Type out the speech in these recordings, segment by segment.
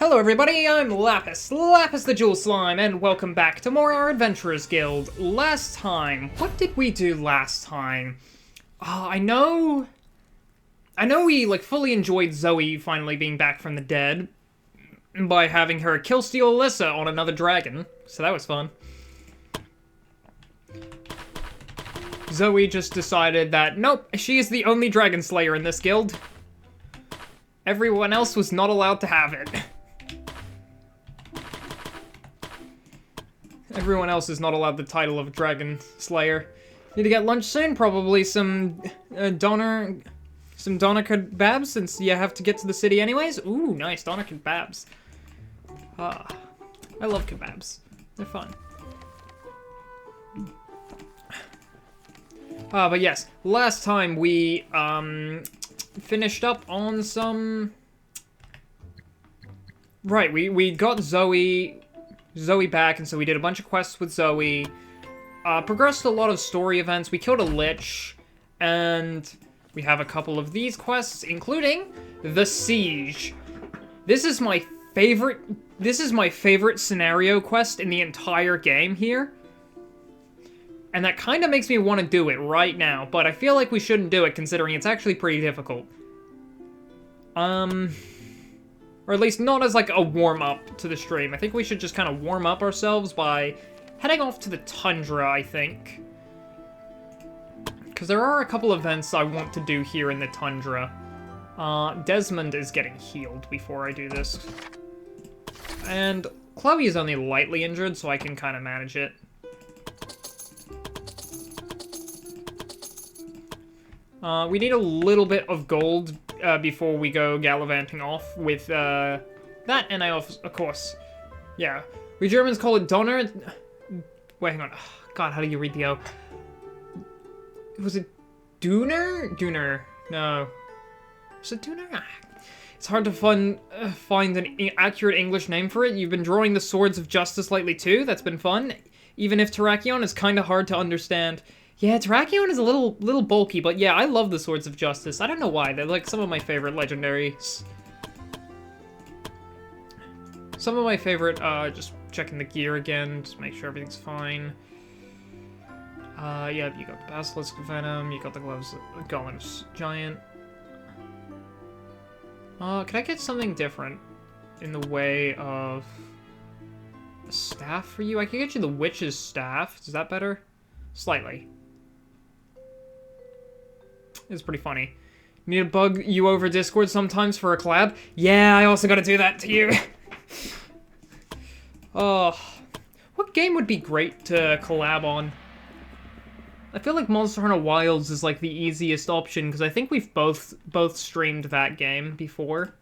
Hello everybody, I'm Lapis the Jewel Slime, and welcome back to more Our Adventurers Guild. Last time, what did we do last time? I know we, fully enjoyed Zoe finally being back from the dead by having her killsteal Alyssa on another dragon, so that was fun. Zoe just decided that, nope, she is the only dragon slayer in this guild. Everyone else was not allowed to have it. Everyone else is not allowed the title of Dragon Slayer. Need to get lunch soon? Probably some doner kebabs, since you have to get to the city anyways. Ooh, nice, doner kebabs. I love kebabs. They're fun. But yes, last time we finished up on some... Right, we got Zoe back, and so we did a bunch of quests with Zoe, progressed a lot of story events, we killed a lich, and we have a couple of these quests, including the Siege. This is my favorite scenario quest in the entire game here, and that kind of makes me want to do it right now, but I feel like we shouldn't do it considering it's actually pretty difficult. Or at least not as, a warm-up to the stream. I think we should just kind of warm up ourselves by heading off to the tundra, I think. Because there are a couple events I want to do here in the tundra. Desmond is getting healed before I do this. And Chloe is only lightly injured, so I can kind of manage it. We need a little bit of gold before we go gallivanting off with that, and of course, yeah. We Germans call it Donner. Wait, hang on. God, how do you read the O? Was it Dooner? Dooner. No. Was it Dooner? It's hard to find an accurate English name for it. You've been drawing the Swords of Justice lately too. That's been fun. Even if Terrakion is kind of hard to understand. Yeah, Terrakion is a little bulky, but yeah, I love the Swords of Justice. I don't know why, they're some of my favorite legendaries. Some of my favorite, just checking the gear again, just make sure everything's fine. Yeah, you got the Basilisk Venom, you got the Gloves of Golem's Giant. Can I get something different in the way of a staff for you? I can get you the Witch's Staff. Is that better? Slightly. It's pretty funny. Need to bug you over Discord sometimes for a collab? Yeah, I also gotta do that to you. Oh, what game would be great to collab on? I feel like Monster Hunter Wilds is the easiest option, because I think we've both streamed that game before.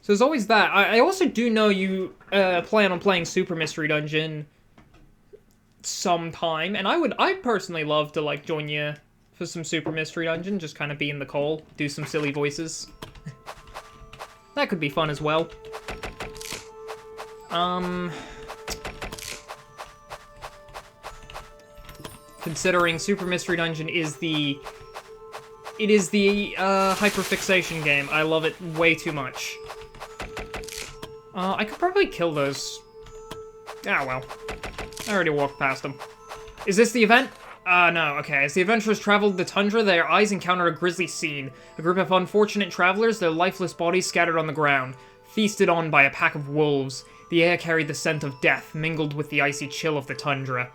So there's always that. I also do know you plan on playing Super Mystery Dungeon sometime, and I'd personally love to join you for some Super Mystery Dungeon, just kind of be in the call, do some silly voices. That could be fun as well. Considering Super Mystery Dungeon is the hyperfixation game, I love it way too much. I could probably kill those. Ah, well. I already walked past them. Is this the event? No, okay. As the adventurers traveled the tundra, their eyes encountered a grisly scene. A group of unfortunate travelers, their lifeless bodies scattered on the ground, feasted on by a pack of wolves. The air carried the scent of death, mingled with the icy chill of the tundra.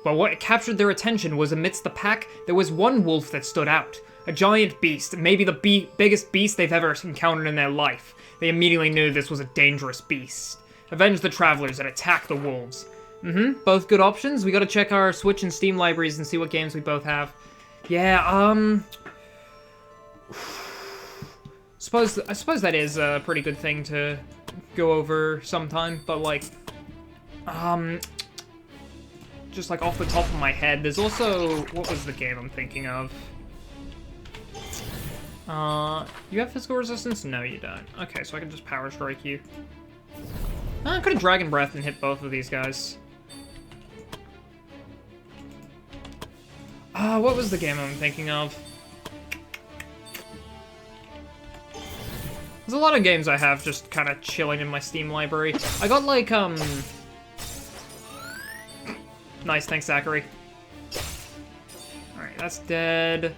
But what captured their attention was amidst the pack, there was one wolf that stood out. A giant beast, maybe the biggest beast they've ever encountered in their life. They immediately knew this was a dangerous beast. Avenge the travelers and attack the wolves. Both good options. We gotta check our Switch and Steam libraries and see what games we both have. Yeah, I suppose that is a pretty good thing to go over sometime, but just off the top of my head, there's also, what was the game I'm thinking of? You have physical resistance? No, you don't. Okay, so I can just Power Strike you. I could have Dragon Breath and hit both of these guys. What was the game I'm thinking of? There's a lot of games I have just kind of chilling in my Steam library. I got, like, Nice, thanks, Zachary. Alright, that's dead.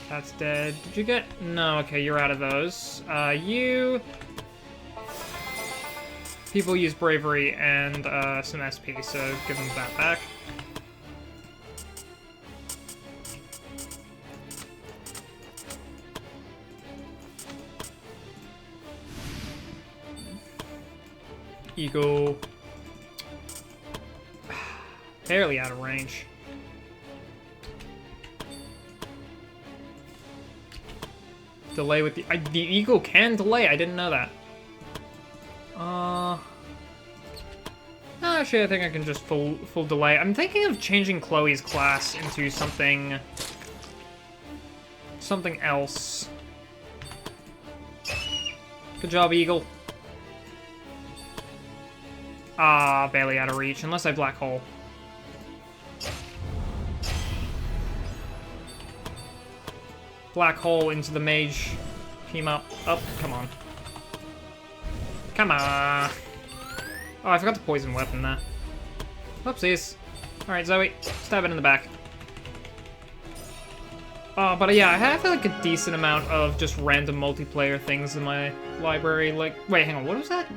That's dead. Did you get... No, okay, you're out of those. You... People use bravery and, some SP, so give them that back. Eagle. Barely out of range. Delay with the Eagle can delay. I didn't know that. Actually, I think I can just full delay. I'm thinking of changing Chloe's class into something else. Good job, Eagle. Barely out of reach, unless I black hole. Black hole into the mage. Team up. Up, come on. Come on. Oh, I forgot the poison weapon there. Whoopsies. Alright, Zoe, stab it in the back. But yeah, I have like a decent amount of just random multiplayer things in my library. Like, wait, hang on, what was that?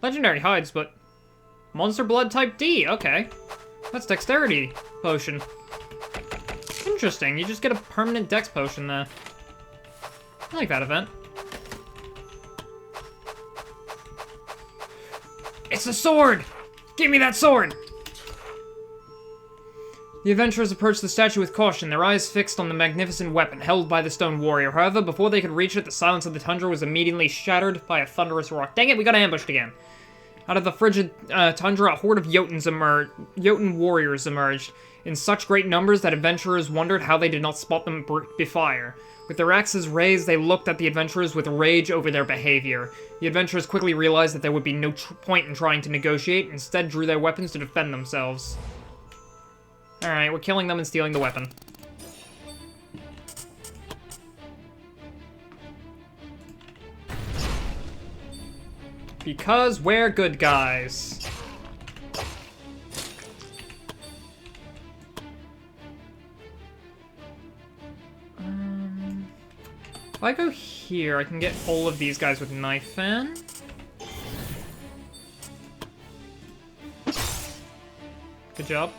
Legendary hides, but monster blood type D, okay. That's dexterity potion. Interesting, you just get a permanent dex potion there. I like that event. It's a sword! Give me that sword! The adventurers approached the statue with caution, their eyes fixed on the magnificent weapon held by the stone warrior. However, before they could reach it, the silence of the tundra was immediately shattered by a thunderous rock. Dang it, we got ambushed again. Out of the frigid tundra, a horde of Jotun warriors emerged, in such great numbers that adventurers wondered how they did not spot them before. With their axes raised, they looked at the adventurers with rage over their behavior. The adventurers quickly realized that there would be no point in trying to negotiate, instead drew their weapons to defend themselves. Alright, we're killing them and stealing the weapon. Because we're good guys. If I go here, I can get all of these guys with knife fan. Good job.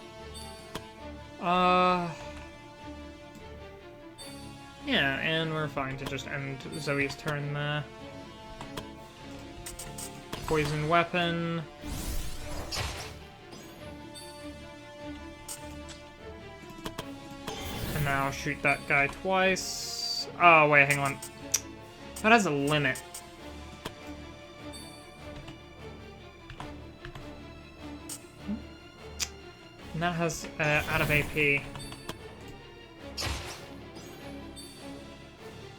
Yeah, and we're fine to just end Zoe's turn there. Poison weapon. And now shoot that guy twice. Oh, wait, hang on. That has a limit. And that has out of AP.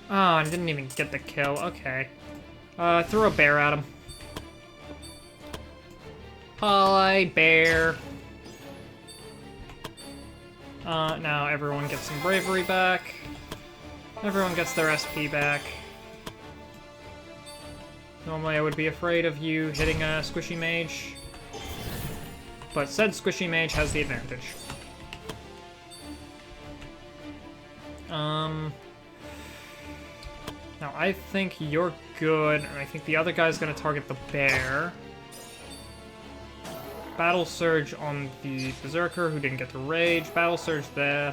Oh, I didn't even get the kill. Okay. Throw a bear at him. Hi, bear. Now everyone gets some bravery back. Everyone gets their SP back. Normally I would be afraid of you hitting a squishy mage. But said squishy mage has the advantage. Now I think you're good, and I think the other guy's gonna target the bear. Battle Surge on the Berserker, who didn't get to rage. Battle Surge there.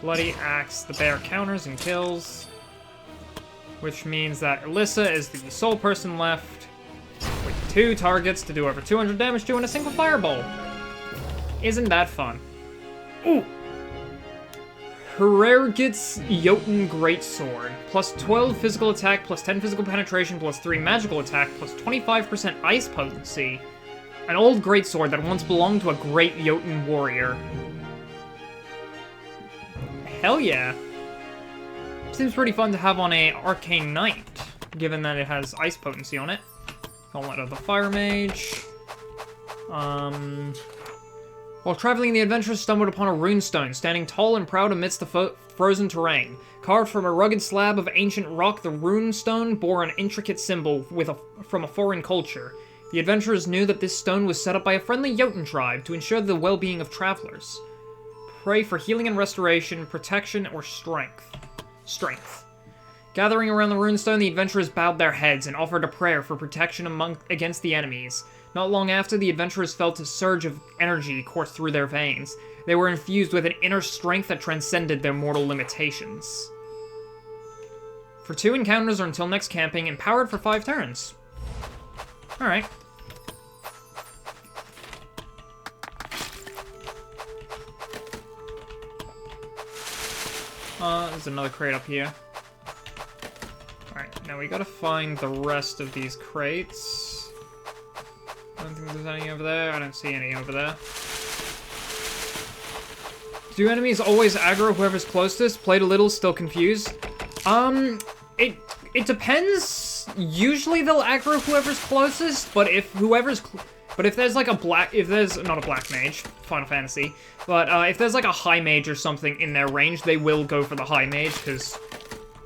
Bloody Axe, the bear counters and kills. Which means that Alyssa is the sole person left with 2 targets to do over 200 damage to in a single fireball. Isn't that fun? Ooh! Herergit's Jotun Greatsword. Plus 12 physical attack, plus 10 physical penetration, plus 3 magical attack, plus 25% ice potency. An old greatsword that once belonged to a great Jotun warrior. Hell yeah. Seems pretty fun to have on a Arcane Knight, given that it has ice potency on it. Gauntlet of the Fire Mage. While traveling, the adventurers stumbled upon a runestone, standing tall and proud amidst the frozen terrain. Carved from a rugged slab of ancient rock, the rune stone bore an intricate symbol from a foreign culture. The adventurers knew that this stone was set up by a friendly Jotun tribe to ensure the well-being of travelers. Pray for healing and restoration, protection, or strength. Strength. Gathering around the runestone, the adventurers bowed their heads and offered a prayer for protection against the enemies. Not long after, the adventurers felt a surge of energy course through their veins. They were infused with an inner strength that transcended their mortal limitations. For 2 encounters or until next camping, empowered for 5 turns. Alright. There's another crate up here. Alright, now we gotta find the rest of these crates. I don't think there's any over there. I don't see any over there. Do enemies always aggro whoever's closest? Played a little, still confused. It depends. Usually they'll aggro whoever's closest, but if there's like not a black mage, Final Fantasy, but if there's like a high mage or something in their range, they will go for the high mage, because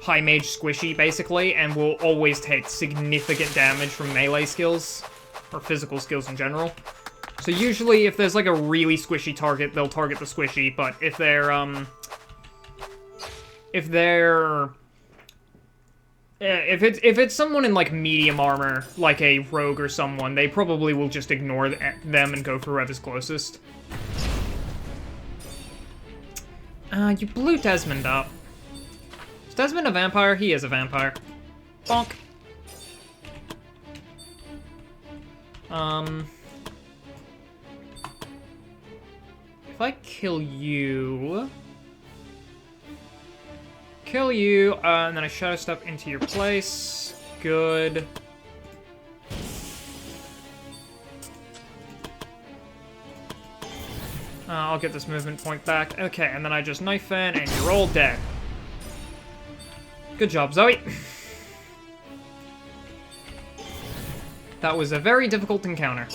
high mage squishy, basically, and will always take significant damage from melee skills, or physical skills in general. So usually, if there's like a really squishy target, they'll target the squishy, but if it's someone in, like, medium armor, like a rogue or someone, they probably will just ignore them and go for whoever's closest. You blew Desmond up. Is Desmond a vampire? He is a vampire. Bonk. If I kill you... and then I shadow step into your place. Good. I'll get this movement point back. Okay, and then I just knife in, and you're all dead. Good job, Zoe. That was a very difficult encounter.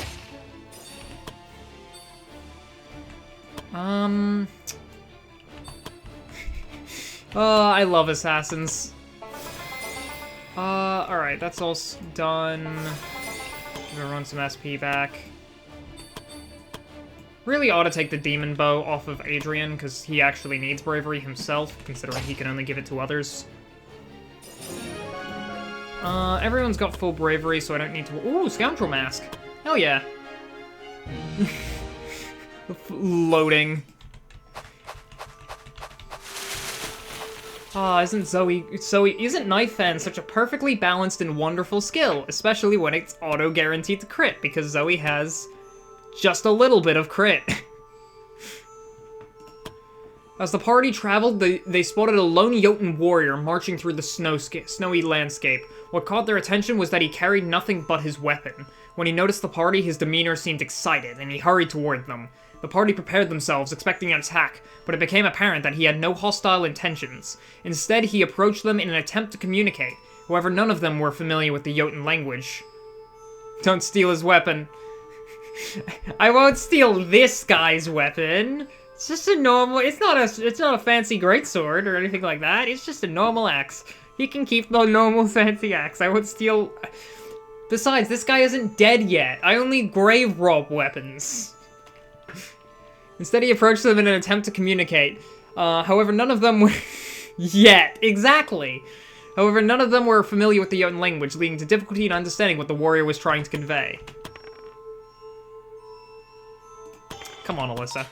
Oh, I love assassins. Alright, that's all done. Give everyone some SP back. Really ought to take the demon bow off of Adrian, because he actually needs bravery himself, considering he can only give it to others. Everyone's got full bravery, so I don't need to... Ooh, Scoundrel Mask! Hell yeah! Loading. Isn't Knife Fan such a perfectly balanced and wonderful skill, especially when it's auto-guaranteed to crit, because Zoe has just a little bit of crit. As the party traveled, they spotted a lone Jotun warrior marching through the snowy landscape. What caught their attention was that he carried nothing but his weapon. When he noticed the party, his demeanor seemed excited, and he hurried toward them. The party prepared themselves, expecting an attack, but it became apparent that he had no hostile intentions. Instead, he approached them in an attempt to communicate. However, none of them were familiar with the Jotun language. Don't steal his weapon. I won't steal this guy's weapon. It's just a normal... It's not a fancy greatsword or anything like that. It's just a normal axe. He can keep the normal fancy axe. I won't steal... Besides, this guy isn't dead yet. I only grave rob weapons. Instead, he approached them in an attempt to communicate. However, none of them were... Yet. Exactly. However, none of them were familiar with the Jotun language, leading to difficulty in understanding what the warrior was trying to convey. Come on, Alyssa.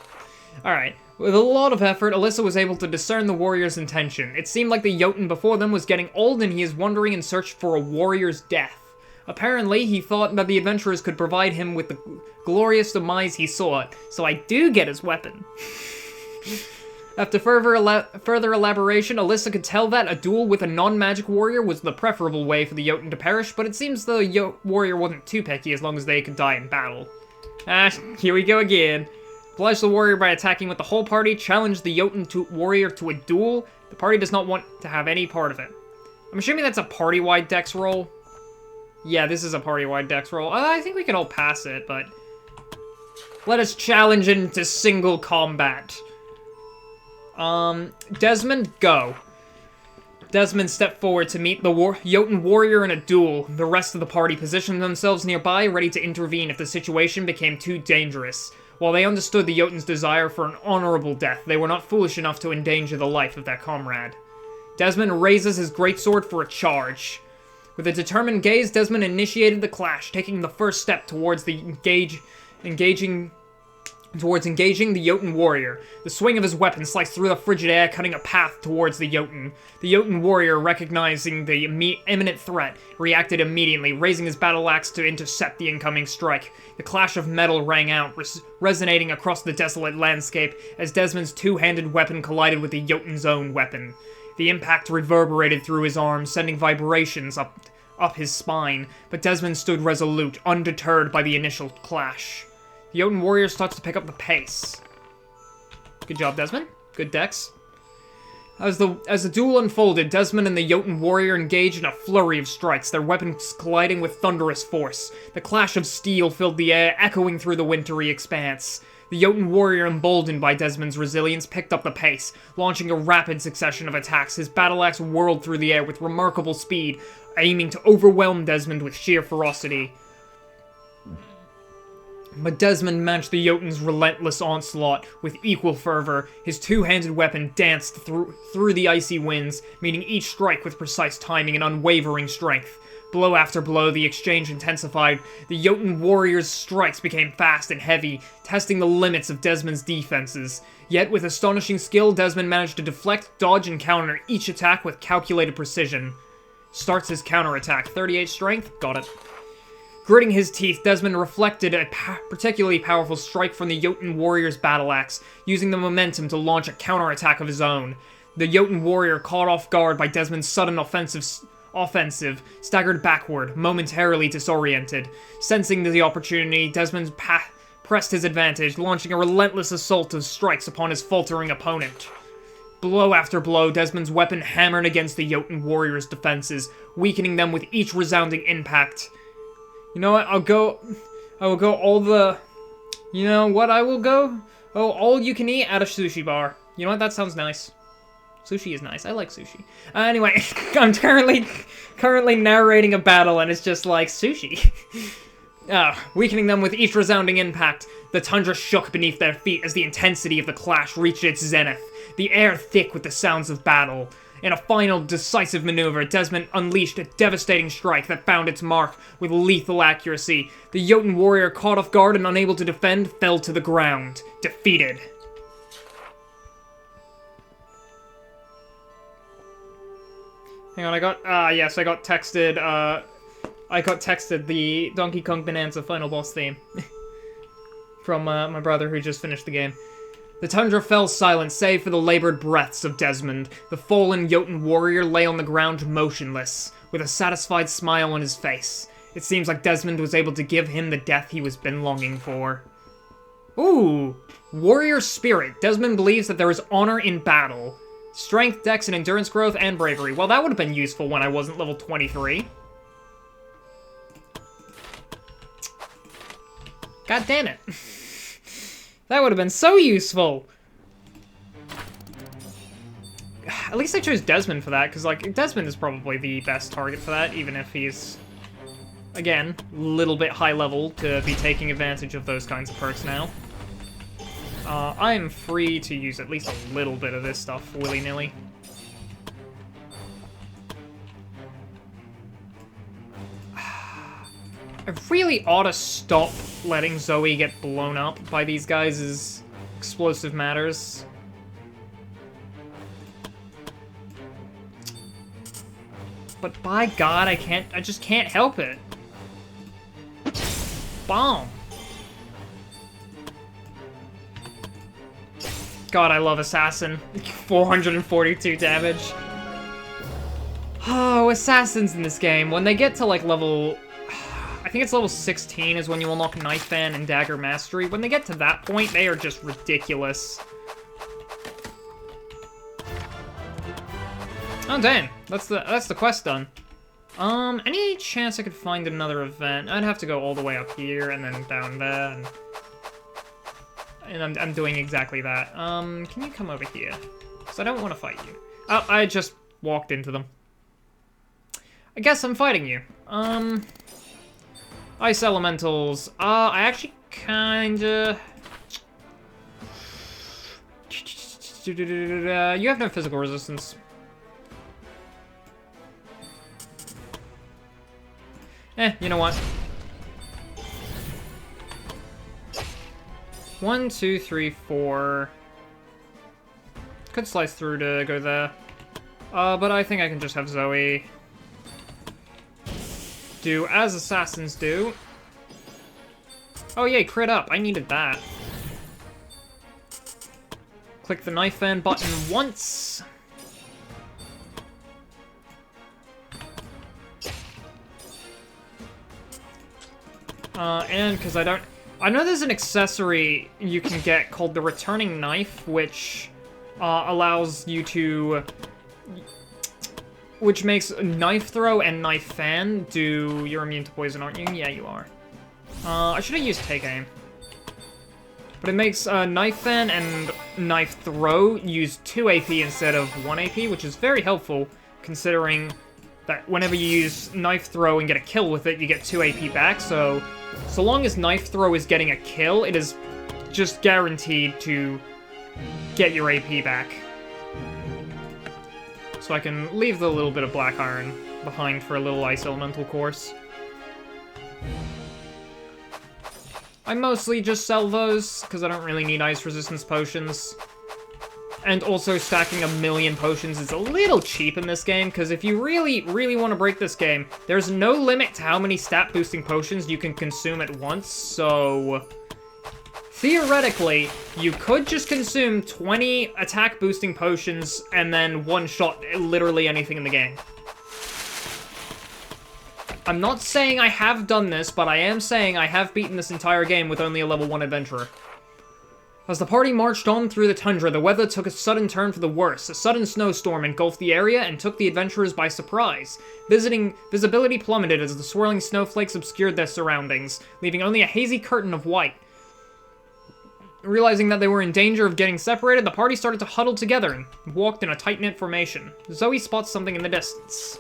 Alright. With a lot of effort, Alyssa was able to discern the warrior's intention. It seemed like the Jotun before them was getting old, and he is wandering in search for a warrior's death. Apparently, he thought that the adventurers could provide him with the glorious demise he sought, so I do get his weapon. After further elaboration, Alyssa could tell that a duel with a non-magic warrior was the preferable way for the Jotun to perish, but it seems the warrior wasn't too picky as long as they could die in battle. Here we go again. Oblige the warrior by attacking with the whole party, challenge the Jotun warrior to a duel. The party does not want to have any part of it. I'm assuming that's a party-wide dex roll. Yeah, this is a party-wide dex roll. I think we can all pass it, but... Let us challenge into single combat. Desmond, go. Desmond stepped forward to meet the Jotun warrior in a duel. The rest of the party positioned themselves nearby, ready to intervene if the situation became too dangerous. While they understood the Jotun's desire for an honorable death, they were not foolish enough to endanger the life of their comrade. Desmond raises his greatsword for a charge. With a determined gaze, Desmond initiated the clash, taking the first step towards engaging the Jotun warrior. The swing of his weapon sliced through the frigid air, cutting a path towards the Jotun. The Jotun warrior, recognizing the imminent threat, reacted immediately, raising his battle axe to intercept the incoming strike. The clash of metal rang out, resonating across the desolate landscape as Desmond's two-handed weapon collided with the Jotun's own weapon. The impact reverberated through his arms, sending vibrations up his spine, but Desmond stood resolute, undeterred by the initial clash. The Jotun warrior starts to pick up the pace. Good job, Desmond. Good dex. As the duel unfolded, Desmond and the Jotun warrior engaged in a flurry of strikes, their weapons colliding with thunderous force. The clash of steel filled the air, echoing through the wintry expanse. The Jotun warrior, emboldened by Desmond's resilience, picked up the pace, launching a rapid succession of attacks. His battle axe whirled through the air with remarkable speed, aiming to overwhelm Desmond with sheer ferocity. But Desmond matched the Jotun's relentless onslaught with equal fervor. His two-handed weapon danced through the icy winds, meeting each strike with precise timing and unwavering strength. Blow after blow, the exchange intensified. The Jotun warrior's strikes became fast and heavy, testing the limits of Desmond's defenses. Yet, with astonishing skill, Desmond managed to deflect, dodge, and counter each attack with calculated precision. Starts his counterattack. 38 strength? Got it. Gritting his teeth, Desmond reflected a particularly powerful strike from the Jotun warrior's battle axe, using the momentum to launch a counterattack of his own. The Jotun warrior, caught off guard by Desmond's sudden offensive, staggered backward, momentarily disoriented. Sensing the opportunity, Desmond pressed his advantage, launching a relentless assault of strikes upon his faltering opponent. Blow after blow, Desmond's weapon hammered against the Jotun warrior's defenses, weakening them with each resounding impact. You know what, I will go all the... You know what I will go? Oh, all you can eat at a sushi bar. You know what, that sounds nice. Sushi is nice, I like sushi. Anyway, I'm currently narrating a battle and it's just like, sushi. Weakening them with each resounding impact. The tundra shook beneath their feet as the intensity of the clash reached its zenith, the air thick with the sounds of battle. In a final, decisive maneuver, Desmond unleashed a devastating strike that found its mark with lethal accuracy. The Jotun warrior, caught off guard and unable to defend, fell to the ground, defeated. Hang on, I got texted, the Donkey Kong Bonanza final boss theme. From, my brother who just finished the game. The tundra fell silent, save for the labored breaths of Desmond. The fallen Jotun warrior lay on the ground motionless, with a satisfied smile on his face. It seems like Desmond was able to give him the death he was been longing for. Ooh! Warrior spirit. Desmond believes that there is honor in battle. Strength, dex, and endurance growth, and bravery. Well, that would have been useful when I wasn't level 23. God damn it. That would have been so useful! At least I chose Desmond for that, because, like, Desmond is probably the best target for that, even if he's, again, a little bit high level to be taking advantage of those kinds of perks now. I am free to use at least a little bit of this stuff willy-nilly. I really ought to stop letting Zoe get blown up by these guys' explosive matters. But by God, I just can't help it. Bomb. God, I love Assassin. 442 damage. Oh, Assassins in this game, when they get to like level... I think it's level 16 is when you unlock Knife Band and Dagger Mastery. When they get to that point, they are just ridiculous. Oh, damn. That's the quest done. Any chance I could find another event? I'd have to go all the way up here and then down there. And I'm doing exactly that. Can you come over here? because I don't want to fight you. Oh, I just walked into them. I guess I'm fighting you. Ice elementals. I actually kinda... You have no physical resistance. You know what? 1, 2, 3, 4. Could slice through to go there. But I think I can just have Zoe do as assassins do. Oh yay, crit up. I needed that. Click the knife fan button once. And because I don't... I know there's an accessory you can get called the Returning Knife, which allows you to... Which makes Knife Throw and Knife Fan do... You're immune to poison, aren't you? Yeah, you are. I should have used Take Aim. But it makes Knife Fan and Knife Throw use 2 AP instead of 1 AP, which is very helpful, considering that whenever you use Knife Throw and get a kill with it, you get 2 AP back, so long as Knife Throw is getting a kill, it is just guaranteed to get your AP back. So I can leave the little bit of Black Iron behind for a little Ice Elemental course. I mostly just sell those, because I don't really need Ice Resistance potions. And also, stacking 1,000,000 potions is a little cheap in this game, because if you really, really want to break this game, there's no limit to how many stat-boosting potions you can consume at once, so... Theoretically, you could just consume 20 attack-boosting potions and then one-shot literally anything in the game. I'm not saying I have done this, but I am saying I have beaten this entire game with only a level 1 adventurer. As the party marched on through the tundra, the weather took a sudden turn for the worse. A sudden snowstorm engulfed the area and took the adventurers by surprise. Visibility plummeted as the swirling snowflakes obscured their surroundings, leaving only a hazy curtain of white. Realizing that they were in danger of getting separated, the party started to huddle together and walked in a tight-knit formation. Zoe spots something in the distance.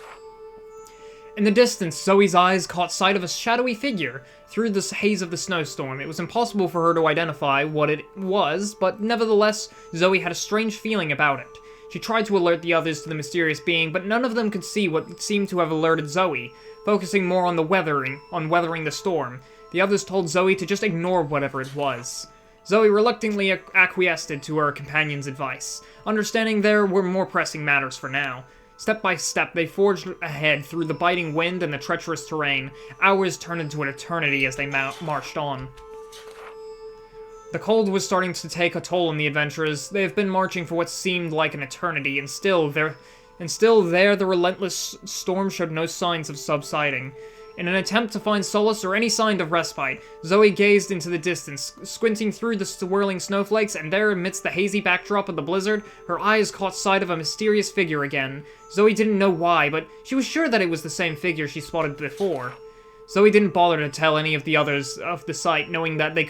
In the distance, Zoe's eyes caught sight of a shadowy figure through the haze of the snowstorm. It was impossible for her to identify what it was, but nevertheless, Zoe had a strange feeling about it. She tried to alert the others to the mysterious being, but none of them could see what seemed to have alerted Zoe, focusing more on weathering the storm. The others told Zoe to just ignore whatever it was. Zoe reluctantly acquiesced to her companion's advice, understanding there were more pressing matters for now. Step by step, they forged ahead through the biting wind and the treacherous terrain. Hours turned into an eternity as they marched on. The cold was starting to take a toll on the adventurers. They have been marching for what seemed like an eternity, and still there the relentless storm showed no signs of subsiding. In an attempt to find solace or any sign of respite, Zoe gazed into the distance, squinting through the swirling snowflakes, and there, amidst the hazy backdrop of the blizzard, her eyes caught sight of a mysterious figure again. Zoe didn't know why, but she was sure that it was the same figure she spotted before. Zoe didn't bother to tell any of the others of the sight, knowing that they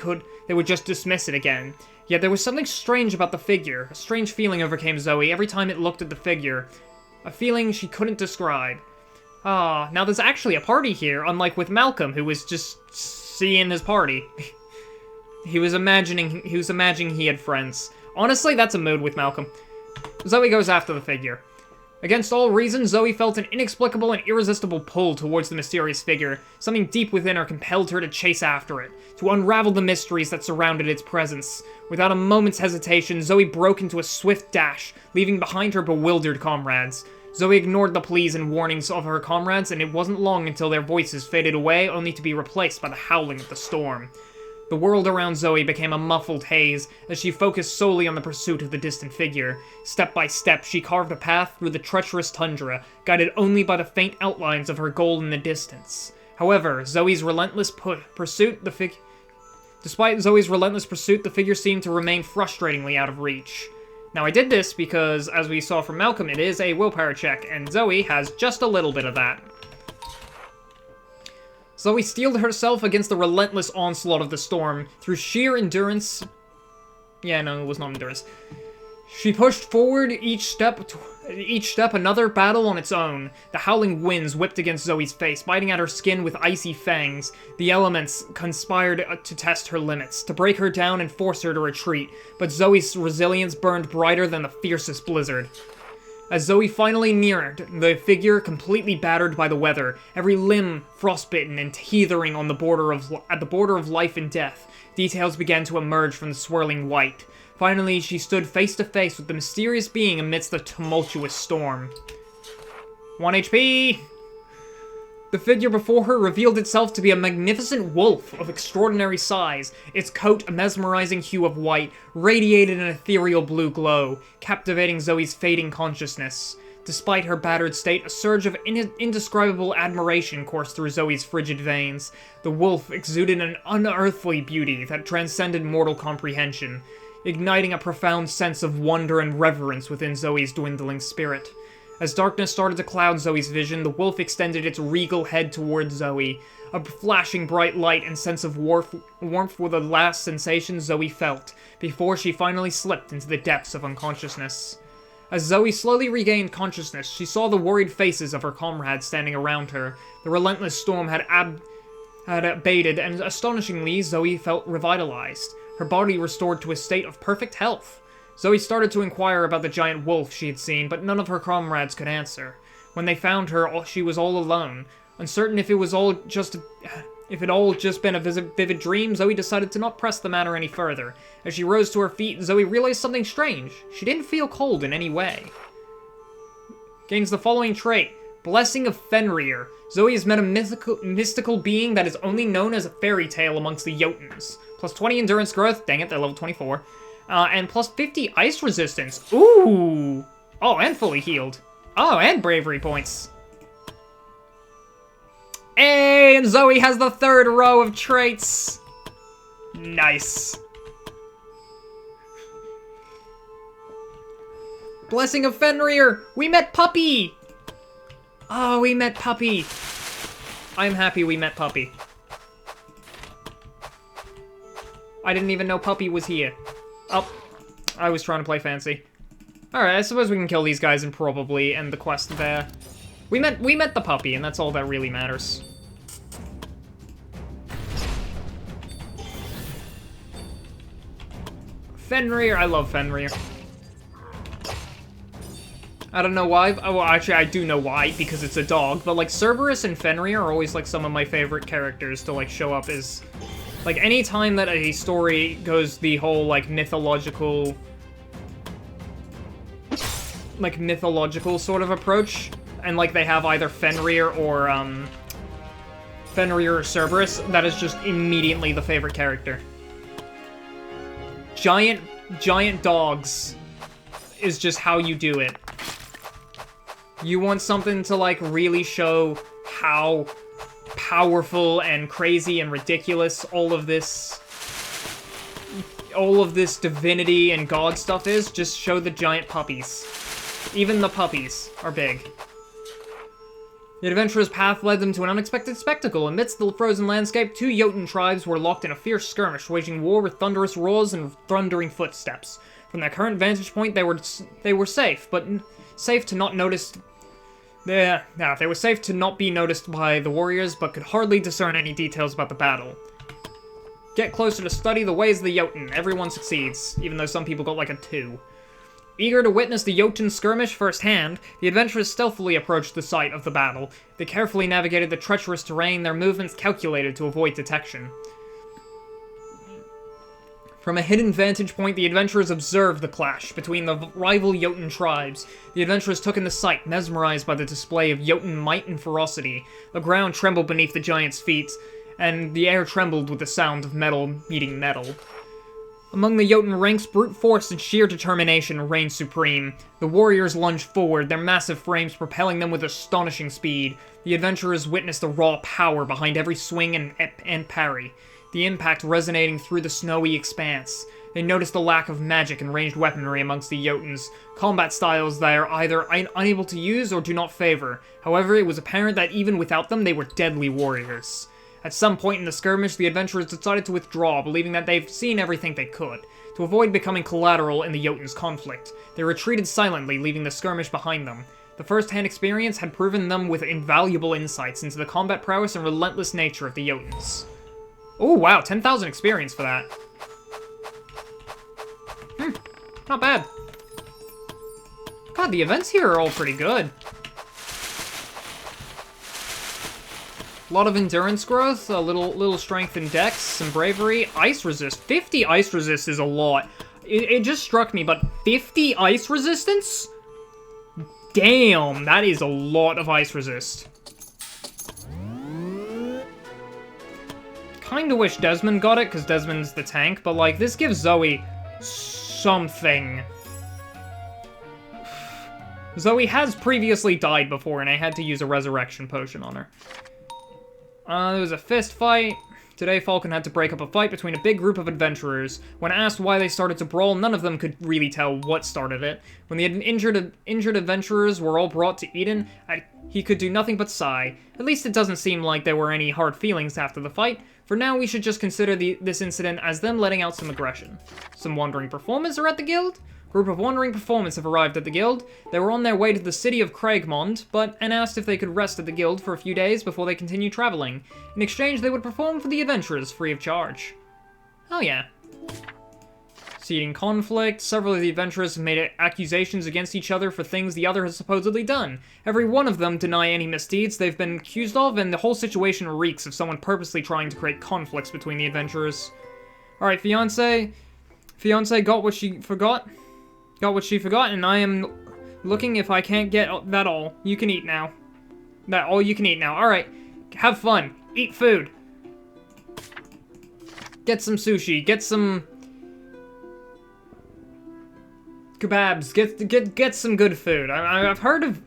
would just dismiss it again. Yet there was something strange about the figure. A strange feeling overcame Zoe every time it looked at the figure. A feeling she couldn't describe. Now there's actually a party here, unlike with Malcolm, who was just seeing his party. he was imagining he had friends. Honestly, that's a mood with Malcolm. Zoe goes after the figure. Against all reason, Zoe felt an inexplicable and irresistible pull towards the mysterious figure. Something deep within her compelled her to chase after it, to unravel the mysteries that surrounded its presence. Without a moment's hesitation, Zoe broke into a swift dash, leaving behind her bewildered comrades. Zoe ignored the pleas and warnings of her comrades, and it wasn't long until their voices faded away, only to be replaced by the howling of the storm. The world around Zoe became a muffled haze as she focused solely on the pursuit of the distant figure. Step by step, she carved a path through the treacherous tundra, guided only by the faint outlines of her goal in the distance. However, Despite Zoe's relentless pursuit, the figure seemed to remain frustratingly out of reach. Now, I did this because, as we saw from Malcolm, it is a willpower check, and Zoe has just a little bit of that. Zoe steeled herself against the relentless onslaught of the storm through sheer endurance. Yeah, no, it was not endurance. She pushed forward each step another battle on its own. The howling winds whipped against Zoe's face, biting at her skin with icy fangs. The elements conspired to test her limits, to break her down and force her to retreat, but Zoe's resilience burned brighter than the fiercest blizzard. As Zoe finally neared, the figure completely battered by the weather, every limb frostbitten and teetering on at the border of life and death, details began to emerge from the swirling white. Finally, she stood face to face with the mysterious being amidst the tumultuous storm. 1 HP! The figure before her revealed itself to be a magnificent wolf of extraordinary size. Its coat, a mesmerizing hue of white, radiated an ethereal blue glow, captivating Zoe's fading consciousness. Despite her battered state, a surge of indescribable admiration coursed through Zoe's frigid veins. The wolf exuded an unearthly beauty that transcended mortal comprehension, igniting a profound sense of wonder and reverence within Zoe's dwindling spirit. As darkness started to cloud Zoe's vision, the wolf extended its regal head towards Zoe. A flashing bright light and sense of warmth were the last sensation Zoe felt, before she finally slipped into the depths of unconsciousness. As Zoe slowly regained consciousness, she saw the worried faces of her comrades standing around her. The relentless storm had abated, and astonishingly, Zoe felt revitalized, her body restored to a state of perfect health. Zoe started to inquire about the giant wolf she had seen, but none of her comrades could answer. When they found her, she was all alone. Uncertain if it had all just been a vivid dream, Zoe decided to not press the matter any further. As she rose to her feet, Zoe realized something strange. She didn't feel cold in any way. Gains the following trait: Blessing of Fenrir. Zoe has met a mystical being that is only known as a fairy tale amongst the Jotuns. Plus 20 endurance growth, dang it, they're level 24. And plus 50 ice resistance. Ooh! Oh, and fully healed. Oh, and bravery points. Hey, and Zoe has the third row of traits. Nice. Blessing of Fenrir! We met Puppy! Oh, we met Puppy. I'm happy we met Puppy. I didn't even know Puppy was here. Oh, I was trying to play fancy. Alright, I suppose we can kill these guys and probably end the quest there. We met the puppy, and that's all that really matters. Fenrir, I love Fenrir. I don't know why. Well, actually, I do know why, because it's a dog. But, like, Cerberus and Fenrir are always, like, some of my favorite characters to, like, show up as... Like, any time that a story goes the whole, like, mythological sort of approach, and, like, they have either Fenrir or Cerberus, that is just immediately the favorite character. Giant dogs is just how you do it. You want something to, like, really show how powerful and crazy and ridiculous all of this divinity and god stuff is, just show the giant puppies. Even the puppies are big. The adventurer's path led them to an unexpected spectacle. Amidst the frozen landscape, two Jotun tribes were locked in a fierce skirmish, waging war with thunderous roars and thundering footsteps. From their current vantage point, they were safe, but safe to not notice. They were safe to not be noticed by the warriors, but could hardly discern any details about the battle. Get closer to study the ways of the Jotun. Everyone succeeds, even though some people got like a 2. Eager to witness the Jotun skirmish firsthand, the adventurers stealthily approached the site of the battle. They carefully navigated the treacherous terrain, their movements calculated to avoid detection. From a hidden vantage point, the adventurers observed the clash between the rival Jotun tribes. The adventurers took in the sight, mesmerized by the display of Jotun might and ferocity. The ground trembled beneath the giants' feet, and the air trembled with the sound of metal meeting metal. Among the Jotun ranks, brute force and sheer determination reigned supreme. The warriors lunged forward, their massive frames propelling them with astonishing speed. The adventurers witnessed the raw power behind every swing and parry, the impact resonating through the snowy expanse. They noticed the lack of magic and ranged weaponry amongst the Jotuns, combat styles they are either unable to use or do not favor. However, it was apparent that even without them, they were deadly warriors. At some point in the skirmish, the adventurers decided to withdraw, believing that they've seen everything they could. to avoid becoming collateral in the Jotun's conflict. They retreated silently, leaving the skirmish behind them. The first-hand experience had proven them with invaluable insights into the combat prowess and relentless nature of the Jotuns. Oh, wow, 10,000 experience for that. Not bad. God, the events here are all pretty good. A lot of endurance growth, a little strength and dex, some bravery, ice resist. 50 ice resist is a lot. It just struck me, but 50 ice resistance? Damn, that is a lot of ice resist. Kinda wish Desmond got it, because Desmond's the tank, but like, this gives Zoe something. Zoe has previously died before, and I had to use a resurrection potion on her. There was a fist fight. Today, Falcon had to break up a fight between a big group of adventurers. When asked why they started to brawl, none of them could really tell what started it. When the injured adventurers were all brought to Eden, he could do nothing but sigh. At least it doesn't seem like there were any hard feelings after the fight. For now, we should just consider this incident as them letting out some aggression. Some wandering performers are at the guild? Group of wandering performers have arrived at the guild. They were on their way to the city of Craigmond, and asked if they could rest at the guild for a few days before they continue traveling. In exchange, they would perform for the adventurers free of charge. Oh yeah. Seeding conflict, several of the adventurers have made accusations against each other for things the other has supposedly done. Every one of them deny any misdeeds they've been accused of, and the whole situation reeks of someone purposely trying to create conflicts between the adventurers. Alright, fiancé got what she forgot. Got what she forgot, and I am looking if I can't get that all. You can eat now. That all you can eat now. Alright. Have fun. Eat food. Get some sushi. Get some kebabs. Get some good food. I've heard of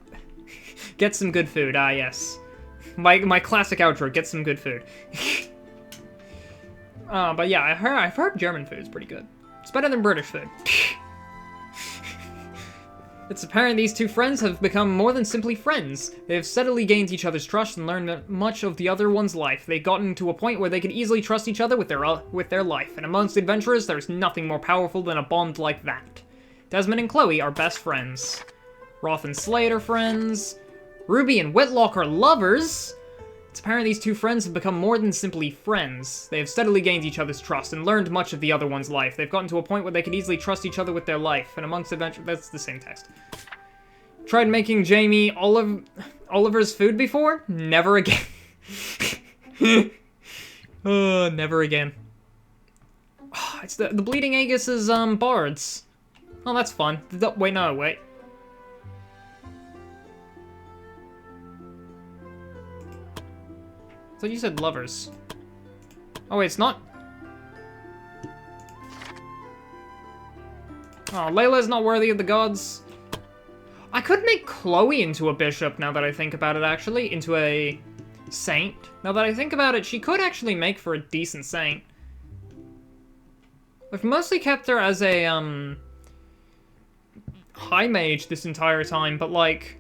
get some good food. Ah, yes. My classic outro. Get some good food. But yeah, I've heard German food is pretty good. It's better than British food. It's apparent these two friends have become more than simply friends. They have steadily gained each other's trust and learned much of the other one's life. They've gotten to a point where they can easily trust each other with their life, and amongst adventurers, there's nothing more powerful than a bond like that. Desmond and Chloe are best friends. Roth and Slade are friends. Ruby and Whitlock are lovers. It's apparent these two friends have become more than simply friends. They have steadily gained each other's trust and learned much of the other one's life. They've gotten to a point where they can easily trust each other with their life, and amongst adventure, that's the same text. Tried making Jamie Oliver's food before? Never again. Never again. Oh, it's the Bleeding Agus's bards. Oh, that's fun. Wait. I thought you said lovers. Oh wait, it's not. Oh, Layla's not worthy of the gods. I could make Chloe into a bishop now that I think about it, actually. Into a saint. Now that I think about it, she could actually make for a decent saint. I've mostly kept her as a, high mage this entire time, but, like,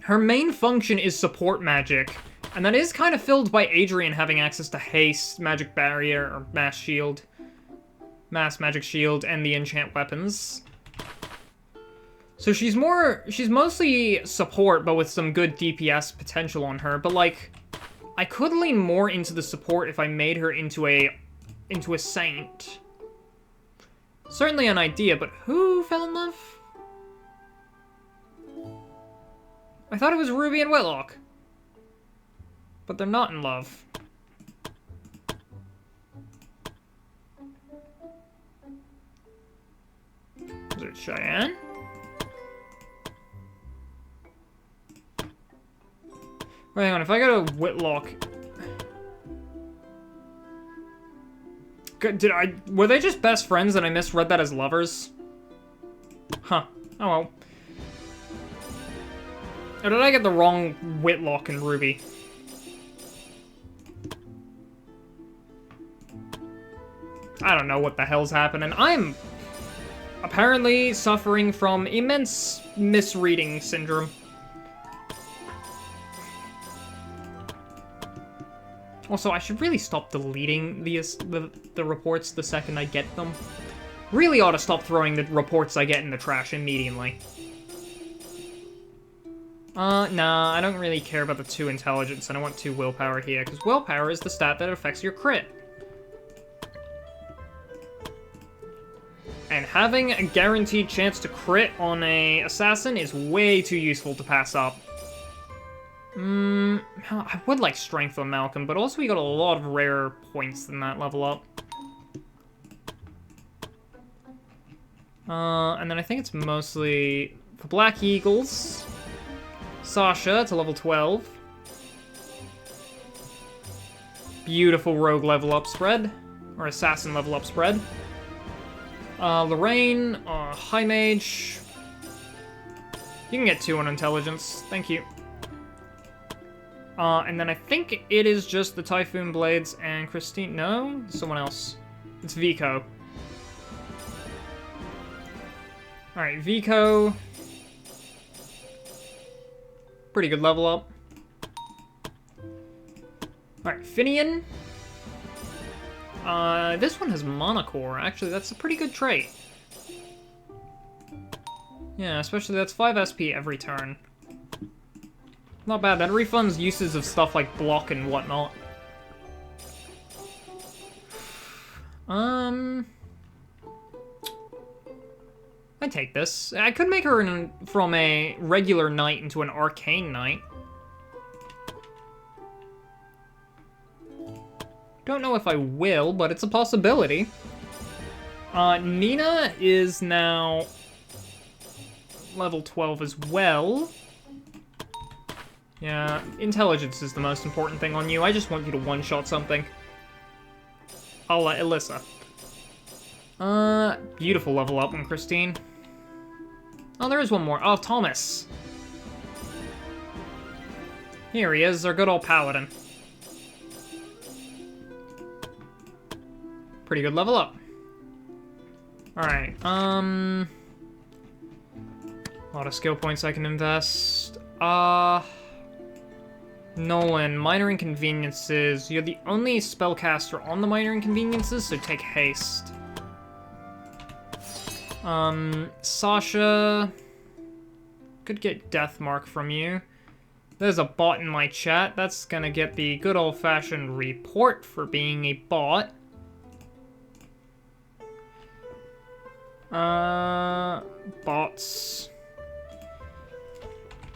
her main function is support magic. And that is kind of filled by Adrian having access to haste, magic barrier, or mass magic shield, and the enchant weapons. So she's mostly support, but with some good DPS potential on her. But like, I could lean more into the support if I made her into a saint. Certainly an idea, but who fell in love? I thought it was Ruby and Whitlock. But they're not in love. Is it Cheyenne? Wait, hang on, if I go to Whitlock... Were they just best friends and I misread that as lovers? Huh. Oh well. Or did I get the wrong Whitlock and Ruby? I don't know what the hell's happening. I'm apparently suffering from immense misreading syndrome. Also, I should really stop deleting the reports the second I get them. Really ought to stop throwing the reports I get in the trash immediately. Nah, I don't really care about the 2 intelligence, and I want 2 willpower here, because willpower is the stat that affects your crit. And having a guaranteed chance to crit on a assassin is way too useful to pass up. I would like strength on Malcolm, but also we got a lot of rare points in that level up. And then I think it's mostly the Black Eagles. Sasha to level 12. Beautiful rogue level up spread. Or assassin level up spread. Lorraine, High Mage. You can get 2 on intelligence. Thank you. And then I think it is just the Typhoon Blades and Christine. No? Someone else. It's Vico. Alright, Vico. Pretty good level up. Alright, Finian. This one has Monocore. Actually, that's a pretty good trait. Yeah, especially that's 5 SP every turn. Not bad. That refunds uses of stuff like block and whatnot. I take this. I could make her from a regular knight into an arcane knight. Don't know if I will, but it's a possibility. Nina is now level 12 as well. Yeah, intelligence is the most important thing on you. I just want you to one-shot something. I'll let Alyssa. Beautiful level up on Christine. Oh, there is one more. Oh, Thomas. Here he is, our good old paladin. Pretty good level up. Alright, a lot of skill points I can invest. Nolan, minor inconveniences. You're the only spellcaster on the minor inconveniences, so take haste. Sasha. Could get Death Mark from you. There's a bot in my chat. That's gonna get the good old-fashioned report for being a bot. Bots.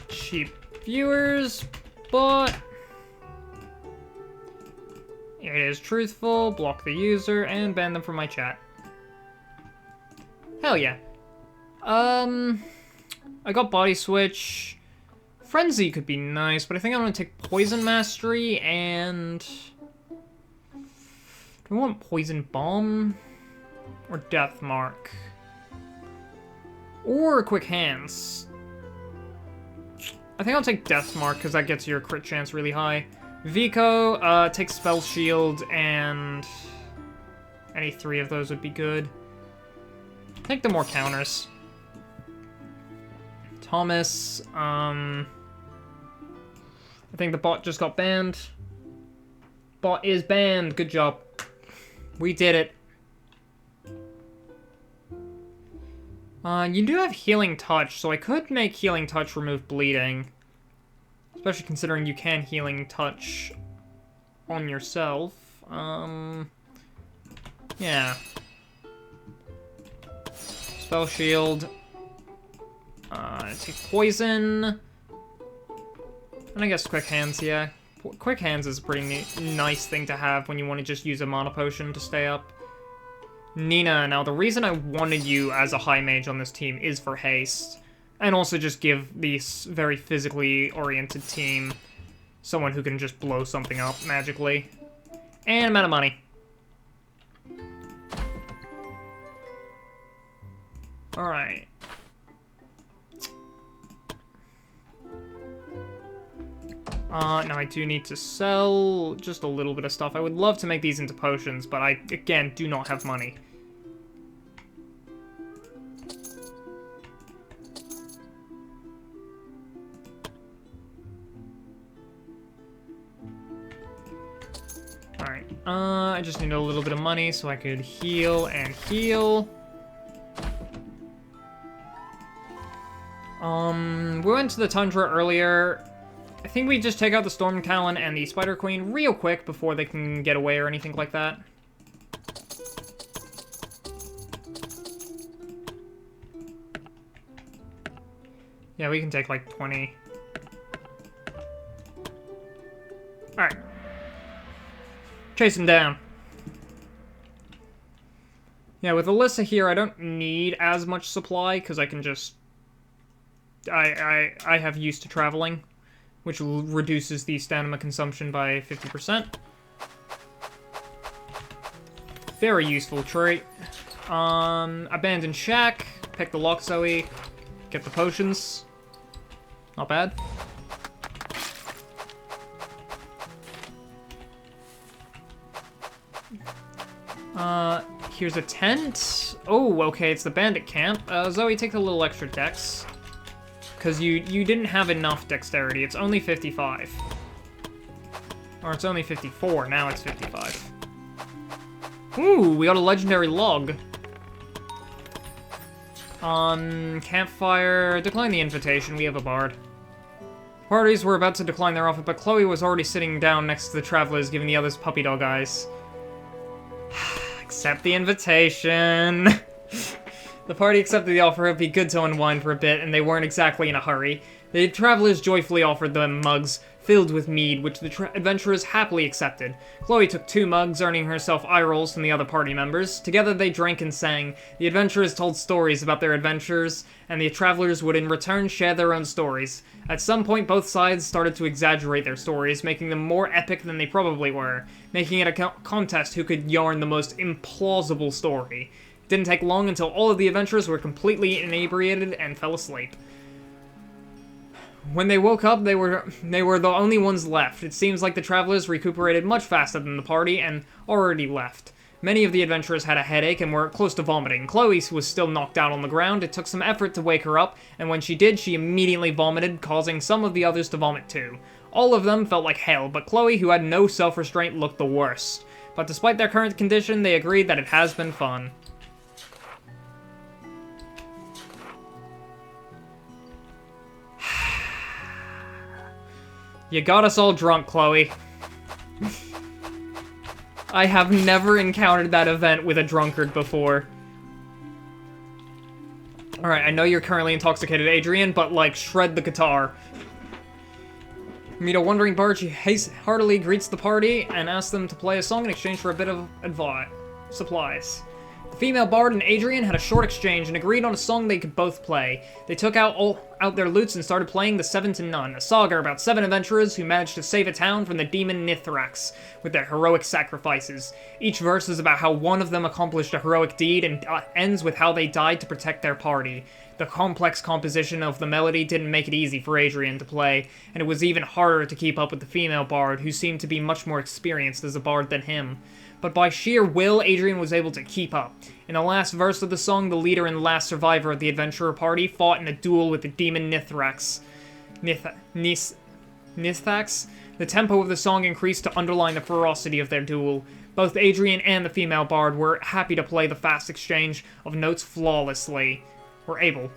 Cheap viewers. Bot. It is truthful. Block the user and ban them from my chat. Hell yeah. I got Body Switch. Frenzy could be nice, but I think I'm gonna take Poison Mastery and... Do I want Poison Bomb? Or Death Mark? Or Quick Hands? I think I'll take Death Mark, because that gets your crit chance really high. Vico, take Spell Shield, and... any 3 of those would be good. Take the more counters. Thomas, I think the bot just got banned. Bot is banned. Good job. We did it. You do have Healing Touch, so I could make Healing Touch remove bleeding. Especially considering you can Healing Touch on yourself. Yeah. Spell Shield. Take Poison. And I guess Quick Hands, yeah. Quick Hands is a pretty nice thing to have when you want to just use a Mana Potion to stay up. Nina, now the reason I wanted you as a High Mage on this team is for haste. And also just give this very physically oriented team someone who can just blow something up magically. And amount of money. Alright. Now I do need to sell just a little bit of stuff. I would love to make these into potions, but I, again, do not have money. Alright, I just need a little bit of money so I could heal and heal. We went to the Tundra earlier. I think we just take out the Storm Talon and the Spider Queen real quick before they can get away or anything like that. Yeah, we can take like 20. Alright. Chase him down. Yeah, with Alyssa here, I don't need as much supply, because I can just... I have used to traveling, which reduces the stamina consumption by 50%. Very useful trait. Abandoned Shack, pick the lock Zoe, get the potions. Not bad. Here's a tent. Oh, okay, it's the bandit camp. Zoe, take a little extra dex. Because you didn't have enough dexterity. It's only 55. Or it's only 54. Now it's 55. Ooh, we got a legendary log. Campfire. Decline the invitation. We have a bard. Parties were about to decline their offer, but Chloe was already sitting down next to the travelers, giving the others puppy dog eyes. Accept the invitation. The party accepted the offer. It'd be good to unwind for a bit, and they weren't exactly in a hurry. The travelers joyfully offered them mugs filled with mead, which the adventurers happily accepted. Chloe took 2 mugs, earning herself eye rolls from the other party members. Together they drank and sang. The adventurers told stories about their adventures, and the travelers would in return share their own stories. At some point, both sides started to exaggerate their stories, making them more epic than they probably were, making it a contest who could yarn the most implausible story. It didn't take long until all of the adventurers were completely inebriated and fell asleep. When they woke up, they were the only ones left. It seems like the travelers recuperated much faster than the party and already left. Many of the adventurers had a headache and were close to vomiting. Chloe was still knocked out on the ground. It took some effort to wake her up, and when she did, she immediately vomited, causing some of the others to vomit too. All of them felt like hell, but Chloe, who had no self-restraint, looked the worst. But despite their current condition, they agreed that it has been fun. You got us all drunk, Chloe. I have never encountered that event with a drunkard before. Alright, I know you're currently intoxicated, Adrian, but, like, shred the guitar. Meet a wandering bard, she heartily greets the party and asks them to play a song in exchange for a bit of supplies. The female bard and Adrian had a short exchange and agreed on a song they could both play. They took out their lutes and started playing The Seven to None, a saga about 7 adventurers who managed to save a town from the demon Nithrax with their heroic sacrifices. Each verse is about how one of them accomplished a heroic deed and ends with how they died to protect their party. The complex composition of the melody didn't make it easy for Adrian to play, and it was even harder to keep up with the female bard, who seemed to be much more experienced as a bard than him. But by sheer will, Adrian was able to keep up. In the last verse of the song, the leader and last survivor of the adventurer party fought in a duel with the demon Nithrax. Nithrax? The tempo of the song increased to underline the ferocity of their duel. Both Adrian and the female bard were happy to play the fast exchange of notes flawlessly. Or able.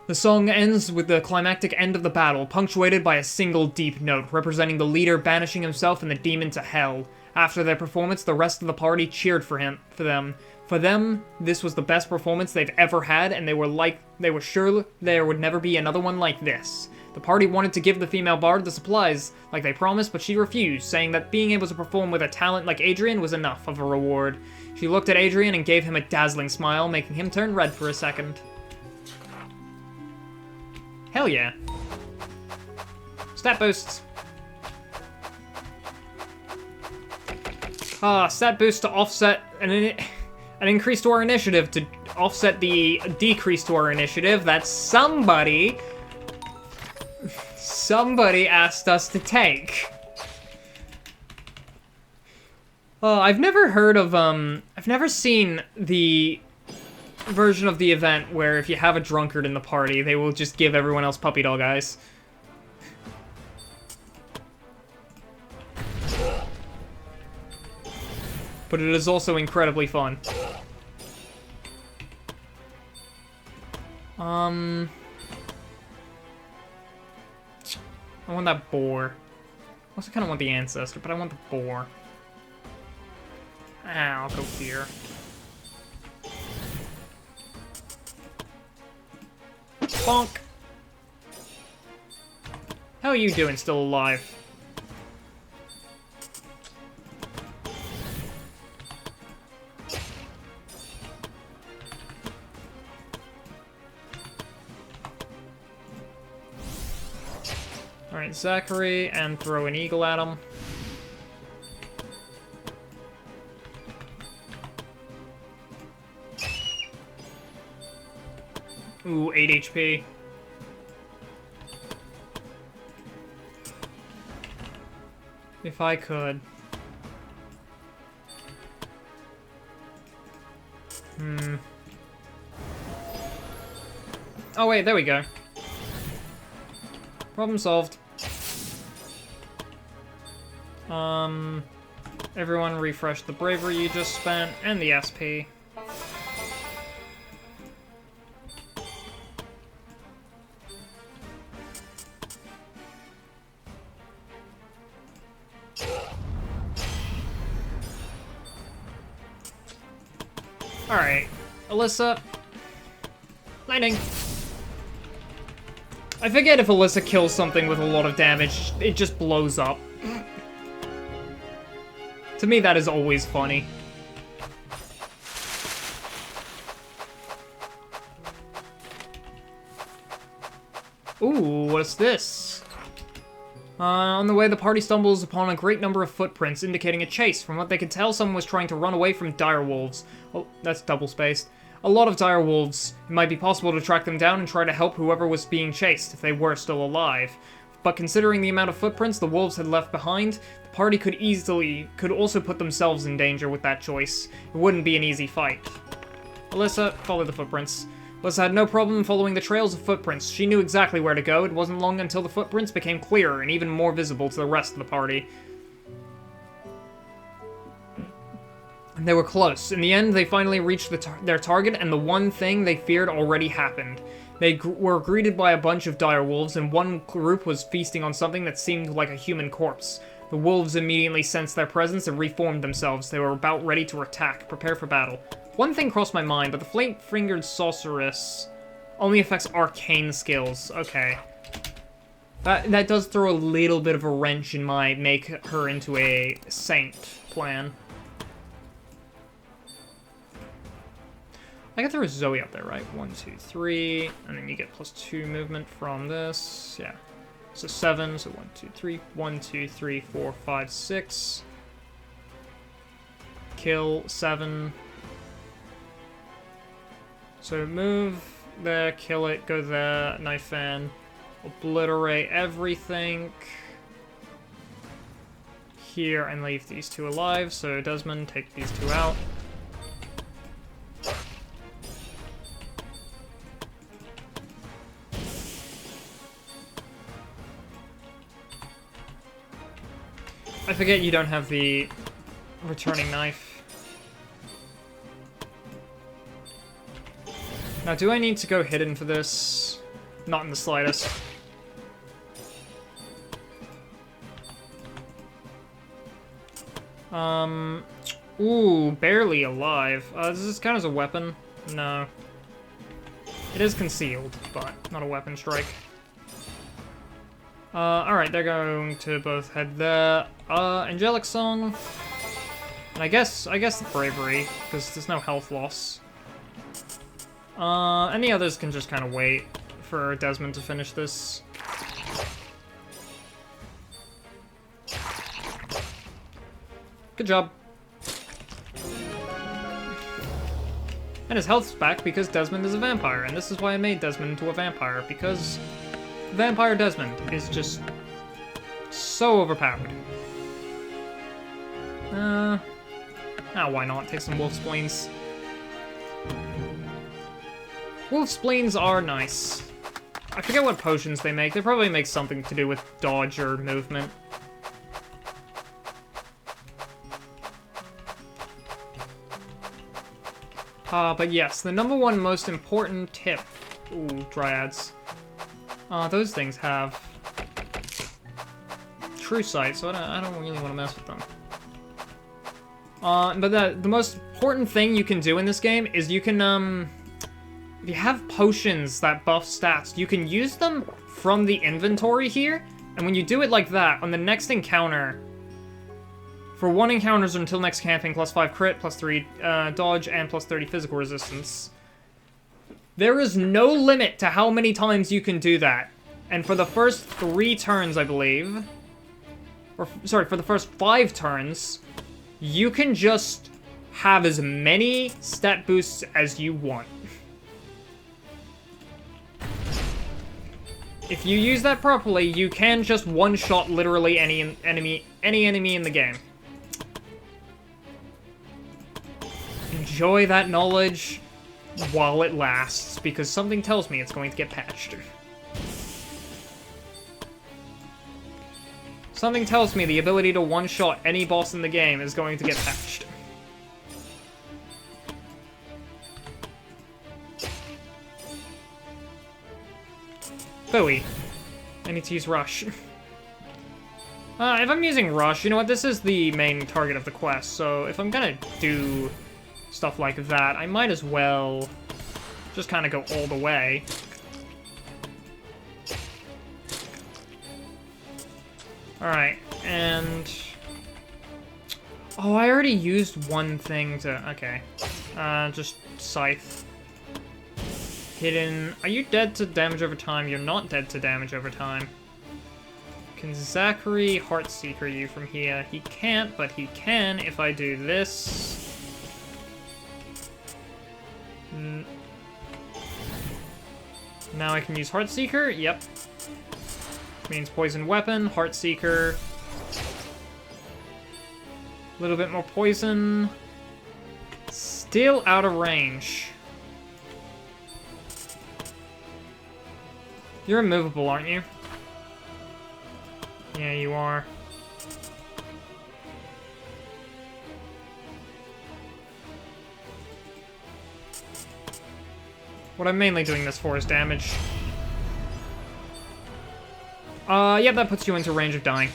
The song ends with the climactic end of the battle, punctuated by a single deep note, representing the leader banishing himself and the demon to hell. After their performance, the rest of the party cheered for them. For them, this was the best performance they've ever had, and they were sure there would never be another one like this. The party wanted to give the female bard the supplies, like they promised, but she refused, saying that being able to perform with a talent like Adrian was enough of a reward. She looked at Adrian and gave him a dazzling smile, making him turn red for a second. Hell yeah. Stat boosts. Stat boost to offset an increase to our initiative to offset the decrease to our initiative that somebody asked us to take. I've never heard of, I've never seen the version of the event where if you have a drunkard in the party, they will just give everyone else puppy dog eyes. But it is also incredibly fun. I want that boar. I also kind of want the ancestor, but I want the boar. Ah, I'll go here. Bonk! How are you doing, still alive? Alright, Zachary, and throw an eagle at him. Ooh, 8 HP. If I could. Oh wait, there we go. Problem solved. Everyone refresh the bravery you just spent, and the SP. Alright, Alyssa. Lightning. I forget if Alyssa kills something with a lot of damage, it just blows up. To me, that is always funny. Ooh, what's this? On the way, the party stumbles upon a great number of footprints, indicating a chase. From what they could tell, someone was trying to run away from direwolves. Oh, that's double-spaced. A lot of direwolves. It might be possible to track them down and try to help whoever was being chased, if they were still alive. But considering the amount of footprints the wolves had left behind, the party could also put themselves in danger with that choice. It wouldn't be an easy fight. Alyssa, follow the footprints. Alyssa had no problem following the trails of footprints. She knew exactly where to go. It wasn't long until the footprints became clearer and even more visible to the rest of the party. They were close. In the end, they finally reached their target, and the one thing they feared already happened. They were greeted by a bunch of dire wolves, and one group was feasting on something that seemed like a human corpse. The wolves immediately sensed their presence and reformed themselves. They were about ready to attack. Prepare for battle. One thing crossed my mind, but the flame-fingered sorceress only affects arcane skills. Okay. That does throw a little bit of a wrench in my make her into a saint plan. I can throw a Zoe up there, right? 1, 2, 3, and then you get +2 movement from this. Yeah. So 7, so 1, 2, 3, 1, 2, 3, 4, 5, 6. Kill 7. So move there, kill it, go there, knife fan, obliterate everything here, and leave these two alive. So Desmond, take these two out. I forget you don't have the returning knife. Now, do I need to go hidden for this? Not in the slightest. Ooh, barely alive. Does this count as a weapon? No. It is concealed, but not a weapon strike. Alright, they're going to both head there. Angelic Song. And I guess the Bravery, because there's no health loss. And the others can just kind of wait for Desmond to finish this. Good job. And his health's back because Desmond is a vampire, and this is why I made Desmond into a vampire, because Vampire Desmond is just so overpowered. Why not? Take some wolf spleens. Wolf spleens are nice. I forget what potions they make. They probably make something to do with dodge or movement. But yes, the #1 most important tip. Ooh, dryads. Those things have true sight, so I don't really want to mess with them. But the most important thing you can do in this game is you can, if you have potions that buff stats, you can use them from the inventory here, and when you do it like that, on the next encounter, for 1 encounters until next camping, +5 crit, +3 dodge, and +30 physical resistance. There is no limit to how many times you can do that. And for the first 3 turns, I believe, or sorry, for the first 5 turns, you can just have as many stat boosts as you want. If you use that properly, you can just one-shot literally any enemy in the game. Enjoy that knowledge while it lasts, because something tells me it's going to get patched. Something tells me the ability to one-shot any boss in the game is going to get patched. Bowie. I need to use Rush. If I'm using Rush, you know what, this is the main target of the quest, so if I'm gonna do stuff like that, I might as well just kind of go all the way. Alright, and... oh, I already used one thing to... okay. Just Scythe. Hidden... are you dead to damage over time? You're not dead to damage over time. Can Zachary Heartseeker you from here? He can't, but he can if I do this. Now I can use Heartseeker, yep. Means poison weapon, Heartseeker. A little bit more poison. Still out of range. You're immovable, aren't you? Yeah, you are. What I'm mainly doing this for is damage. Yeah, that puts you into range of dying.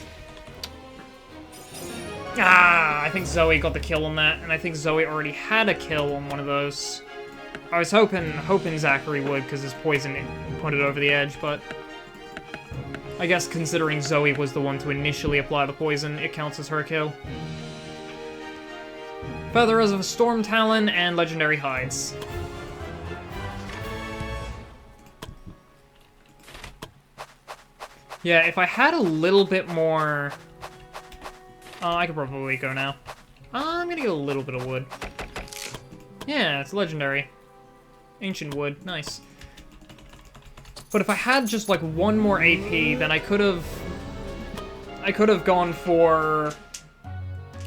Ah, I think Zoe got the kill on that, and I think Zoe already had a kill on one of those. I was hoping Zachary would, because his poison put it over the edge, but... I guess considering Zoe was the one to initially apply the poison, it counts as her kill. Feathers of Storm Talon and Legendary Hides. Yeah, if I had a little bit more... I could probably go now. I'm gonna get a little bit of wood. Yeah, it's legendary. Ancient wood, nice. But if I had just like one more AP, then I could have gone for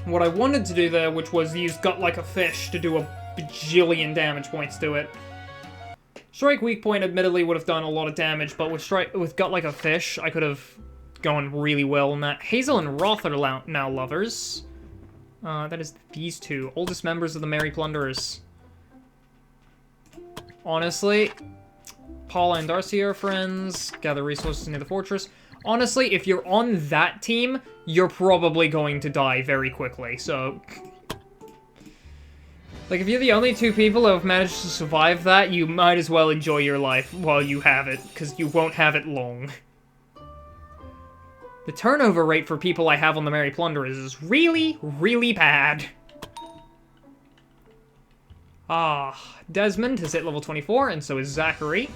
what I wanted to do there, which was use Gut Like a Fish to do a bajillion damage points to it. Strike Weak Point admittedly would have done a lot of damage, but with Gut Like a Fish, I could have gone really well on that. Hazel and Roth are now lovers. That is these two, oldest members of the Merry Plunderers. Honestly, Paula and Darcy are friends. Gather resources near the fortress. Honestly, if you're on that team, you're probably going to die very quickly, so... like, if you're the only 2 people who have managed to survive that, you might as well enjoy your life while you have it, because you won't have it long. The turnover rate for people I have on the Merry Plunderers is really, really bad. Desmond has hit level 24, and so is Zachary.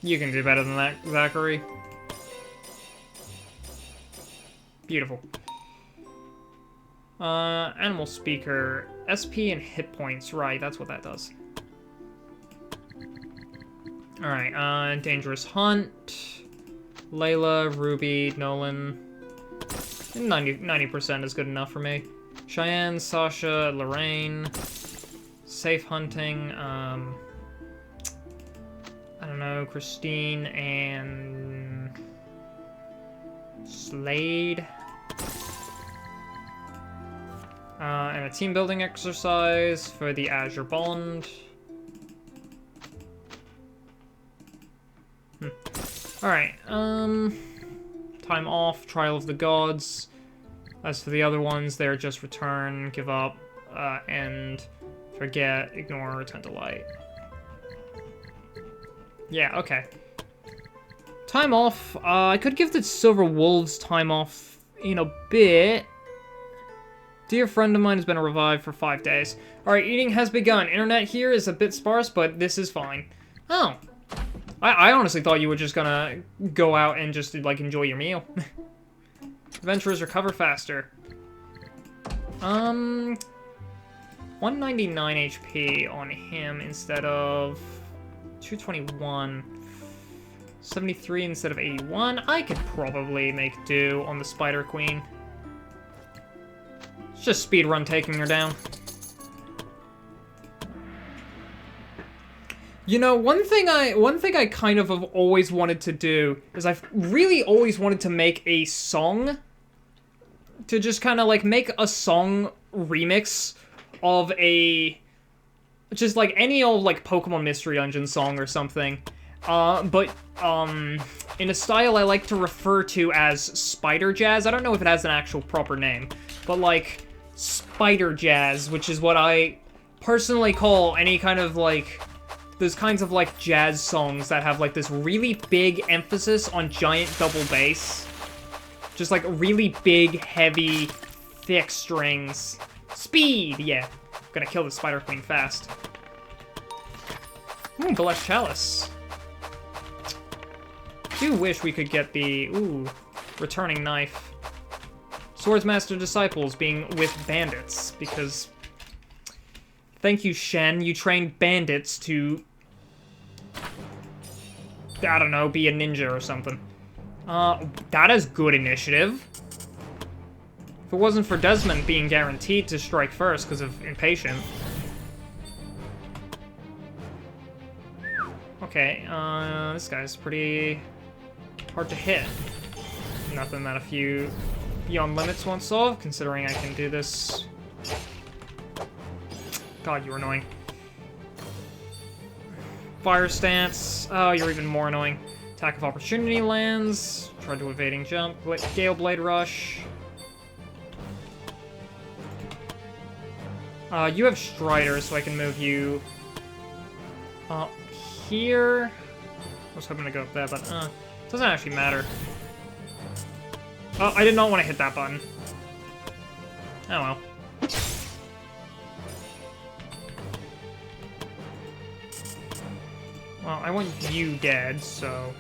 You can do better than that, Zachary. Beautiful. Animal Speaker. SP and hit points. Right, that's what that does. Alright, Dangerous Hunt. Layla, Ruby, Nolan. 90% is good enough for me. Cheyenne, Sasha, Lorraine. Safe Hunting, I don't know, Christine and... Slade. And a team building exercise for the Azure Bond. Alright, time off, Trial of the Gods. As for the other ones, they're just return, give up, end, forget, ignore, return to light. Yeah, okay. Time off, I could give the Silver Wolves time off in a bit. Dear friend of mine has been revived for 5 days. Alright, eating has begun. Internet here is a bit sparse, but this is fine. Oh. I honestly thought you were just gonna go out and just, like, enjoy your meal. Adventurers recover faster. 199 HP on him instead of 221. 73 instead of 81. I could probably make do on the Spider Queen. It's just speedrun taking her down. You know, one thing I kind of have always wanted to do is I've really always wanted to make a song. To just kind of, like, make a song remix of a... just, like, any old, like, Pokemon Mystery Dungeon song or something. But in a style I like to refer to as Spider Jazz. I don't know if it has an actual proper name, but, like, Spider Jazz, which is what I personally call any kind of, like... those kinds of, like, jazz songs that have, like, this really big emphasis on giant double bass. Just, like, really big, heavy, thick strings. Speed! Yeah. Gonna kill the Spider Queen fast. Ooh, Balesh Chalice. Do wish we could get the... ooh, returning knife. Swordsmaster Disciples being with bandits, because... thank you, Shen. You trained bandits to... I don't know, be a ninja or something. That is good initiative. If it wasn't for Desmond being guaranteed to strike first because of impatient. Okay, this guy's pretty hard to hit. Nothing that a few Beyond Limits won't solve, considering I can do this. God, you're annoying. Fire Stance. Oh, you're even more annoying. Attack of Opportunity lands. Tried to evading jump. Gale Blade Rush. You have Strider, so I can move you here. I was hoping to go up there, but it doesn't actually matter. Oh, I did not want to hit that button. Oh well. Well, I want you dead, so...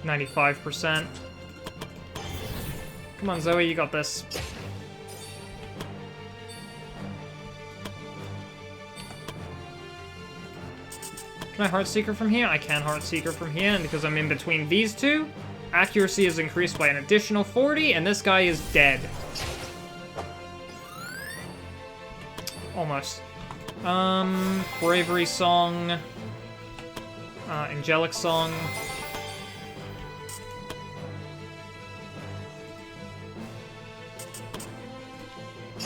95%. Come on, Zoe, you got this. Can I Heartseeker from here? I can Heartseeker from here, and because I'm in between these two, accuracy is increased by an additional 40, and this guy is dead. Almost. Bravery Song. Angelic Song.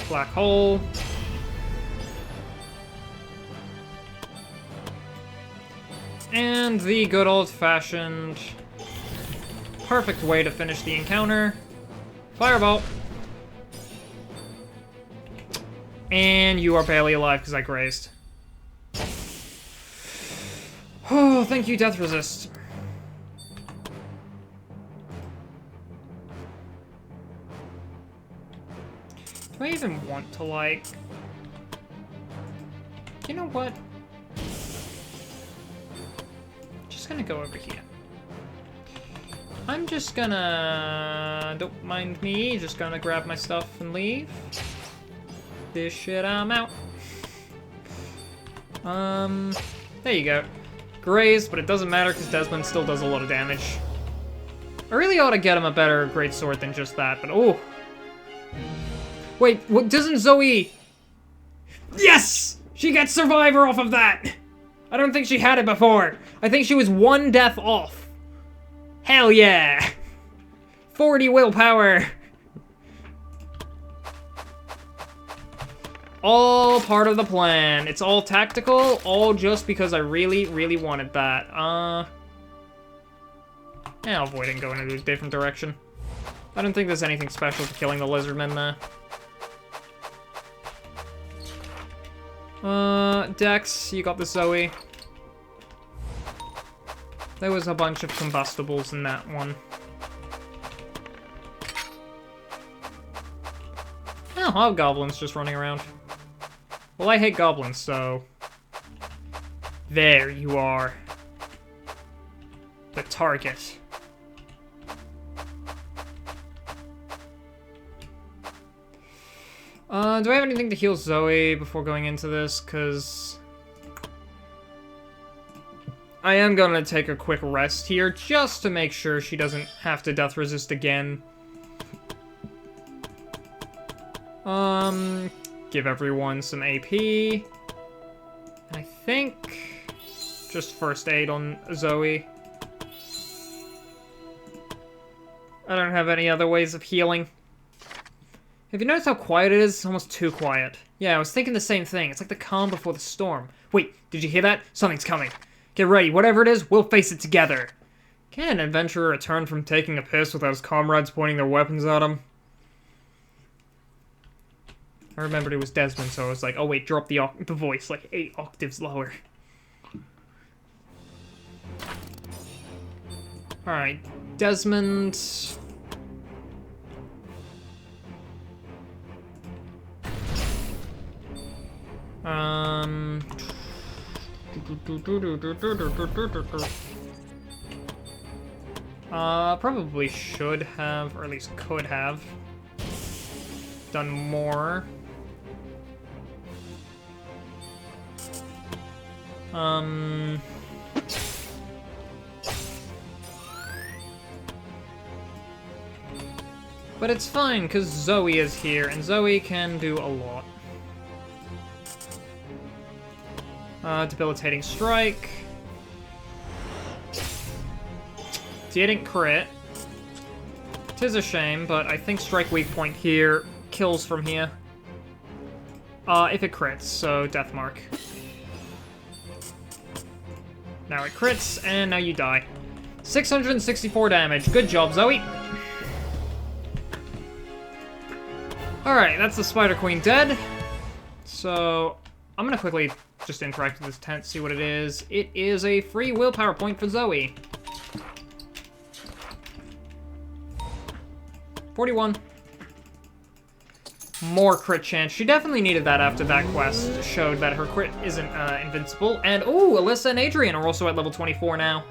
Black Hole. And the good old-fashioned perfect way to finish the encounter. Fireball. And you are barely alive because I grazed. Oh, thank you, Death Resist. Do I even want to, like... You know what? Just gonna go over here. I'm just gonna... Don't mind me, just gonna grab my stuff and leave. This shit, I'm out. There you go. Graze, but it doesn't matter because Desmond still does a lot of damage. I really ought to get him a better greatsword than just that, but oh. Wait, what, doesn't Zoe... Yes! She gets Survivor off of that! I don't think she had it before. I think she was one death off. Hell yeah! 40 willpower! all part of the plan. It's all tactical, all just because I really, really wanted that. Yeah, I'll avoid it and go in a different direction. I don't think there's anything special to killing the lizardmen there. Dex, you got the Zoe. There was a bunch of combustibles in that one. Oh, hobgoblins just running around. Well, I hate goblins, so... There you are. The target. Do I have anything to heal Zoe before going into this? Because... I am gonna take a quick rest here, just to make sure she doesn't have to death resist again. Give everyone some AP. And I think... just first aid on Zoe. I don't have any other ways of healing. Have you noticed how quiet it is? It's almost too quiet. Yeah, I was thinking the same thing. It's like the calm before the storm. Wait, did you hear that? Something's coming. Get ready. Whatever it is, we'll face it together. Can an adventurer return from taking a piss without his comrades pointing their weapons at him? I remembered it was Desmond, so I was like, oh wait, drop the voice like 8 octaves lower. Alright, Desmond... Probably should have, or at least could have, done more. But it's fine, because Zoe is here, and Zoe can do a lot. Debilitating Strike. Didn't crit. Tis a shame, but I think Strike Weak Point here kills from here. If it crits, so Death Mark. Now it crits, and now you die. 664 damage. Good job, Zoe. Alright, that's the Spider Queen dead. So, I'm gonna quickly just interact with this tent, see what it is. It is a free willpower point for Zoe. 41. More crit chance. She definitely needed that after that quest showed that her crit isn't invincible. And, ooh, Alyssa and Adrian are also at level 24 now.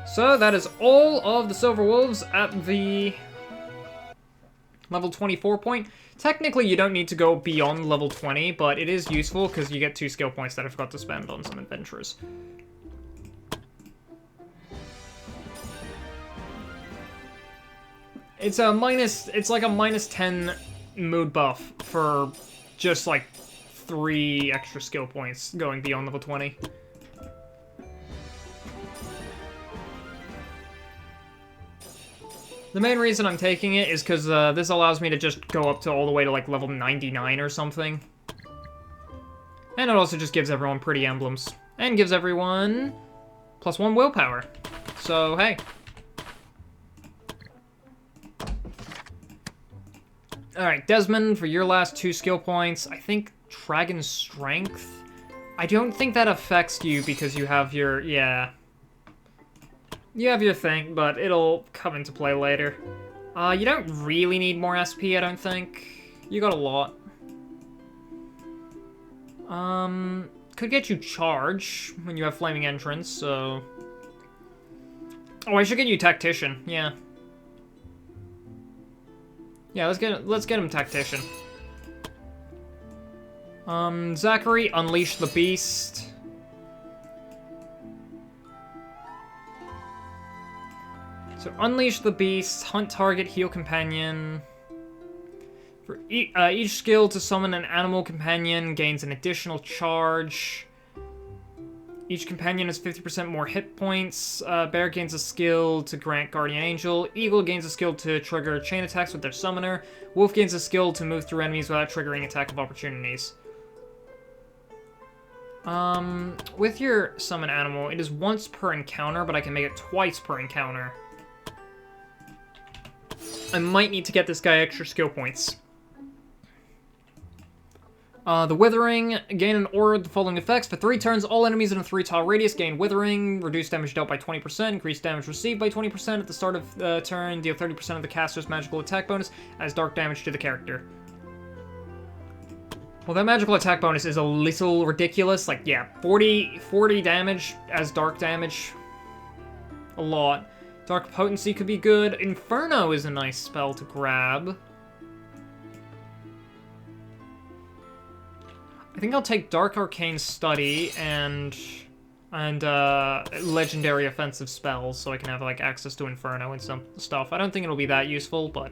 So, that is all of the Silver Wolves at the level 24 point. Technically, you don't need to go beyond level 20, but it is useful because you get 2 skill points that I forgot to spend on some adventurers. It's like a minus 10 mood buff for just like 3 extra skill points going beyond level 20. The main reason I'm taking it is because this allows me to just go up to all the way to like level 99 or something. And it also just gives everyone pretty emblems. And gives everyone +1 willpower. So, hey. Alright, Desmond, for your last 2 skill points, I think Dragon Strength? I don't think that affects you because you have your, yeah. You have your thing, but it'll come into play later. You don't really need more SP, I don't think. You got a lot. Could get you Charge when you have Flaming Entrance, so... Oh, I should get you Tactician, yeah. Yeah, let's get him Tactician. Zachary, Unleash the Beast. So, Unleash the Beast, Hunt Target, Heal Companion. For each skill to summon an animal companion gains an additional charge. Each companion has 50% more hit points. Bear gains a skill to grant Guardian Angel. Eagle gains a skill to trigger chain attacks with their summoner. Wolf gains a skill to move through enemies without triggering attack of opportunities. With your summon animal, it is once per encounter, but I can make it twice per encounter. I might need to get this guy extra skill points. The Withering, gain an aura with the following effects. For 3 turns, all enemies in a 3-tile radius gain Withering, reduce damage dealt by 20%, increase damage received by 20% at the start of the turn, deal 30% of the caster's magical attack bonus as dark damage to the character. Well, that magical attack bonus is a little ridiculous. Like, yeah, 40 damage as dark damage. A lot. Dark Potency could be good. Inferno is a nice spell to grab. I think I'll take Dark Arcane Study and Legendary Offensive Spells so I can have, like, access to Inferno and some stuff. I don't think it'll be that useful, but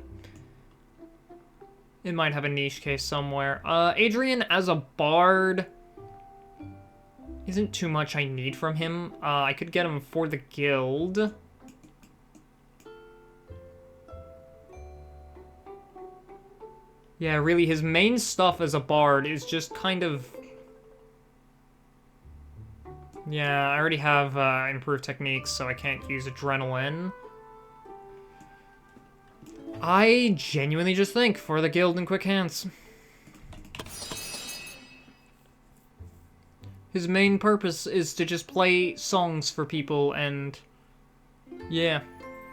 it might have a niche case somewhere. Adrian as a bard isn't too much I need from him. I could get him for the guild. Yeah, really, his main stuff as a bard is just kind of... Yeah, I already have improved techniques, so I can't use Adrenaline. I genuinely just think for the guild and quick hands. His main purpose is to just play songs for people, and... Yeah,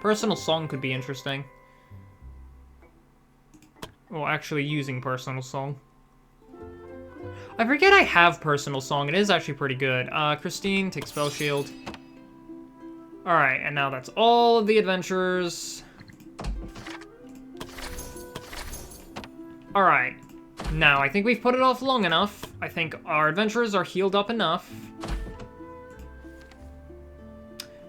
personal song could be interesting. Well, actually using Personal Song. I forget I have Personal Song. It is actually pretty good. Christine, take Spell Shield. Alright, and now that's all of the adventurers. Alright. Now, I think we've put it off long enough. I think our adventurers are healed up enough.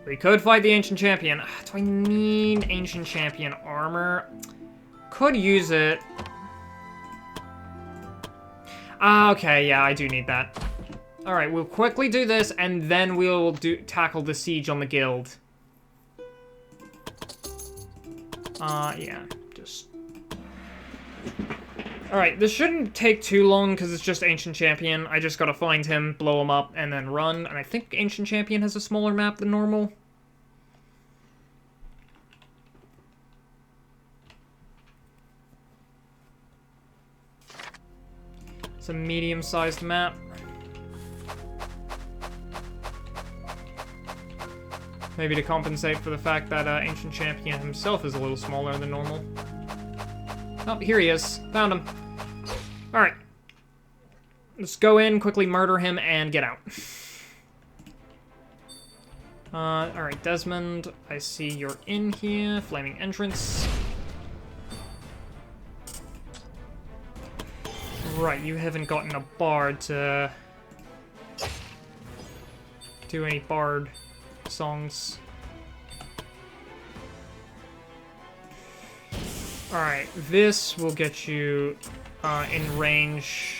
We could fight the Ancient Champion. Do I need Ancient Champion armor? Could use it. Okay, yeah, I do need that. Alright, we'll quickly do this, and then we'll tackle the siege on the guild. Yeah, just... Alright, this shouldn't take too long, because it's just Ancient Champion. I just gotta find him, blow him up, and then run. And I think Ancient Champion has a smaller map than normal. It's a medium-sized map. Maybe to compensate for the fact that Ancient Champion himself is a little smaller than normal. Oh, here he is. Found him. Alright. Let's go in, quickly murder him, and get out. Alright, Desmond, I see you're in here. Flaming Entrance. Right, you haven't gotten a bard to do any bard songs. Alright, this will get you in range.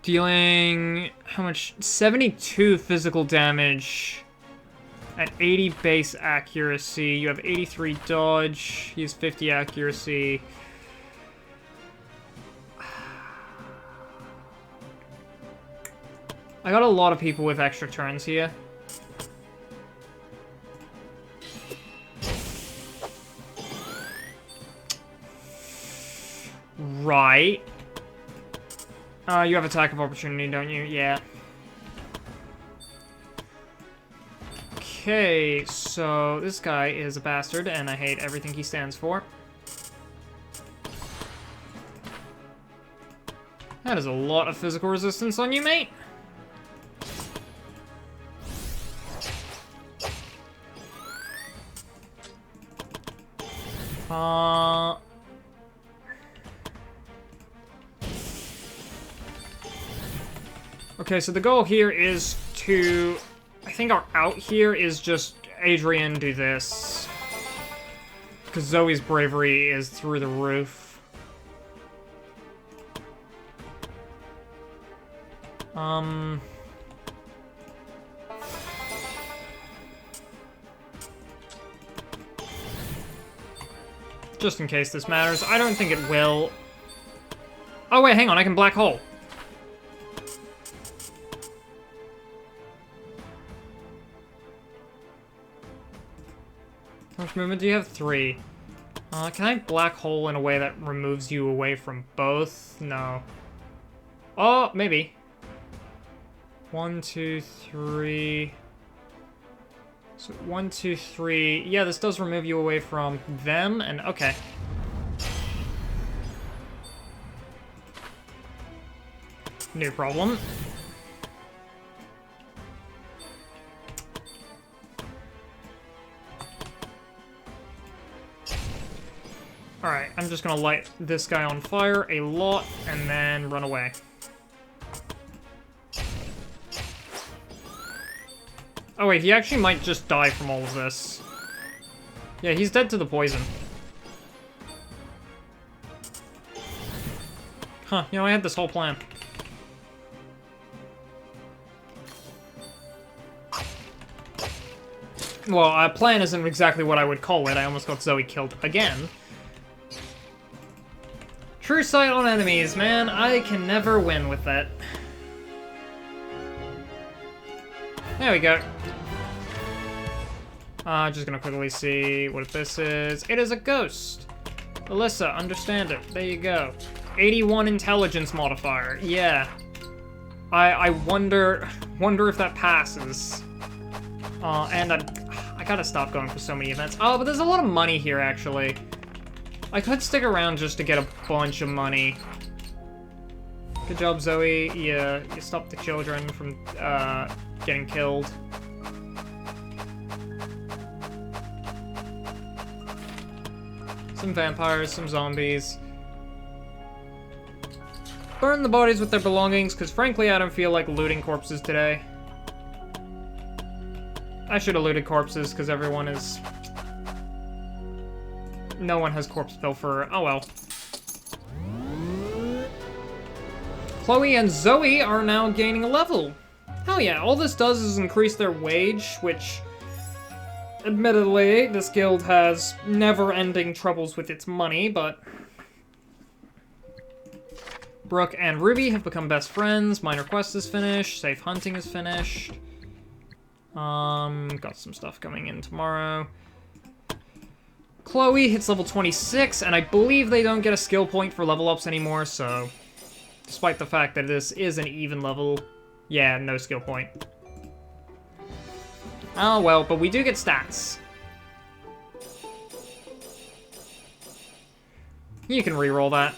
Dealing, how much? 72 physical damage at 80 base accuracy. You have 83 dodge. He has 50 accuracy. I got a lot of people with extra turns here. Right. You have attack of opportunity, don't you? Yeah. Okay, so this guy is a bastard, and I hate everything he stands for. That is a lot of physical resistance on you, mate. Okay, so the goal here is to... I think our out here is just Adrian do this. Because Zoe's bravery is through the roof. Just in case this matters. I don't think it will. Oh wait, hang on, I can black hole. How much movement do you have? 3. Can I black hole in a way that removes you away from both? No. Oh, maybe. 1, 2, 3. So 1, 2, 3. Yeah, this does remove you away from them, and okay. No problem. Alright, I'm just gonna light this guy on fire a lot, and then run away. Oh wait, he actually might just die from all of this. Yeah, he's dead to the poison. Huh, you know, I had this whole plan. Well, plan isn't exactly what I would call it. I almost got Zoe killed again. True sight on enemies, man. I can never win with that. There we go. Just gonna quickly see what this is. It is a ghost. Alyssa, understand it. There you go. 81 intelligence modifier. Yeah. I wonder if that passes. And I gotta stop going for so many events. Oh, but there's a lot of money here, actually. I could stick around just to get a bunch of money. Good job, Zoe. You stopped the children from getting killed. Some vampires, some zombies. Burn the bodies with their belongings, because frankly I don't feel like looting corpses today. I should have looted corpses, because everyone is... No one has corpse pilfer. Oh well. Chloe and Zoe are now gaining a level. Hell yeah, all this does is increase their wage, which... Admittedly, this guild has never-ending troubles with its money, but... Brooke and Ruby have become best friends. Minor quest is finished. Safe hunting is finished. Got some stuff coming in tomorrow. Chloe hits level 26, and I believe they don't get a skill point for level ups anymore, so... Despite the fact that this is an even level, yeah, no skill point. Oh well, but we do get stats. You can reroll that.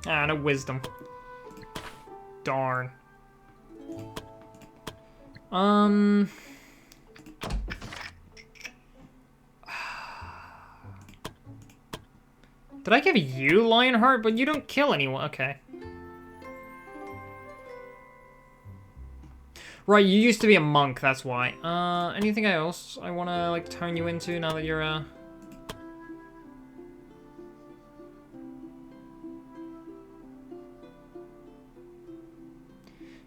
Ah, no wisdom. Darn. Did I give you Lionheart? But you don't kill anyone. Okay. Right, you used to be a monk, that's why. Anything else I want to, like, turn you into now that you're,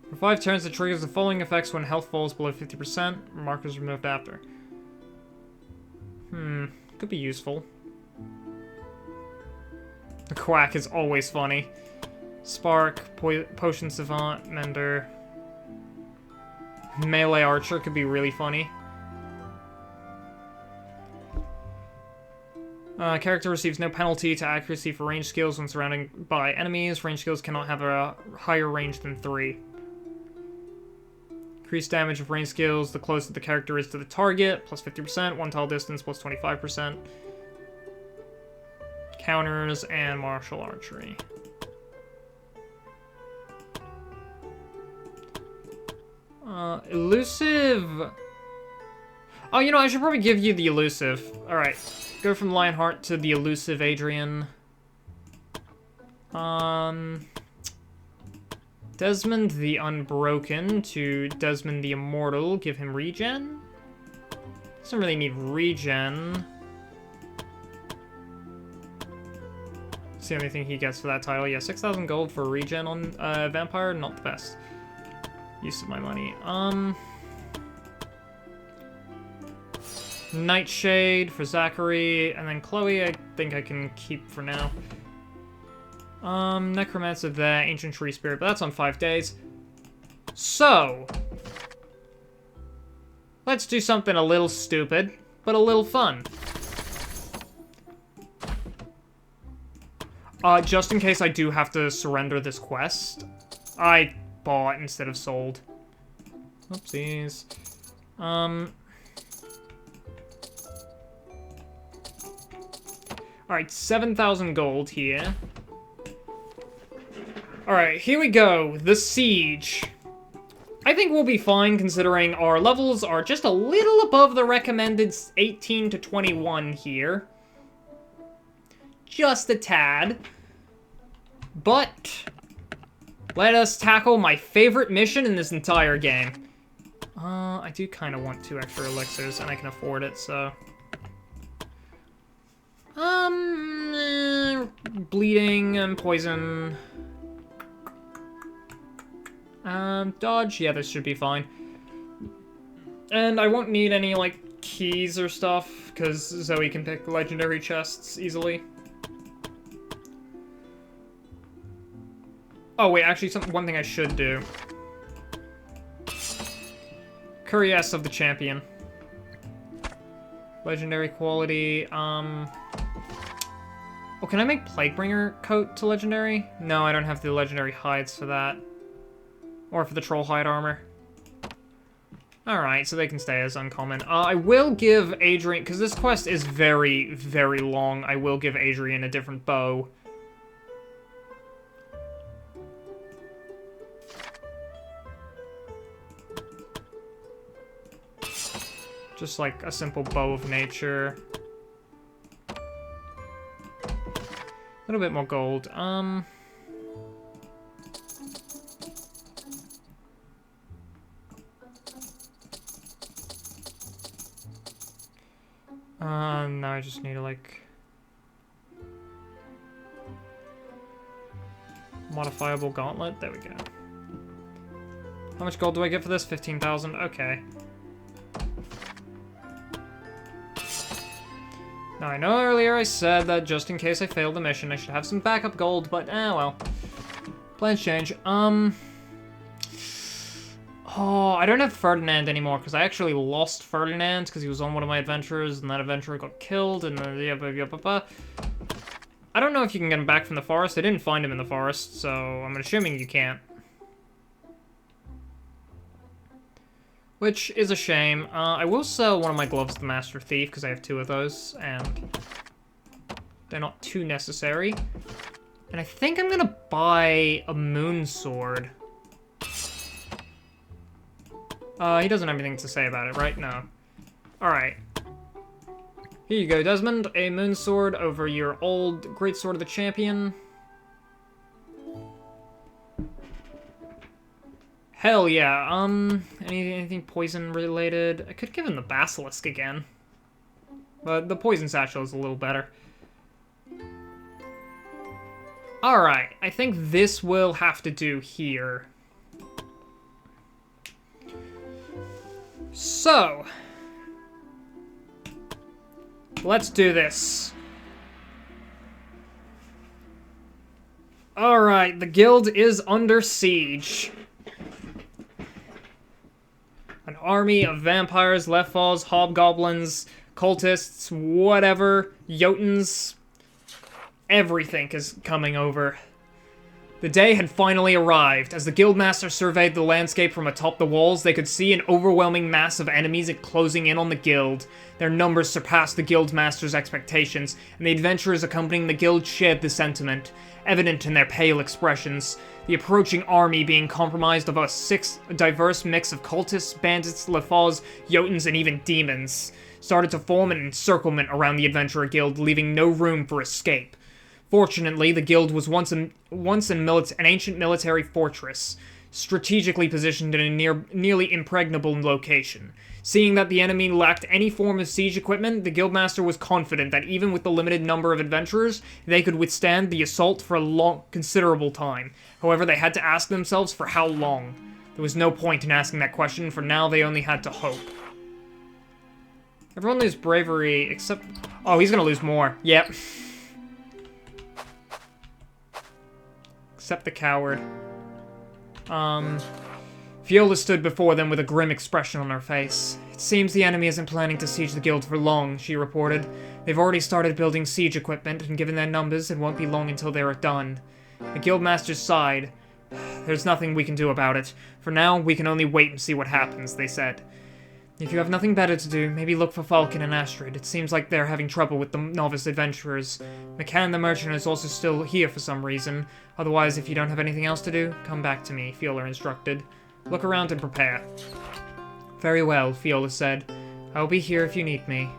For 5 turns, it triggers the following effects when health falls below 50%. Markers removed after. Could be useful. The Quack is always funny. Spark, Potion Savant, Mender. Melee Archer could be really funny. Character receives no penalty to accuracy for range skills when surrounded by enemies. Range skills cannot have a higher range than 3. Increased damage of range skills the closer the character is to the target, plus 50%. One tile distance, plus 25%. Counters and martial archery. Elusive. Oh, you know, I should probably give you the elusive. Alright. Go from Lionheart to the elusive Adrian. Desmond the Unbroken to Desmond the Immortal. Give him regen. Doesn't really need regen. It's the only thing he gets for that title. Yeah, 6,000 gold for regen on Vampire, not the best use of my money. Nightshade for Zachary, and then Chloe I think I can keep for now. Necromancer there, Ancient Tree Spirit, but that's on 5 days. So, let's do something a little stupid, but a little fun. Just in case I do have to surrender this quest, I bought instead of sold. Oopsies. Alright, 7,000 gold here. Alright, here we go. The Siege. I think we'll be fine considering our levels are just a little above the recommended 18 to 21 here. Just a tad. But let us tackle my favorite mission in this entire game. I do kind of want 2 extra elixirs, and I can afford it, so... bleeding and poison. Dodge? Yeah, this should be fine. And I won't need any, like, keys or stuff, because Zoe can pick legendary chests easily. Oh, wait, actually, one thing I should do. Cuirass of the Champion. Legendary quality, Oh, can I make Plaguebringer coat to legendary? No, I don't have the legendary hides for that. Or for the troll hide armor. Alright, so they can stay as uncommon. I will give Adrian, because this quest is very, very long, I will give Adrian a different bow. Just like a simple bow of nature. A little bit more gold. No, I just need to, like... modifiable gauntlet? There we go. How much gold do I get for this? 15,000? Okay. Now, I know earlier I said that just in case I failed the mission, I should have some backup gold, but, well. Plans change. Oh, I don't have Ferdinand anymore, because I actually lost Ferdinand, because he was on one of my adventures, and that adventurer got killed, and I don't know if you can get him back from the forest. I didn't find him in the forest, so I'm assuming you can't. Which is a shame. I will sell one of my gloves to the Master Thief, because I have 2 of those, and they're not too necessary. And I think I'm gonna buy a moon sword. He doesn't have anything to say about it, right? No. Alright. Here you go, Desmond. A moon sword over your old greatsword of the champion. Hell yeah, anything poison related? I could give him the basilisk again. But the poison satchel is a little better. Alright, I think this will have to do here. So, let's do this. Alright, the guild is under siege. An army of vampires, Leffals, hobgoblins, cultists, whatever, Jotuns, everything is coming over. The day had finally arrived. As the guildmaster surveyed the landscape from atop the walls, they could see an overwhelming mass of enemies closing in on the guild. Their numbers surpassed the guildmaster's expectations, and the adventurers accompanying the guild shared the sentiment, evident in their pale expressions. The approaching army being comprised of a diverse mix of cultists, bandits, Leffals, Jotuns, and even demons, started to form an encirclement around the adventurer guild, leaving no room for escape. Fortunately, the guild was once an ancient military fortress. strategically positioned in a nearly impregnable location. Seeing that the enemy lacked any form of siege equipment, the Guildmaster was confident that even with the limited number of adventurers, they could withstand the assault for a considerable time. However, they had to ask themselves for how long. There was no point in asking that question, for now they only had to hope. Everyone lose bravery, except... Oh, he's gonna lose more. Yep. Except the coward. Fiola stood before them with a grim expression on her face. It seems the enemy isn't planning to siege the guild for long, she reported. They've already started building siege equipment, and given their numbers, it won't be long until they are done. The guildmaster sighed. There's nothing we can do about it. For now, we can only wait and see what happens, they said. If you have nothing better to do, maybe look for Falcon and Astrid. It seems like they're having trouble with the novice adventurers. McCann the merchant is also still here for some reason. Otherwise, if you don't have anything else to do, come back to me, Fiola instructed. Look around and prepare. Very well, Fiola said. I'll be here if you need me.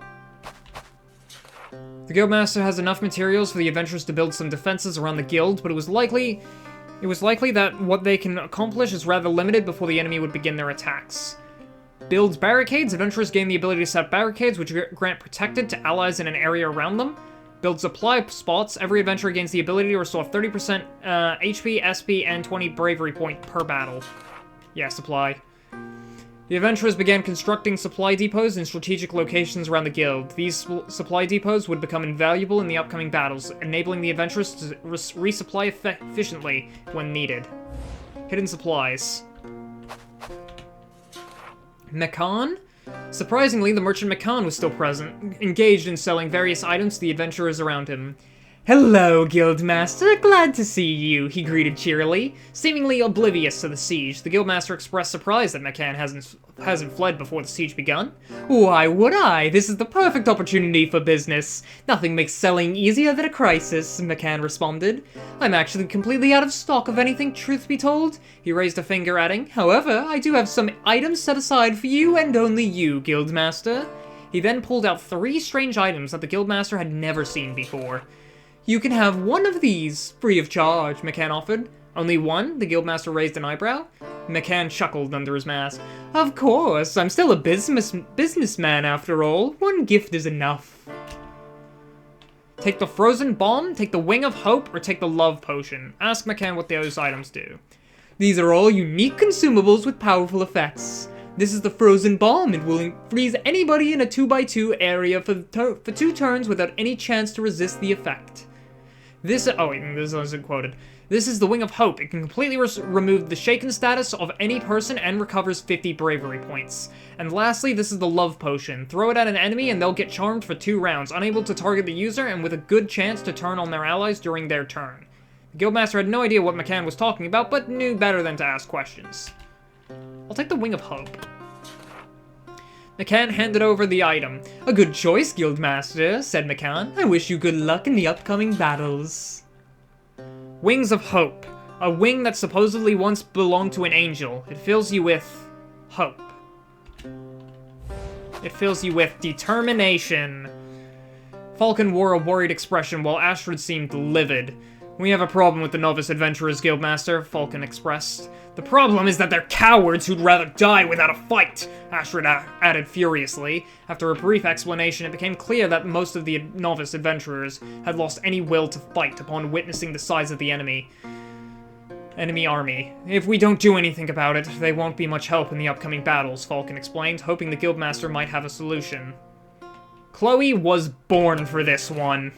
The Guildmaster has enough materials for the adventurers to build some defenses around the guild, but it was likely that what they can accomplish is rather limited before the enemy would begin their attacks. Builds barricades. Adventurers gain the ability to set up barricades, which grant protected to allies in an area around them. Build supply spots. Every adventurer gains the ability to restore 30% HP, SP, and 20 bravery point per battle. Yeah, supply. The adventurers began constructing supply depots in strategic locations around the guild. These supply depots would become invaluable in the upcoming battles, enabling the adventurers to resupply efficiently when needed. Hidden supplies. McCann? Surprisingly, the merchant McCann was still present, engaged in selling various items to the adventurers around him. Hello, Guildmaster. Glad to see you, he greeted cheerily. Seemingly oblivious to the siege, the Guildmaster expressed surprise that McCann hasn't fled before the siege begun. Why would I? This is the perfect opportunity for business. Nothing makes selling easier than a crisis, McCann responded. I'm actually completely out of stock of anything, truth be told. He raised a finger, adding, however, I do have some items set aside for you and only you, Guildmaster. He then pulled out 3 strange items that the Guildmaster had never seen before. You can have one of these, free of charge, McCann offered. Only one? The Guildmaster raised an eyebrow. McCann chuckled under his mask. Of course, I'm still a businessman after all. One gift is enough. Take the frozen bomb, take the wing of hope, or take the love potion. Ask McCann what those items do. These are all unique consumables with powerful effects. This is the frozen bomb. It will freeze anybody in a 2x2 area for 2 turns without any chance to resist the effect. This isn't quoted. This is the Wing of Hope. It can completely remove the shaken status of any person and recovers 50 bravery points. And lastly, this is the Love Potion. Throw it at an enemy and they'll get charmed for 2 rounds, unable to target the user and with a good chance to turn on their allies during their turn. The Guildmaster had no idea what McCann was talking about, but knew better than to ask questions. I'll take the Wing of Hope. McCann handed over the item. A good choice, Guildmaster, said McCann. I wish you good luck in the upcoming battles. Wings of Hope. A wing that supposedly once belonged to an angel. It fills you with hope. It fills you with determination. Falcon wore a worried expression while Astrid seemed livid. We have a problem with the Novice Adventurers, Guildmaster, Falcon expressed. The problem is that they're cowards who'd rather die without a fight, Astrid added furiously. After a brief explanation, it became clear that most of the Novice Adventurers had lost any will to fight upon witnessing the size of the enemy army. If we don't do anything about it, they won't be much help in the upcoming battles, Falcon explained, hoping the Guildmaster might have a solution. Chloe was born for this one.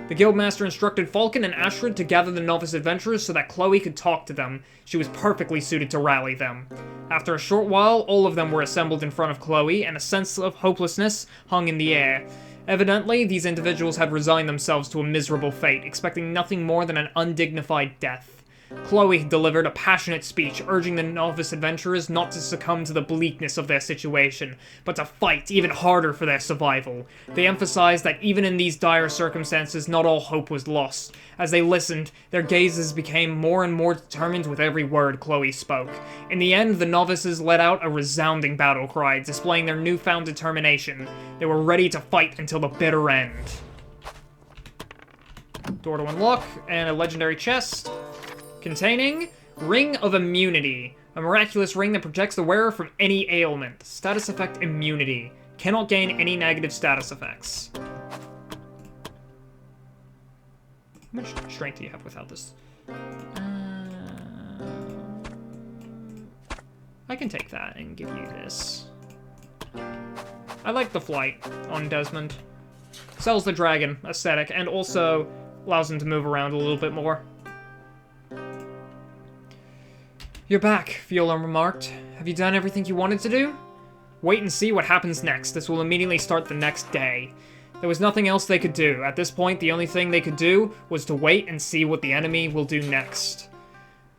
The Guildmaster instructed Falcon and Astrid to gather the Novice Adventurers so that Chloe could talk to them. She was perfectly suited to rally them. After a short while, all of them were assembled in front of Chloe, and a sense of hopelessness hung in the air. Evidently, these individuals had resigned themselves to a miserable fate, expecting nothing more than an undignified death. Chloe delivered a passionate speech, urging the Novice Adventurers not to succumb to the bleakness of their situation, but to fight even harder for their survival. They emphasized that even in these dire circumstances, not all hope was lost. As they listened, their gazes became more and more determined with every word Chloe spoke. In the end, the novices let out a resounding battle cry, displaying their newfound determination. They were ready to fight until the bitter end. Door to unlock, and a legendary chest containing Ring of Immunity. A miraculous ring that protects the wearer from any ailment. Status effect Immunity. Cannot gain any negative status effects. How much strength do you have without this? I can take that and give you this. I like the flight on Desmond. Sells the dragon aesthetic and also allows him to move around a little bit more. You're back, Viola remarked. Have you done everything you wanted to do? Wait and see what happens next. This will immediately start the next day. There was nothing else they could do. At this point, the only thing they could do was to wait and see what the enemy will do next.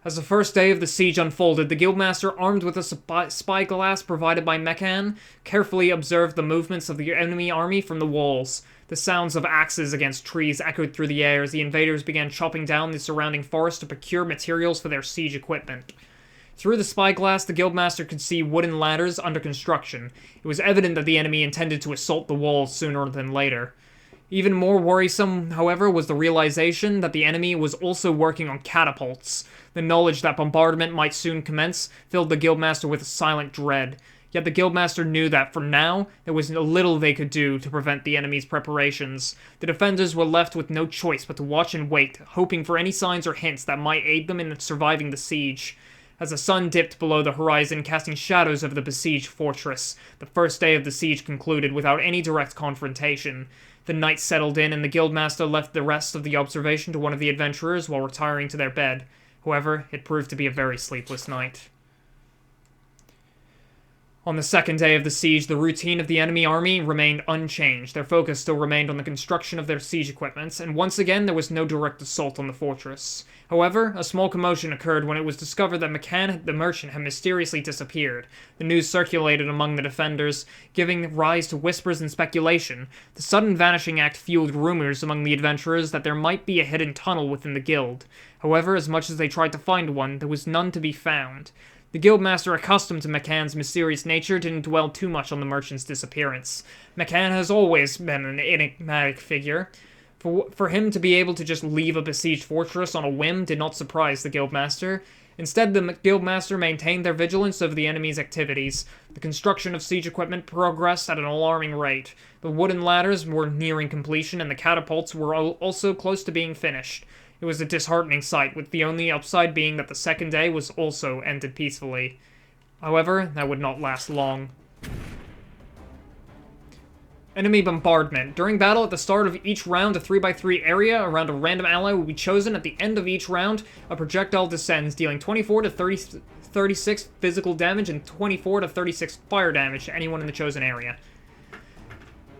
As the first day of the siege unfolded, the Guildmaster, armed with a spyglass provided by Meccan, carefully observed the movements of the enemy army from the walls. The sounds of axes against trees echoed through the air as the invaders began chopping down the surrounding forest to procure materials for their siege equipment. Through the spyglass, the Guildmaster could see wooden ladders under construction. It was evident that the enemy intended to assault the walls sooner than later. Even more worrisome, however, was the realization that the enemy was also working on catapults. The knowledge that bombardment might soon commence filled the Guildmaster with a silent dread. Yet the Guildmaster knew that, for now, there was little they could do to prevent the enemy's preparations. The defenders were left with no choice but to watch and wait, hoping for any signs or hints that might aid them in surviving the siege. As the sun dipped below the horizon, casting shadows over the besieged fortress, the first day of the siege concluded without any direct confrontation. The night settled in, and the Guildmaster left the rest of the observation to one of the adventurers while retiring to their bed. However, it proved to be a very sleepless night. On the second day of the siege, the routine of the enemy army remained unchanged. Their focus still remained on the construction of their siege equipments, and once again there was no direct assault on the fortress. However, a small commotion occurred when it was discovered that Meccan the merchant had mysteriously disappeared. The news circulated among the defenders, giving rise to whispers and speculation. The sudden vanishing act fueled rumors among the adventurers that there might be a hidden tunnel within the guild. However, as much as they tried to find one, there was none to be found. The Guildmaster, accustomed to Meccan's mysterious nature, didn't dwell too much on the merchant's disappearance. Meccan has always been an enigmatic figure. For him to be able to just leave a besieged fortress on a whim did not surprise the Guildmaster. Instead, the Guildmaster maintained their vigilance over the enemy's activities. The construction of siege equipment progressed at an alarming rate. The wooden ladders were nearing completion, and the catapults were also close to being finished. It was a disheartening sight, with the only upside being that the second day was also ended peacefully. However, that would not last long. Enemy bombardment. During battle, at the start of each round, a 3x3 area around a random ally will be chosen. At the end of each round, a projectile descends, dealing 24 to 36 physical damage and 24 to 36 fire damage to anyone in the chosen area.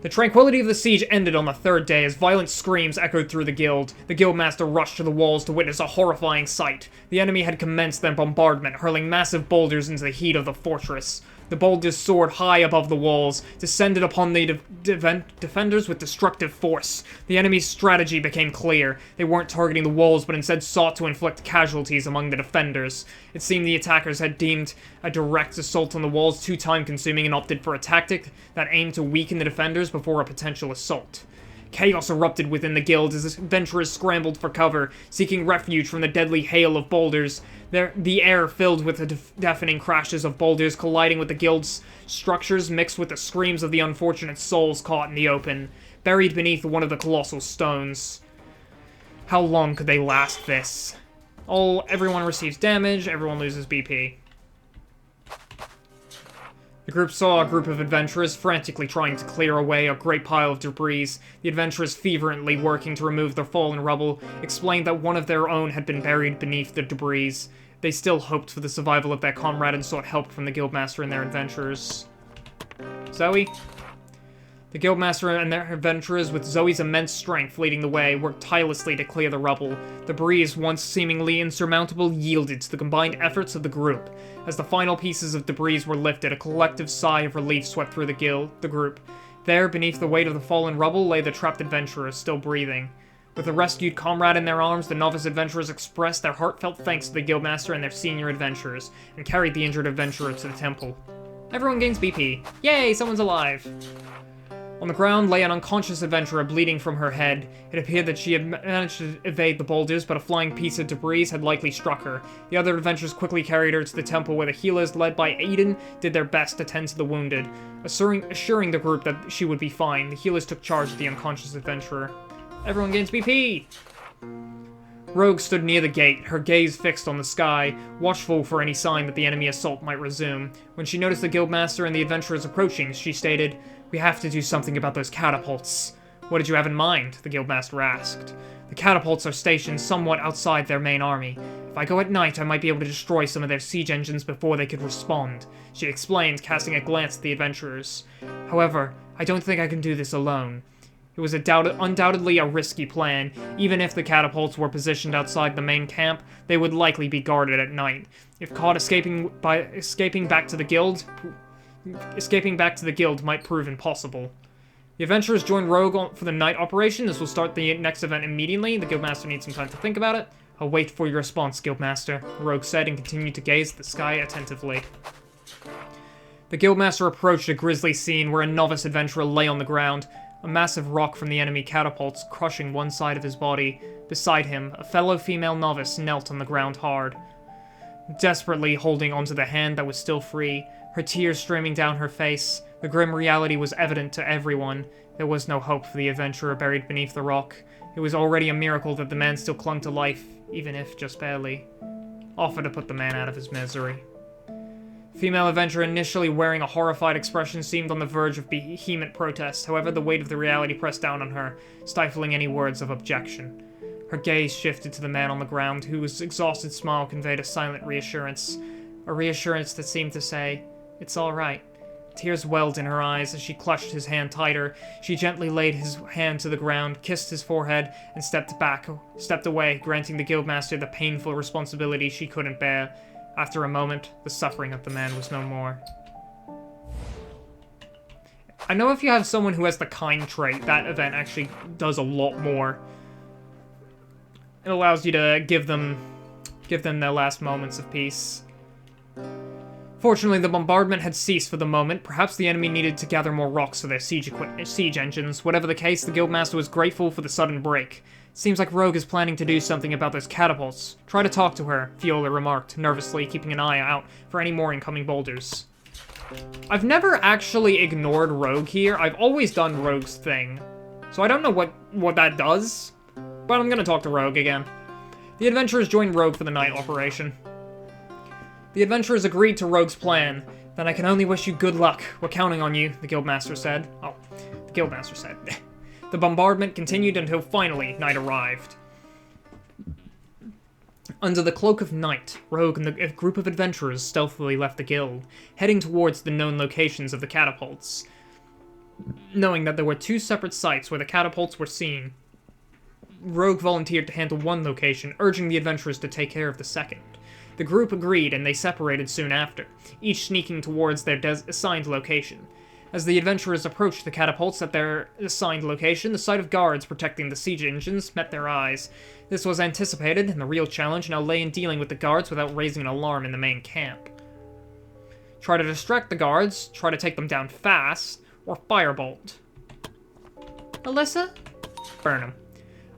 The tranquility of the siege ended on the third day as violent screams echoed through the guild. The Guildmaster rushed to the walls to witness a horrifying sight. The enemy had commenced their bombardment, hurling massive boulders into the heat of the fortress. The boulders soared high above the walls, descended upon the defenders with destructive force. The enemy's strategy became clear. They weren't targeting the walls, but instead sought to inflict casualties among the defenders. It seemed the attackers had deemed a direct assault on the walls too time-consuming and opted for a tactic that aimed to weaken the defenders before a potential assault. Chaos erupted within the guild as adventurers scrambled for cover, seeking refuge from the deadly hail of boulders. The air filled with the deafening crashes of boulders colliding with the guild's structures, mixed with the screams of the unfortunate souls caught in the open, buried beneath one of the colossal stones. How long could they last this? Everyone receives damage, everyone loses BP. The group saw a group of adventurers frantically trying to clear away a great pile of debris. The adventurers, fervently working to remove their fallen rubble, explained that one of their own had been buried beneath the debris. They still hoped for the survival of their comrade and sought help from the Guildmaster and their adventurers. Zoe? The Guildmaster and their adventurers, with Zoe's immense strength leading the way, worked tirelessly to clear the rubble. The breeze, once seemingly insurmountable, yielded to the combined efforts of the group. As the final pieces of debris were lifted, a collective sigh of relief swept through the group. There, beneath the weight of the fallen rubble, lay the trapped adventurers, still breathing. With a rescued comrade in their arms, the novice adventurers expressed their heartfelt thanks to the Guildmaster and their senior adventurers, and carried the injured adventurer to the temple. Everyone gains BP. Yay, someone's alive! On the ground lay an unconscious adventurer bleeding from her head. It appeared that she had managed to evade the boulders, but a flying piece of debris had likely struck her. The other adventurers quickly carried her to the temple where the healers, led by Aiden, did their best to tend to the wounded. Assuring the group that she would be fine, the healers took charge of the unconscious adventurer. Everyone gains BP! Rogue stood near the gate, her gaze fixed on the sky, watchful for any sign that the enemy assault might resume. When she noticed the guildmaster and the adventurers approaching, she stated, "We have to do something about those catapults." "What did you have in mind?" the guildmaster asked. "The catapults are stationed somewhat outside their main army. If I go at night, I might be able to destroy some of their siege engines before they could respond," she explained, casting a glance at the adventurers. "However, I don't think I can do this alone." It was undoubtedly a risky plan. Even if the catapults were positioned outside the main camp, they would likely be guarded at night. If caught escaping back to the guild might prove impossible. The adventurers joined Rogue for the night operation. This will start the next event immediately. The guildmaster needs some time to think about it. "I'll wait for your response, guildmaster," Rogue said and continued to gaze at the sky attentively. The guildmaster approached a grisly scene where a novice adventurer lay on the ground, a massive rock from the enemy catapults crushing one side of his body. Beside him, a fellow female novice knelt on the ground hard, desperately holding onto the hand that was still free, her tears streaming down her face. The grim reality was evident to everyone. There was no hope for the adventurer buried beneath the rock. It was already a miracle that the man still clung to life, even if just barely. Offer to put the man out of his misery. Female adventurer, initially wearing a horrified expression, seemed on the verge of vehement protest. However, the weight of the reality pressed down on her, stifling any words of objection. Her gaze shifted to the man on the ground, whose exhausted smile conveyed a silent reassurance. A reassurance that seemed to say, "It's all right." Tears welled in her eyes as she clutched his hand tighter. She gently laid his hand to the ground, kissed his forehead, and stepped away, granting the guildmaster the painful responsibility she couldn't bear. After a moment, the suffering of the man was no more. I know if you have someone who has the kind trait, that event actually does a lot more. It allows you to give them their last moments of peace. Fortunately, the bombardment had ceased for the moment. Perhaps the enemy needed to gather more rocks for their siege engines. Whatever the case, the guildmaster was grateful for the sudden break. "Seems like Rogue is planning to do something about those catapults. Try to talk to her," Fiola remarked, nervously, keeping an eye out for any more incoming boulders. I've never actually ignored Rogue here. I've always done Rogue's thing. So I don't know what that does, but I'm gonna talk to Rogue again. The adventurers joined Rogue for the night operation. The adventurers agreed to Rogue's plan. "Then I can only wish you good luck. We're counting on you," the guildmaster said. The guildmaster said. The bombardment continued until finally night arrived. Under the cloak of night, Rogue and a group of adventurers stealthily left the guild, heading towards the known locations of the catapults. Knowing that there were two separate sites where the catapults were seen, Rogue volunteered to handle one location, urging the adventurers to take care of the second. The group agreed, and they separated soon after, each sneaking towards their assigned location. As the adventurers approached the catapults at their assigned location, the sight of guards protecting the siege engines met their eyes. This was anticipated, and the real challenge now lay in dealing with the guards without raising an alarm in the main camp. Try to distract the guards, try to take them down fast, or firebolt. Alyssa? Burn 'em.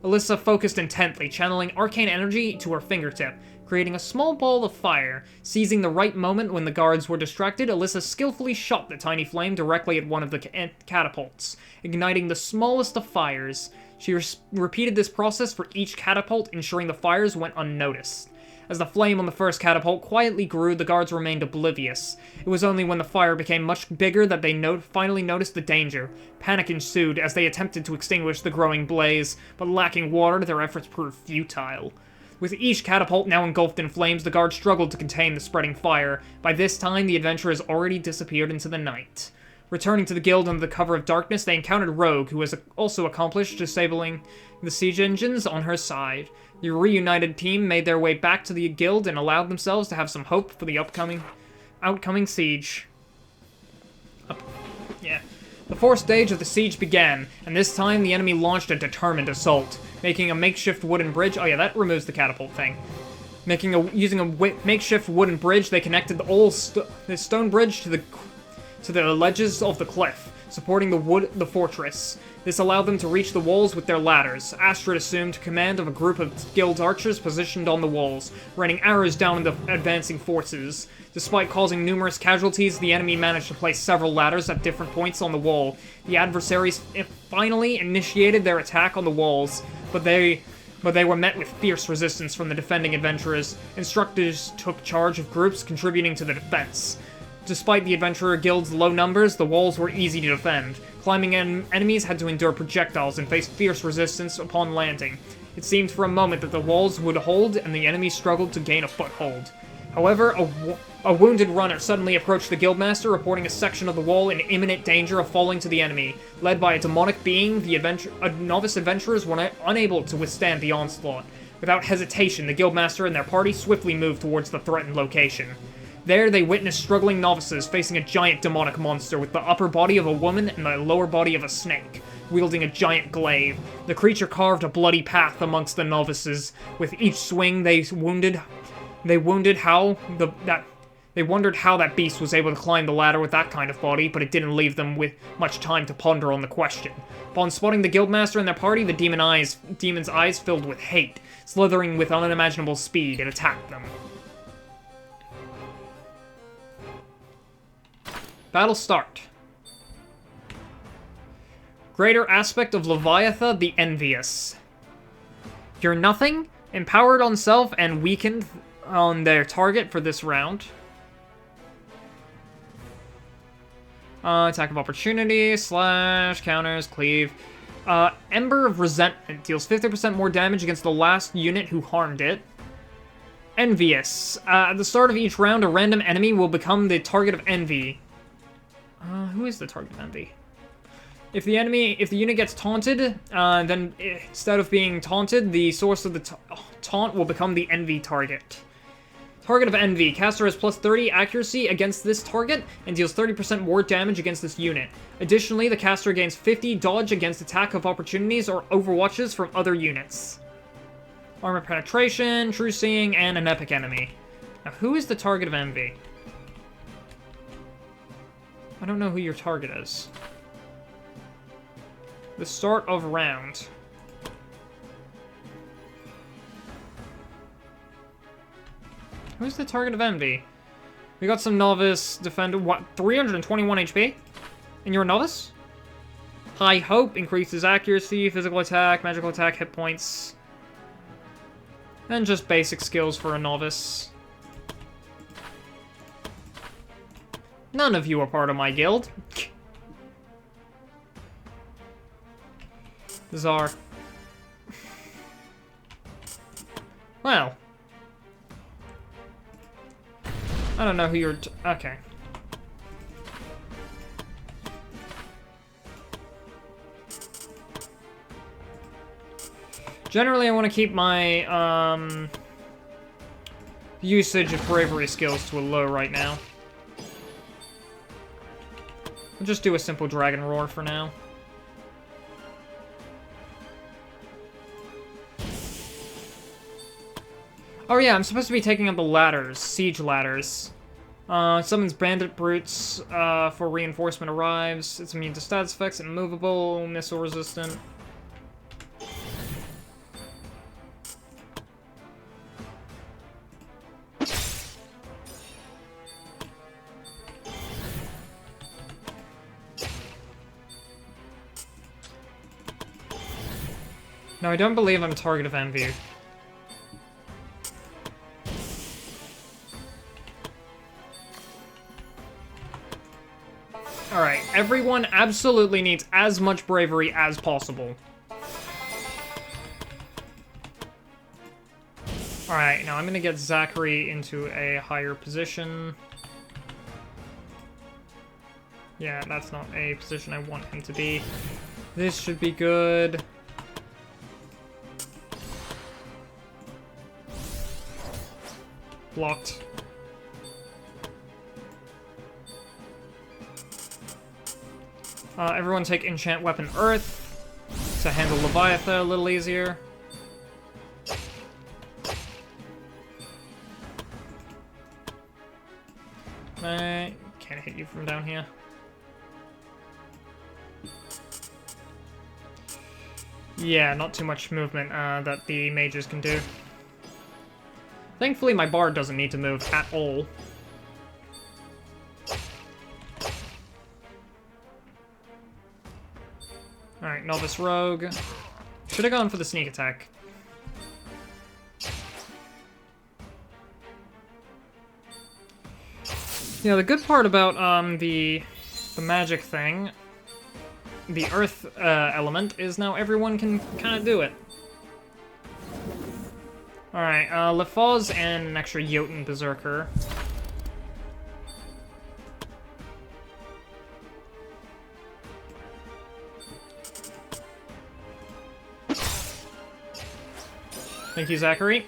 Alyssa focused intently, channeling arcane energy to her fingertip, creating a small ball of fire. Seizing the right moment when the guards were distracted, Alyssa skillfully shot the tiny flame directly at one of the catapults, igniting the smallest of fires. She repeated this process for each catapult, ensuring the fires went unnoticed. As the flame on the first catapult quietly grew, the guards remained oblivious. It was only when the fire became much bigger that they finally noticed the danger. Panic ensued as they attempted to extinguish the growing blaze, but lacking water, their efforts proved futile. With each catapult now engulfed in flames, the guards struggled to contain the spreading fire. By this time, the adventurers already disappeared into the night. Returning to the guild under the cover of darkness, they encountered Rogue, who was also accomplished disabling the siege engines on her side. The reunited team made their way back to the guild and allowed themselves to have some hope for the outcoming siege. The fourth stage of the siege began, and this time the enemy launched a determined assault, making a makeshift wooden bridge. Oh yeah, that removes the catapult thing. Using a makeshift wooden bridge, they connected the stone bridge to the ledges of the cliff, supporting the fortress. This allowed them to reach the walls with their ladders. Astrid assumed command of a group of guild archers positioned on the walls, raining arrows down on the advancing forces. Despite causing numerous casualties, the enemy managed to place several ladders at different points on the wall. The adversaries finally initiated their attack on the walls, but they were met with fierce resistance from the defending adventurers. Instructors took charge of groups contributing to the defense. Despite the adventurer guild's low numbers, the walls were easy to defend. Climbing enemies had to endure projectiles and face fierce resistance upon landing. It seemed for a moment that the walls would hold, and the enemy struggled to gain a foothold. However, a wounded runner suddenly approached the guildmaster, reporting a section of the wall in imminent danger of falling to the enemy. Led by a demonic being, the novice adventurers were unable to withstand the onslaught. Without hesitation, the guildmaster and their party swiftly moved towards the threatened location. There, they witnessed struggling novices facing a giant demonic monster with the upper body of a woman and the lower body of a snake, wielding a giant glaive. The creature carved a bloody path amongst the novices. With each swing, they wondered how that beast was able to climb the ladder with that kind of body, but it didn't leave them with much time to ponder on the question. Upon spotting the guildmaster and their party, the demon's eyes filled with hate. Slithering with unimaginable speed, it attacked them. Battle start. Greater aspect of Leviatha the Envious. You're nothing, empowered on self, and weakened on their target for this round. Attack of opportunity, slash, counters, cleave. Ember of Resentment deals 50% more damage against the last unit who harmed it. Envious. At the start of each round, a random enemy will become the target of envy. Who is the target of envy? If the unit gets taunted, then instead of being taunted, the source of the taunt will become the envy target. Target of envy. Caster has plus 30 accuracy against this target and deals 30% more damage against this unit. Additionally, the caster gains 50 dodge against attack of opportunities or overwatches from other units. Armor penetration, true seeing, and an epic enemy. Now, who is the target of envy? I don't know who your target is. The start of round. Who's the target of envy? We got some novice defender. What? 321 HP? And you're a novice? High Hope increases accuracy, physical attack, magical attack, hit points. And just basic skills for a novice. None of you are part of my guild. Bizarre. Well. I don't know who you're... okay. Generally, I want to keep my, usage of bravery skills to a low right now. We'll just do a simple dragon roar for now. Oh yeah, I'm supposed to be taking up the ladders, siege ladders. Summons bandit brutes for reinforcement arrives. It's immune to status effects, immovable, missile resistant. No, I don't believe I'm a target of envy. Alright, everyone absolutely needs as much bravery as possible. Alright, now I'm gonna get Zachary into a higher position. Yeah, that's not a position I want him to be. This should be good. Blocked. Everyone take Enchant Weapon Earth to handle Leviatha a little easier. Can't hit you from down here. Yeah, not too much movement that the mages can do. Thankfully, my bard doesn't need to move at all. Alright, Novice Rogue. Should have gone for the sneak attack. Yeah, the good part about the magic thing, the earth element, is now everyone can kind of do it. Alright, Lefaz and an extra Jotun Berserker. Thank you, Zachary.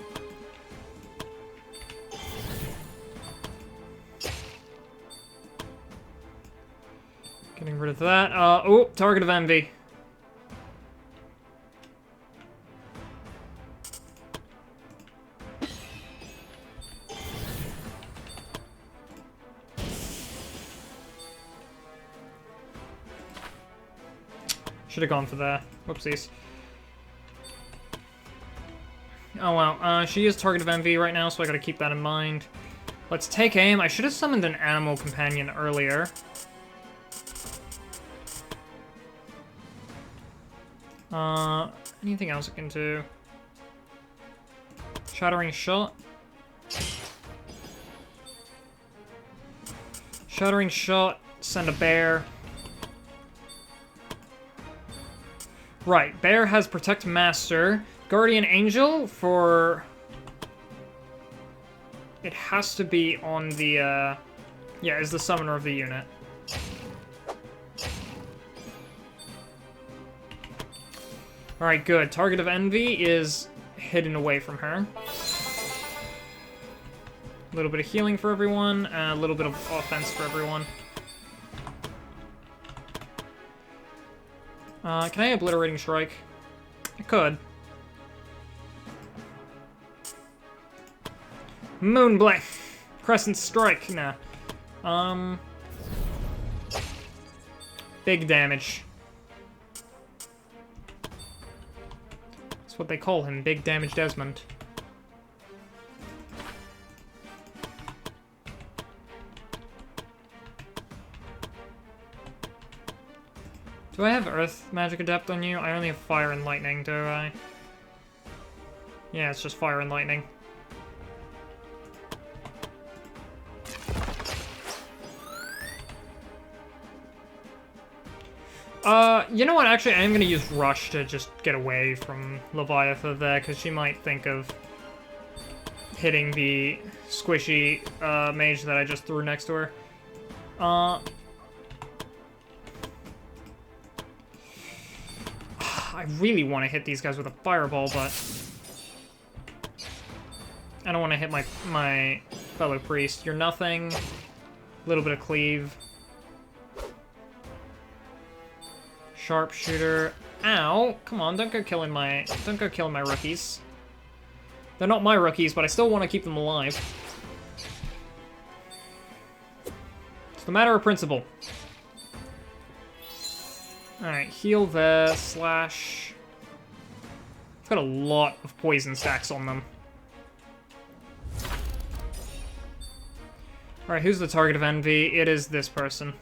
Getting rid of that. Oh, Target of Envy. Should have gone for that. Whoopsies. Oh well, she is Target of Envy right now, so I gotta keep that in mind. Let's take aim. I should have summoned an animal companion earlier. Anything else I can do? Shattering Shot. Shattering Shot, send a bear. Right, bear has Protect Master. Guardian Angel for... It has to be on the, yeah, is the summoner of the unit. Alright, good. Target of Envy is hidden away from her. A little bit of healing for everyone, a little bit of offense for everyone. Can I Obliterating Strike? I could. Moonblade! Crescent Strike, nah. Big damage. That's what they call him, Big Damage Desmond. Do I have Earth Magic Adept on you? I only have Fire and Lightning, do I? Yeah, it's just Fire and Lightning. You know what? Actually, I am gonna use Rush to just get away from Leviatha there, because she might think of hitting the squishy mage that I just threw next to her. I really want to hit these guys with a fireball, but I don't want to hit my fellow priest. You're nothing. A little bit of cleave. Sharpshooter. Ow! Come on, don't go killing my rookies. They're not my rookies, but I still want to keep them alive. It's the matter of principle. Alright, heal there, slash... I've got a lot of poison stacks on them. Alright, who's the target of envy? It is this person.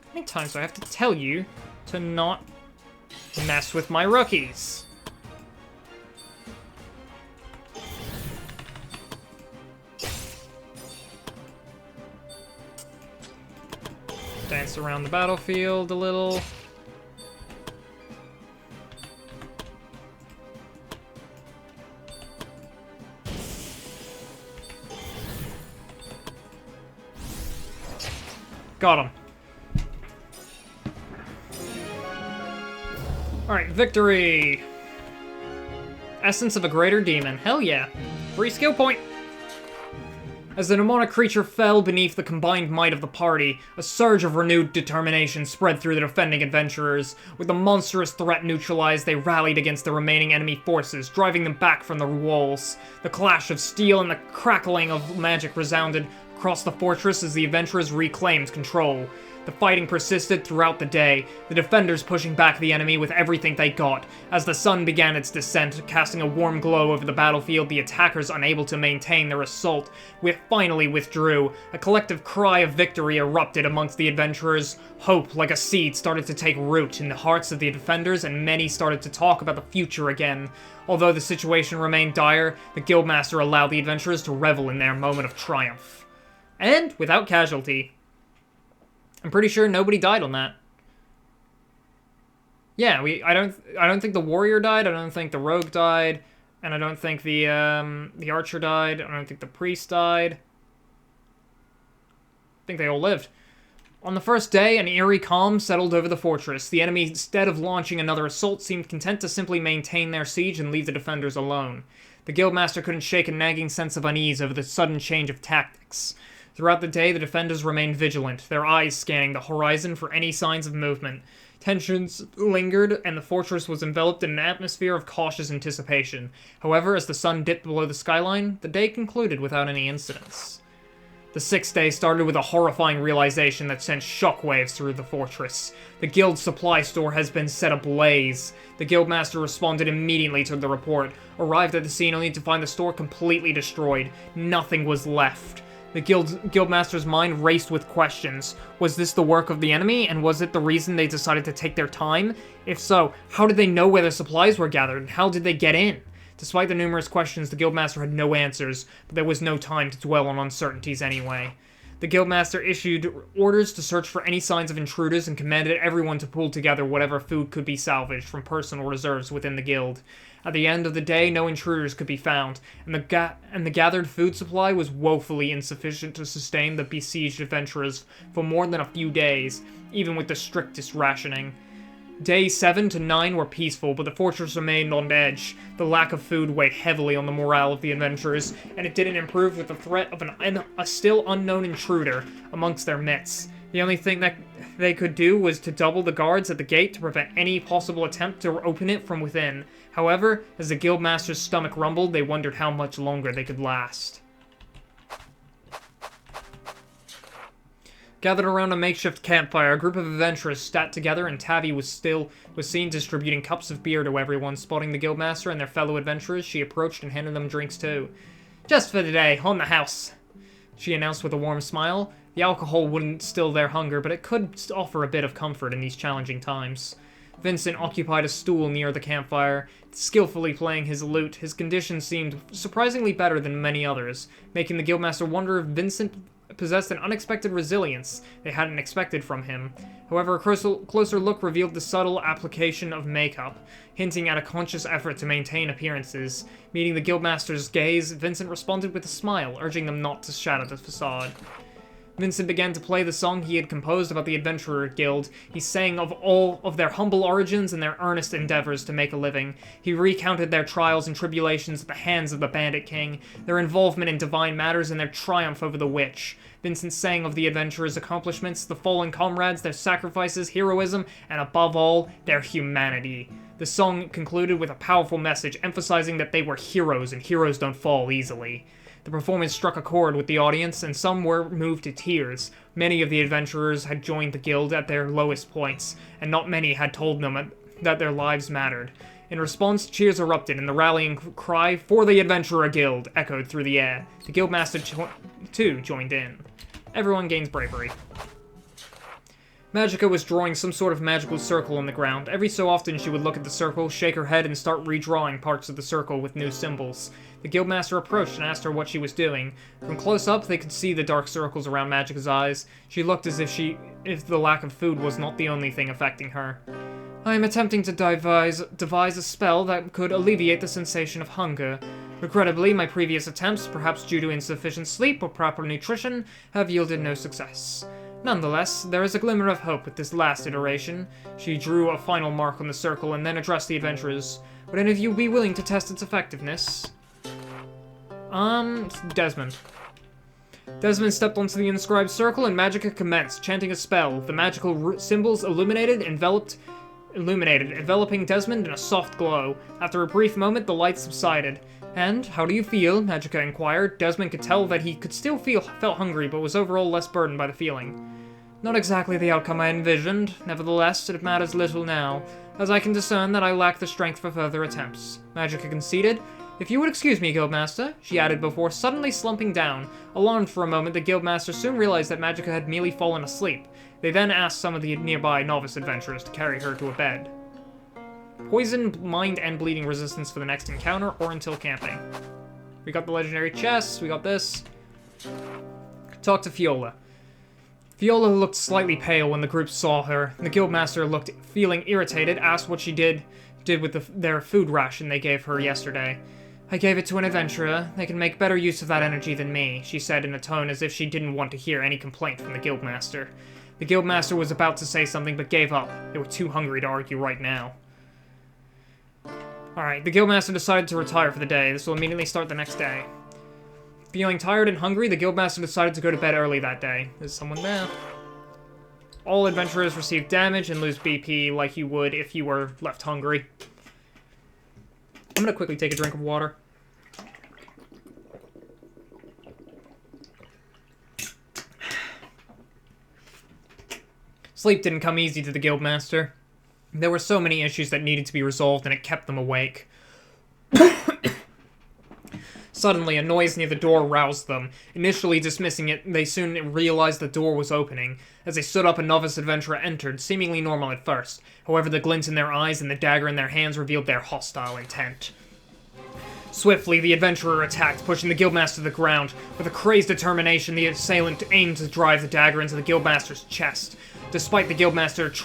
How many times do I have to tell you to not mess with my rookies? Dance around the battlefield a little. Got him. Alright, victory! Essence of a Greater Demon. Hell yeah. Free skill point! As the demonic creature fell beneath the combined might of the party, a surge of renewed determination spread through the defending adventurers. With the monstrous threat neutralized, they rallied against the remaining enemy forces, driving them back from the walls. The clash of steel and the crackling of magic resounded across the fortress as the adventurers reclaimed control. The fighting persisted throughout the day, the defenders pushing back the enemy with everything they got. As the sun began its descent, casting a warm glow over the battlefield, the attackers, unable to maintain their assault, finally withdrew. A collective cry of victory erupted amongst the adventurers. Hope, like a seed, started to take root in the hearts of the defenders, and many started to talk about the future again. Although the situation remained dire, the Guildmaster allowed the adventurers to revel in their moment of triumph. And without casualty. I'm pretty sure nobody died on that. Yeah, I don't think the warrior died, I don't think the rogue died, and I don't think the archer died, I don't think the priest died. I think they all lived. On the first day, an eerie calm settled over the fortress. The enemy, instead of launching another assault, seemed content to simply maintain their siege and leave the defenders alone. The Guildmaster couldn't shake a nagging sense of unease over the sudden change of tactics. Throughout the day, the defenders remained vigilant, their eyes scanning the horizon for any signs of movement. Tensions lingered, and the fortress was enveloped in an atmosphere of cautious anticipation. However, as the sun dipped below the skyline, the day concluded without any incidents. The sixth day started with a horrifying realization that sent shockwaves through the fortress. The guild's supply store has been set ablaze. The guildmaster responded immediately to the report, arrived at the scene only to find the store completely destroyed. Nothing was left. The guildmaster's mind raced with questions. Was this the work of the enemy, and was it the reason they decided to take their time? If so, how did they know where their supplies were gathered, and how did they get in? Despite the numerous questions, the guildmaster had no answers, but there was no time to dwell on uncertainties anyway. The guildmaster issued orders to search for any signs of intruders and commanded everyone to pool together whatever food could be salvaged from personal reserves within the guild. At the end of the day, no intruders could be found, and the gathered food supply was woefully insufficient to sustain the besieged adventurers for more than a few days, even with the strictest rationing. Days 7 to 9 were peaceful, but the fortress remained on edge. The lack of food weighed heavily on the morale of the adventurers, and it didn't improve with the threat of a still unknown intruder amongst their midst. The only thing that they could do was to double the guards at the gate to prevent any possible attempt to open it from within. However, as the guildmaster's stomach rumbled, they wondered how much longer they could last. Gathered around a makeshift campfire, a group of adventurers sat together, and Tavi was seen distributing cups of beer to everyone. Spotting the guildmaster and their fellow adventurers, she approached and handed them drinks too. "Just for today, on the house," she announced with a warm smile. The alcohol wouldn't still their hunger, but it could offer a bit of comfort in these challenging times. Vincent occupied a stool near the campfire, skillfully playing his lute. His condition seemed surprisingly better than many others, making the guildmaster wonder if Vincent possessed an unexpected resilience they hadn't expected from him. However, a closer look revealed the subtle application of makeup, hinting at a conscious effort to maintain appearances. Meeting the guildmaster's gaze, Vincent responded with a smile, urging them not to shatter the facade. Vincent began to play the song he had composed about the Adventurer Guild. He sang of all of their humble origins and their earnest endeavors to make a living. He recounted their trials and tribulations at the hands of the Bandit King, their involvement in divine matters, and their triumph over the witch. Vincent sang of the adventurers' accomplishments, the fallen comrades, their sacrifices, heroism, and above all, their humanity. The song concluded with a powerful message, emphasizing that they were heroes, and heroes don't fall easily. The performance struck a chord with the audience, and some were moved to tears. Many of the adventurers had joined the guild at their lowest points, and not many had told them that their lives mattered. In response, cheers erupted, and the rallying cry, "For the Adventurer Guild," echoed through the air. The guildmaster, too, joined in. Everyone gains bravery. Magica was drawing some sort of magical circle on the ground. Every so often she would look at the circle, shake her head, and start redrawing parts of the circle with new symbols. The guildmaster approached and asked her what she was doing. From close up, they could see the dark circles around Magica's eyes. She looked as if the lack of food was not the only thing affecting her. "I am attempting to devise a spell that could alleviate the sensation of hunger. Regrettably, my previous attempts, perhaps due to insufficient sleep or proper nutrition, have yielded no success. Nonetheless, there is a glimmer of hope with this last iteration." She drew a final mark on the circle and then addressed the adventurers. "Would any of you be willing to test its effectiveness?" Desmond. Desmond stepped onto the inscribed circle and Magica commenced, chanting a spell. The magical symbols enveloping Desmond in a soft glow. After a brief moment, the light subsided. And how do you feel? Magica inquired. Desmond could tell that he could still felt hungry, but was overall less burdened by the feeling. Not exactly the outcome I envisioned. Nevertheless, it matters little now, as I can discern that I lack the strength for further attempts. Magica conceded. If you would excuse me, Guildmaster, she added before suddenly slumping down. Alarmed for a moment, the Guildmaster soon realized that Magica had merely fallen asleep. They then asked some of the nearby novice adventurers to carry her to a bed. Poison, mind, and bleeding resistance for the next encounter or until camping. We got the legendary chest, we got this. Talk to Fiola. Fiola looked slightly pale when the group saw her. The Guildmaster looked feeling irritated, asked what she did with their food ration they gave her yesterday. I gave it to an adventurer. They can make better use of that energy than me, she said in a tone as if she didn't want to hear any complaint from the Guildmaster. The Guildmaster was about to say something but gave up. They were too hungry to argue right now. Alright, the Guildmaster decided to retire for the day. This will immediately start the next day. Feeling tired and hungry, the Guildmaster decided to go to bed early that day. There's someone there. All adventurers receive damage and lose BP like you would if you were left hungry. I'm gonna quickly take a drink of water. Sleep didn't come easy to the Guildmaster. There were so many issues that needed to be resolved, and it kept them awake. Suddenly, a noise near the door roused them. Initially dismissing it, they soon realized the door was opening. As they stood up, a novice adventurer entered, seemingly normal at first. However, the glint in their eyes and the dagger in their hands revealed their hostile intent. Swiftly, the adventurer attacked, pushing the Guildmaster to the ground. With a crazed determination, the assailant aimed to drive the dagger into the Guildmaster's chest. Despite the Guildmaster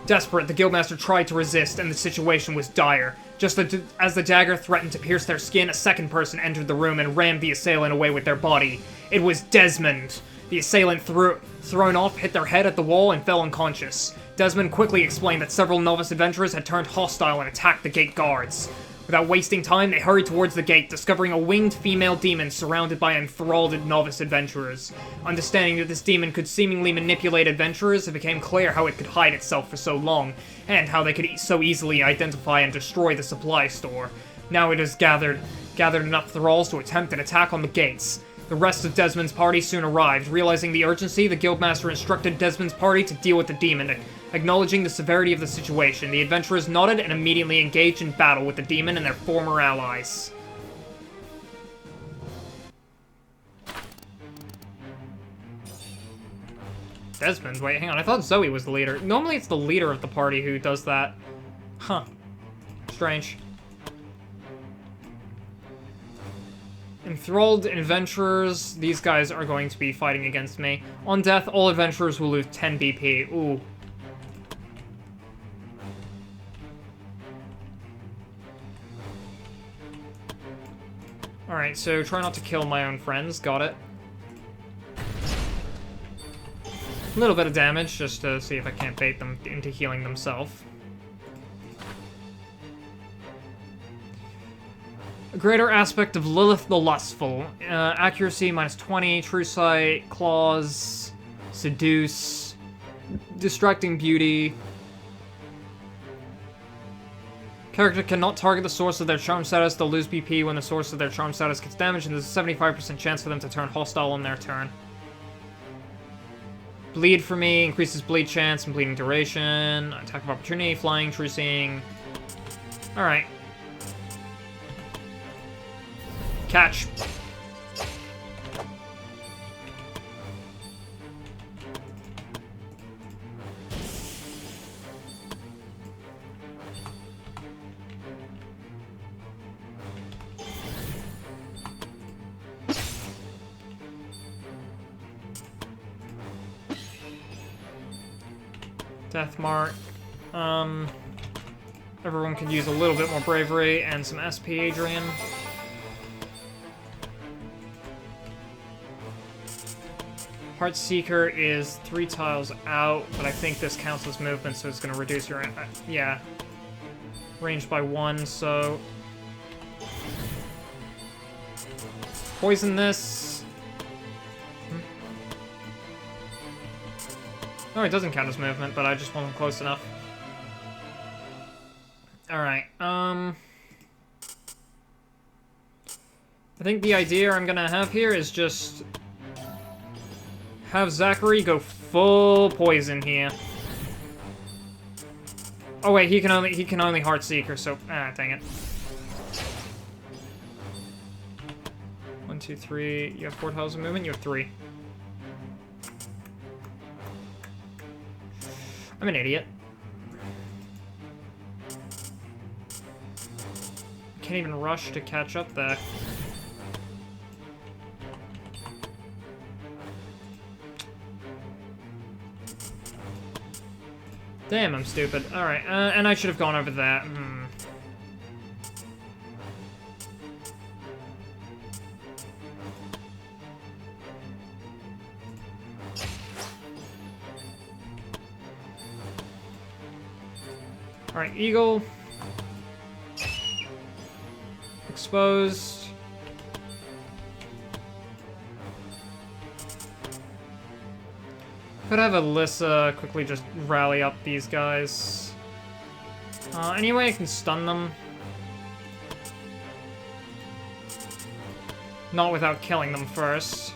desperate, the Guildmaster tried to resist, and the situation was dire. Just as the dagger threatened to pierce their skin, a second person entered the room and rammed the assailant away with their body. It was Desmond. The assailant, thrown off, hit their head at the wall and fell unconscious. Desmond quickly explained that several novice adventurers had turned hostile and attacked the gate guards. Without wasting time, they hurried towards the gate, discovering a winged female demon surrounded by enthralled novice adventurers. Understanding that this demon could seemingly manipulate adventurers, it became clear how it could hide itself for so long, and how they could so easily identify and destroy the supply store. Now it has gathered enough thralls to attempt an attack on the gates. The rest of Desmond's party soon arrived. Realizing the urgency, the Guildmaster instructed Desmond's party to deal with the demon. Acknowledging the severity of the situation, the adventurers nodded and immediately engaged in battle with the demon and their former allies. Desmond? Wait, hang on. I thought Zoe was the leader. Normally it's the leader of the party who does that. Huh. Strange. Enthralled adventurers. These guys are going to be fighting against me. On death, all adventurers will lose 10 BP. Ooh. Alright, so try not to kill my own friends. Got it. A little bit of damage, just to see if I can't bait them into healing themselves. A greater aspect of Lilith the Lustful. Accuracy minus 20, True Sight, Claws, Seduce, Distracting Beauty. Character cannot target the source of their charm status. They'll lose BP when the source of their charm status gets damaged, and there's a 75% chance for them to turn hostile on their turn. Bleed for me, increases bleed chance and bleeding duration. Attack of opportunity, flying, true seeing. Alright. Catch. Death mark. Everyone could use a little bit more bravery and some SP, Adrian. Heartseeker is 3 tiles out, but I think this counts as movement, so it's going to reduce your... yeah. Range by 1, so... Poison this. Oh, it doesn't count as movement, but I just wasn't close enough. Alright, think the idea I'm gonna have here is just have Zachary go full poison here. Oh wait, he can only Heart Seeker, so dang it. 1, 2, 3. You have 4 tiles of movement. You have 3. I'm an idiot. Can't even rush to catch up there. Damn, I'm stupid. Alright, and I should have gone over that. Alright, Eagle. Exposed. Could have Alyssa quickly just rally up these guys. Anyway, I can stun them. Not without killing them first.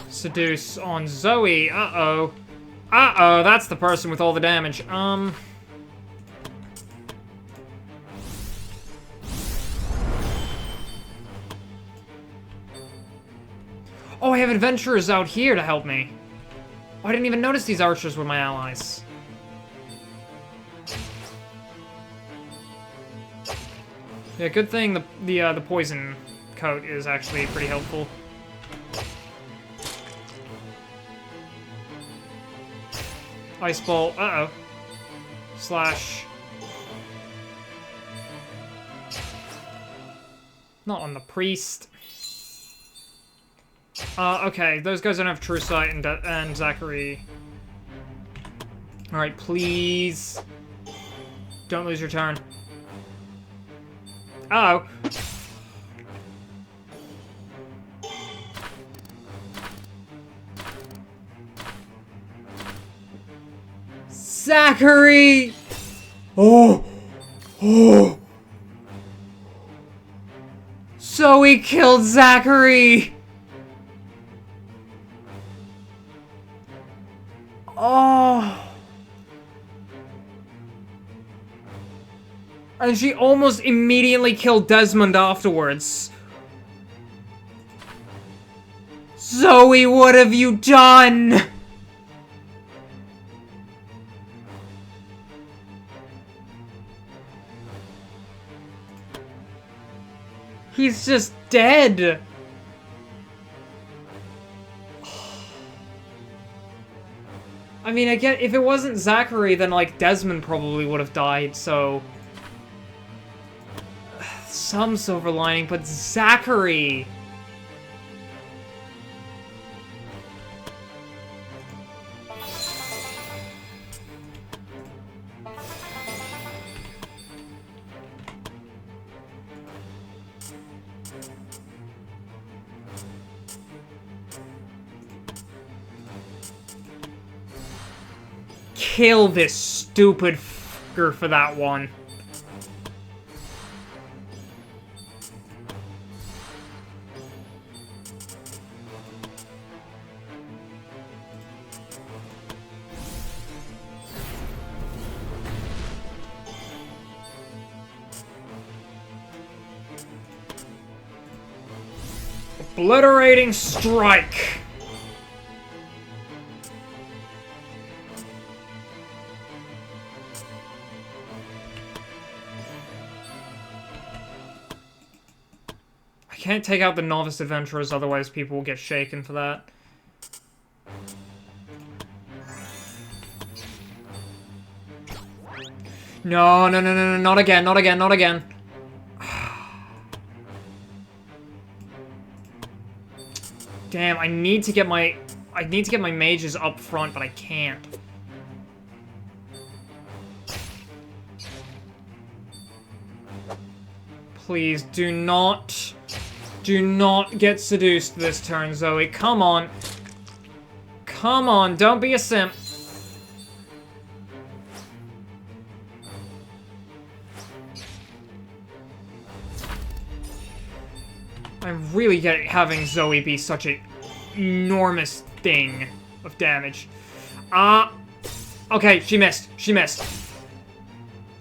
Seduce on Zoe. Uh-oh. Uh-oh, that's the person with all the damage. Oh, I have adventurers out here to help me. Oh, I didn't even notice these archers were my allies. Yeah, good thing the poison coat is actually pretty helpful. Ice Ball, uh-oh. Slash. Not on the priest. Okay, those guys don't have True Sight and Zachary. Alright, please. Don't lose your turn. Uh-oh. Zachary! Oh! Oh! Zoe killed Zachary! Oh! And she almost immediately killed Desmond afterwards. Zoe, what have you done? He's just dead. I mean, I get if it wasn't Zachary, then like Desmond probably would have died, so some silver lining, but Zachary. Kill this stupid fucker for that one. Obliterating strike. I can't take out the novice adventurers, otherwise people will get shaken for that. No, no, no, no, no, not again, not again, not again. Damn, I need to get my mages up front, but I can't. Please do not get seduced this turn, Zoe. Come on. Come on, don't be a simp. I'm really having Zoe be such an enormous thing of damage. Okay, she missed. She missed.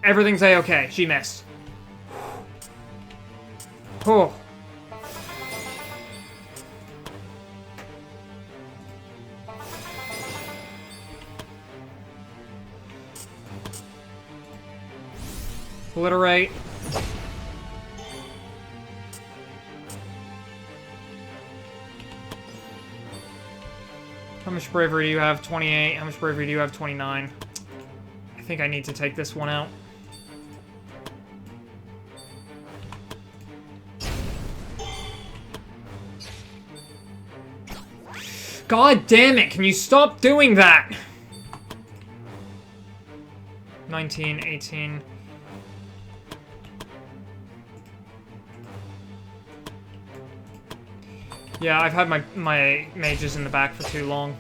Everything's a-okay. She missed. Oh. Obliterate. How much bravery do you have? 28. How much bravery do you have? 29. I think I need to take this one out. God damn it, can you stop doing that? 19, 18. Yeah, I've had my mages in the back for too long.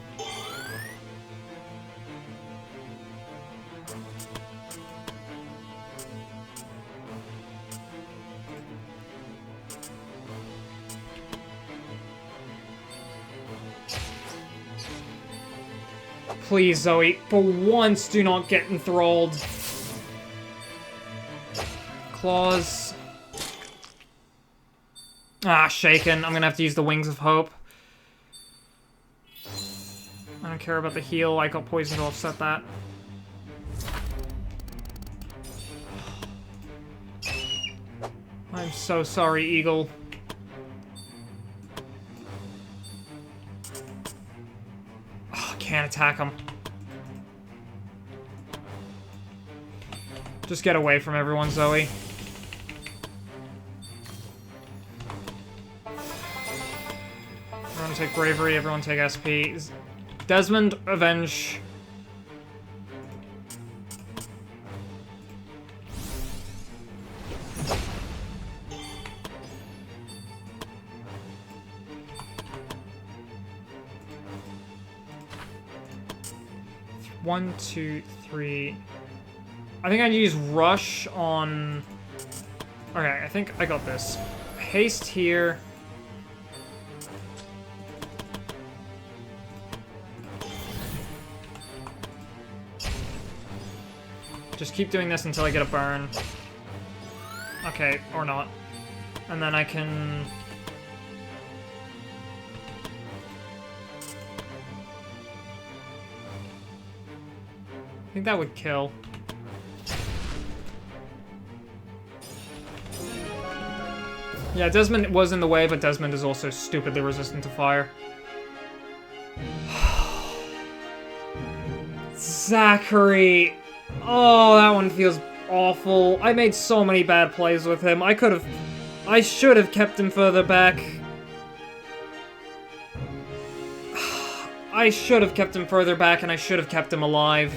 Please, Zoe, for once, do not get enthralled. Claws. Ah, shaken. I'm gonna have to use the Wings of Hope. I don't care about the heal. I got poison to offset that. I'm so sorry, Eagle. Oh, can't attack him. Just get away from everyone, Zoe. Everyone take bravery, everyone take SP. Desmond, avenge. One, two, three. I think I need to use rush on... Okay, I think I got this. Haste here. Just keep doing this until I get a burn. Okay, or not. And then I can... I think that would kill. Yeah, Desmond was in the way, but Desmond is also stupidly resistant to fire. Zachary! Oh, that one feels awful. I made so many bad plays with him. I should have kept him further back. I should have kept him further back, and I should have kept him alive.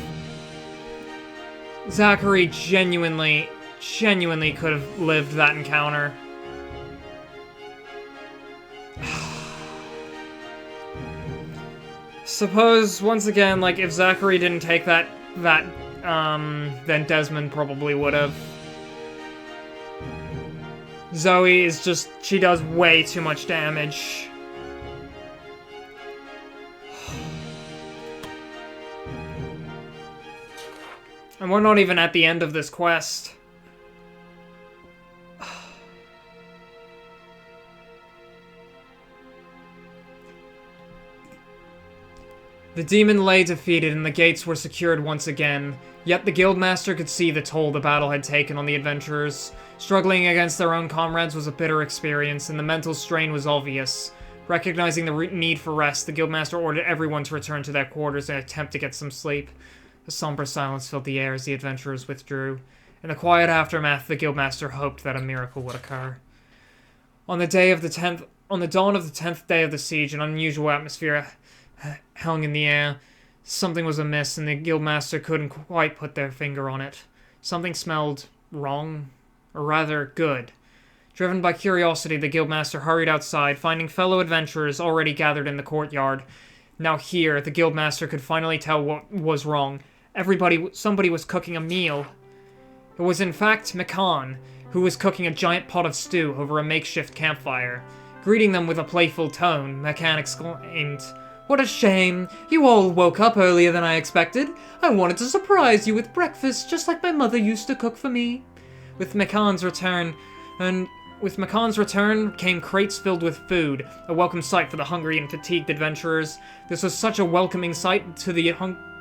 Zachary genuinely could have lived that encounter. Suppose, once again, like, if Zachary didn't take that, then Desmond probably would have. Zoe is just, she does way too much damage. And we're not even at the end of this quest. The demon lay defeated and the gates were secured once again, yet the guildmaster could see the toll the battle had taken on the adventurers. Struggling against their own comrades was a bitter experience, and the mental strain was obvious. Recognizing the need for rest, the guildmaster ordered everyone to return to their quarters and attempt to get some sleep. A somber silence filled the air as the adventurers withdrew. In the quiet aftermath, the guildmaster hoped that a miracle would occur. On the dawn of the 10th day of the siege, an unusual atmosphere hung in the air. Something was amiss, and the guildmaster couldn't quite put their finger on it. Something smelled wrong, or rather, good. Driven by curiosity, the guildmaster hurried outside, finding fellow adventurers already gathered in the courtyard. Now here, the Guildmaster could finally tell what was wrong. Somebody was cooking a meal. It was in fact Makan, who was cooking a giant pot of stew over a makeshift campfire. Greeting them with a playful tone, Makan exclaimed, "What a shame! You all woke up earlier than I expected. I wanted to surprise you with breakfast, just like my mother used to cook for me." With Makan's return came crates filled with food, a welcome sight for the hungry and fatigued adventurers. This was such a welcoming sight to the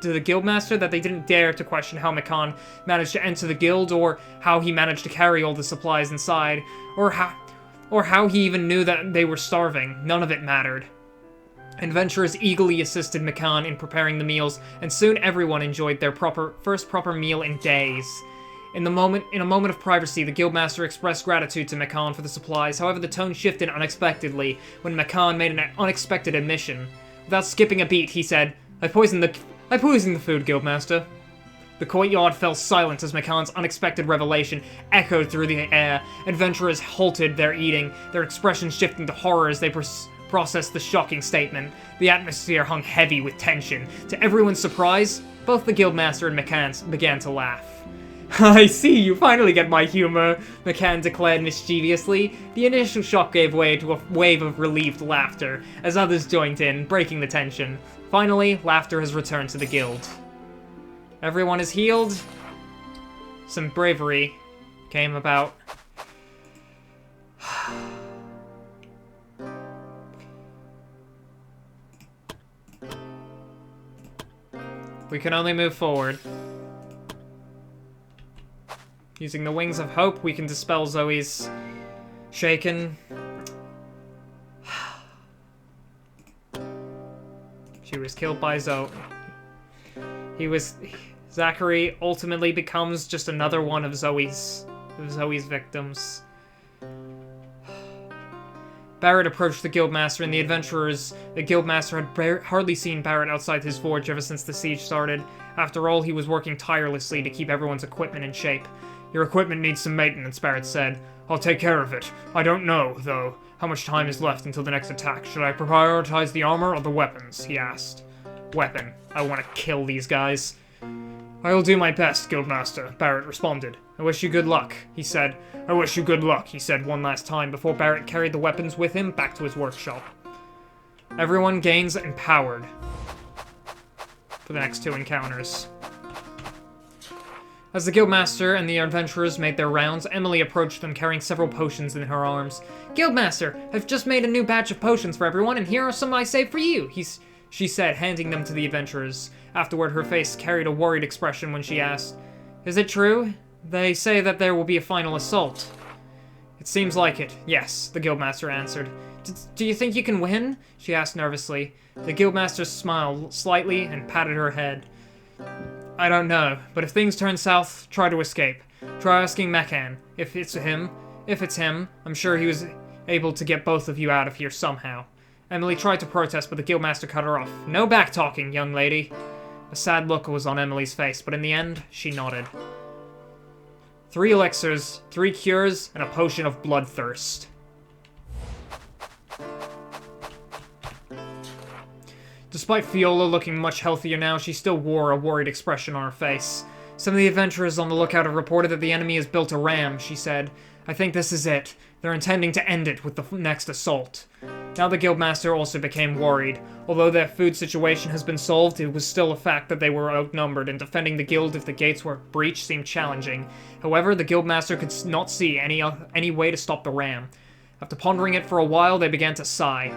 Guildmaster that they didn't dare to question how Makan managed to enter the guild, or how he managed to carry all the supplies inside, or how he even knew that they were starving. None of it mattered. Adventurers eagerly assisted Makan in preparing the meals, and soon everyone enjoyed their first proper meal in days. In a moment of privacy, the Guildmaster expressed gratitude to Makan for the supplies. However, the tone shifted unexpectedly when Makan made an unexpected admission. Without skipping a beat, he said, I poisoned the food, Guildmaster." The courtyard fell silent as Makan's unexpected revelation echoed through the air. Adventurers halted their eating, their expressions shifting to horror as they processed the shocking statement. The atmosphere hung heavy with tension. To everyone's surprise, both the Guildmaster and Makan began to laugh. "I see, you finally get my humor," Makan declared mischievously. The initial shock gave way to a wave of relieved laughter, as others joined in, breaking the tension. Finally, laughter has returned to the guild. Everyone is healed. Some bravery came about. We can only move forward. Using the wings of hope, we can dispel Zoe's shaken. She was killed by Zoe. Zachary ultimately becomes just another one of Zoe's victims. Barrett approached the Guildmaster and the adventurers. The Guildmaster had hardly seen Barrett outside his forge ever since the siege started. After all, he was working tirelessly to keep everyone's equipment in shape. "Your equipment needs some maintenance," Barrett said. "I'll take care of it. I don't know, though, how much time is left until the next attack. Should I prioritize the armor or the weapons?" he asked. "Weapon. I want to kill these guys." "I will do my best, Guildmaster," Barrett responded. "I wish you good luck," he said. "I wish you good luck," he said one last time before Barrett carried the weapons with him back to his workshop. Everyone gains empowered for the next two encounters. As the Guildmaster and the adventurers made their rounds, Emily approached them carrying several potions in her arms. "Guildmaster, I've just made a new batch of potions for everyone, and here are some I saved for you," she said, handing them to the adventurers. Afterward, her face carried a worried expression when she asked, "Is it true? They say that there will be a final assault." "It seems like it, yes," the Guildmaster answered. Do you think you can win?" she asked nervously. The Guildmaster smiled slightly and patted her head. "I don't know, but if things turn south, try to escape. Try asking Makan. If it's him, I'm sure he was able to get both of you out of here somehow." Emily tried to protest, but the Guildmaster cut her off. "No back-talking, young lady." A sad look was on Emily's face, but in the end, she nodded. 3 elixirs, 3 cures, and a potion of bloodthirst. Despite Fiola looking much healthier now, she still wore a worried expression on her face. "Some of the adventurers on the lookout have reported that the enemy has built a ram," she said. "I think this is it. They're intending to end it with the next assault." Now the Guildmaster also became worried. Although their food situation has been solved, it was still a fact that they were outnumbered, and defending the guild if the gates were breached seemed challenging. However, the Guildmaster could not see any way to stop the ram. After pondering it for a while, they began to sigh.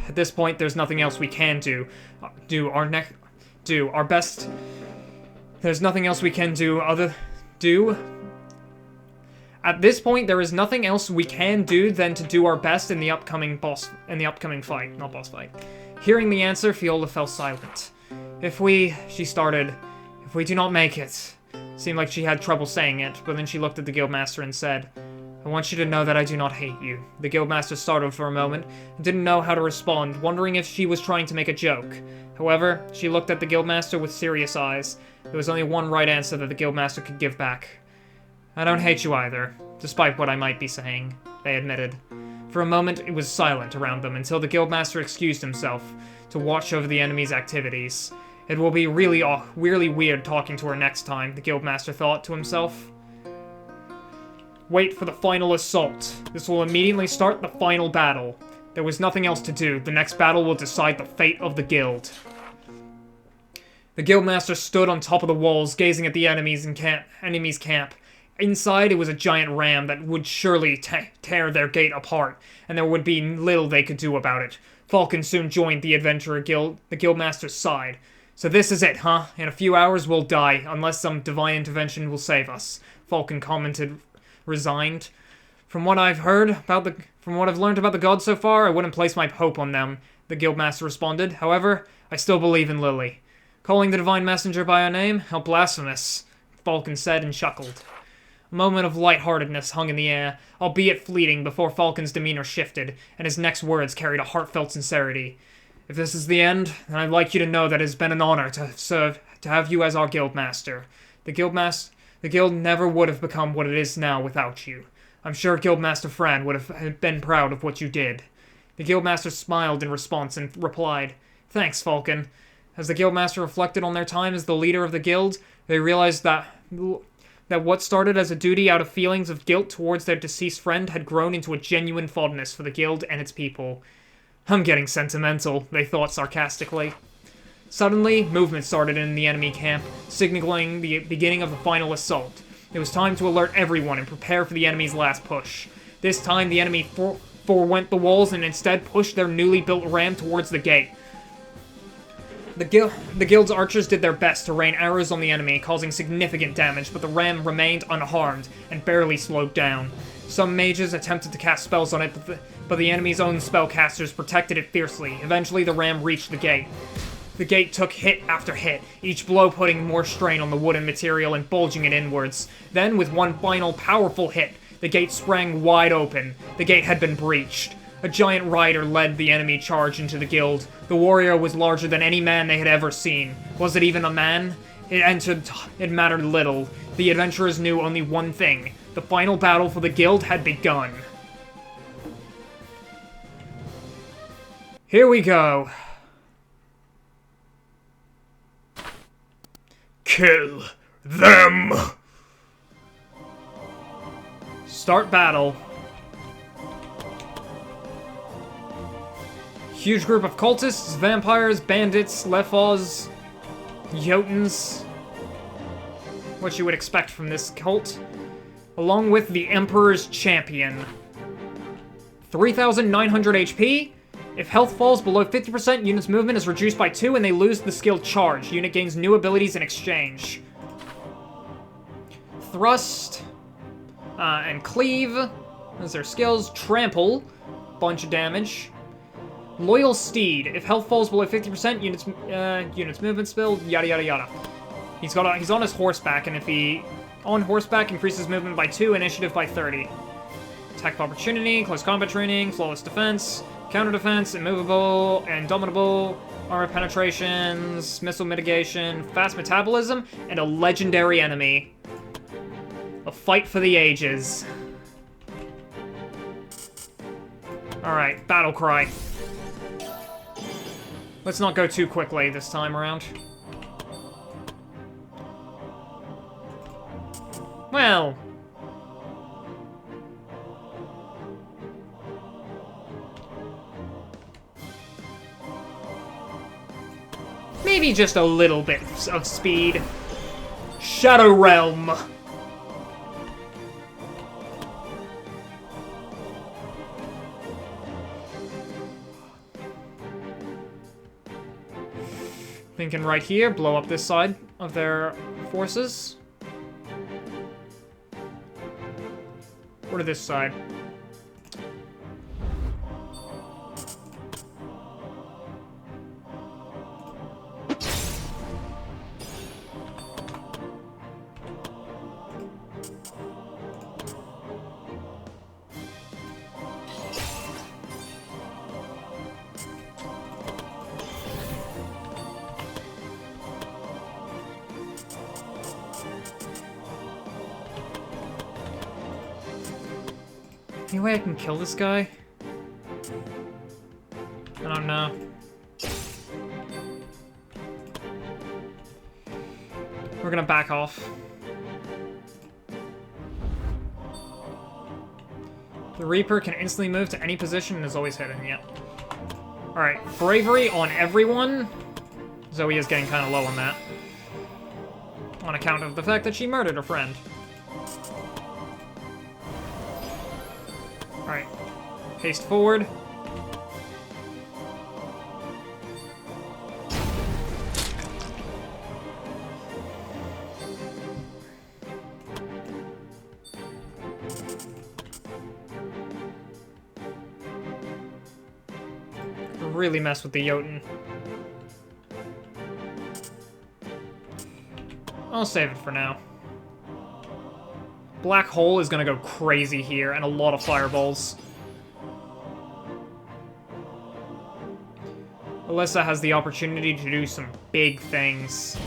"At this point, there's nothing else we can do. Our best. There's nothing else we can do At this point, there is nothing else we can do than to do our best in the upcoming fight, not boss fight." Hearing the answer, Fiola fell silent. She started, "If we do not make it." Seemed like she had trouble saying it, but then she looked at the Guildmaster and said, "I want you to know that I do not hate you." The Guildmaster startled for a moment and didn't know how to respond, wondering if she was trying to make a joke. However, she looked at the Guildmaster with serious eyes. There was only one right answer that the Guildmaster could give back. "I don't hate you either, despite what I might be saying," they admitted. For a moment, it was silent around them until the guildmaster excused himself to watch over the enemy's activities. It will be really weird talking to her next time, the guildmaster thought to himself. Wait for the final assault. This will immediately start the final battle. There was nothing else to do. The next battle will decide the fate of the guild. The guildmaster stood on top of the walls, gazing at the enemy's camp. Inside, it was a giant ram that would surely tear their gate apart, and there would be little they could do about it. Falcon soon joined the adventurer guild, the guildmaster's side. So this is it, huh? In a few hours we'll die, unless some divine intervention will save us. Falcon commented, resigned. From what I've learned about the gods so far, I wouldn't place my hope on them, the guildmaster responded. However, I still believe in Lily. Calling the divine messenger by her name? How blasphemous, Falcon said and chuckled. A moment of lightheartedness hung in the air, albeit fleeting, before Falcon's demeanor shifted, and his next words carried a heartfelt sincerity. If this is the end, then I'd like you to know that it has been an honor to have you as our guildmaster. The guild never would have become what it is now without you. I'm sure Guildmaster Fran would have been proud of what you did. The guildmaster smiled in response and replied, Thanks, Falcon. As the guildmaster reflected on their time as the leader of the guild, they realized that what started as a duty out of feelings of guilt towards their deceased friend had grown into a genuine fondness for the guild and its people. I'm getting sentimental, they thought sarcastically. Suddenly, movement started in the enemy camp, signaling the beginning of the final assault. It was time to alert everyone and prepare for the enemy's last push. This time, the enemy forewent the walls and instead pushed their newly built ram towards the gate. The guild's archers did their best to rain arrows on the enemy, causing significant damage, but the ram remained unharmed and barely slowed down. Some mages attempted to cast spells on it, but the enemy's own spellcasters protected it fiercely. Eventually, the ram reached the gate. The gate took hit after hit, each blow putting more strain on the wooden material and bulging it inwards. Then, with one final powerful hit, the gate sprang wide open. The gate had been breached. A giant rider led the enemy charge into the guild. The warrior was larger than any man they had ever seen. Was it even a man? It mattered little. The adventurers knew only one thing. The final battle for the guild had begun. Here we go. Kill them! Start battle. Huge group of cultists, vampires, bandits, Lefos, Jotuns. What you would expect from this cult. Along with the Emperor's Champion. 3,900 HP. If health falls below 50%, unit's movement is reduced by 2 and they lose the skill Charge. Unit gains new abilities in exchange. Thrust. And Cleave. As their skills. Trample. Bunch of damage. Loyal Steed. If health falls below 50%, unit's movement spilled, yada yada yada. He's on his horseback, and if he on horseback increases movement by 2, initiative by 30. Attack of opportunity, close combat training, flawless defense, counter defense, immovable, indomitable, armor penetrations, missile mitigation, fast metabolism, and a legendary enemy. A fight for the ages. Alright, battle cry. Let's not go too quickly this time around. Well. Maybe just a little bit of speed. Shadow Realm. Thinking right here, blow up this side of their forces. Or to this side. Any way I can kill this guy? I don't know. We're gonna back off. The Reaper can instantly move to any position and is always hidden, yep. Alright, bravery on everyone. Zoe is getting kind of low on that. On account of the fact that she murdered a friend. Alright. Haste forward. Really mess with the Jotun. I'll save it for now. Black Hole is gonna go crazy here, and a lot of fireballs. Alyssa has the opportunity to do some big things.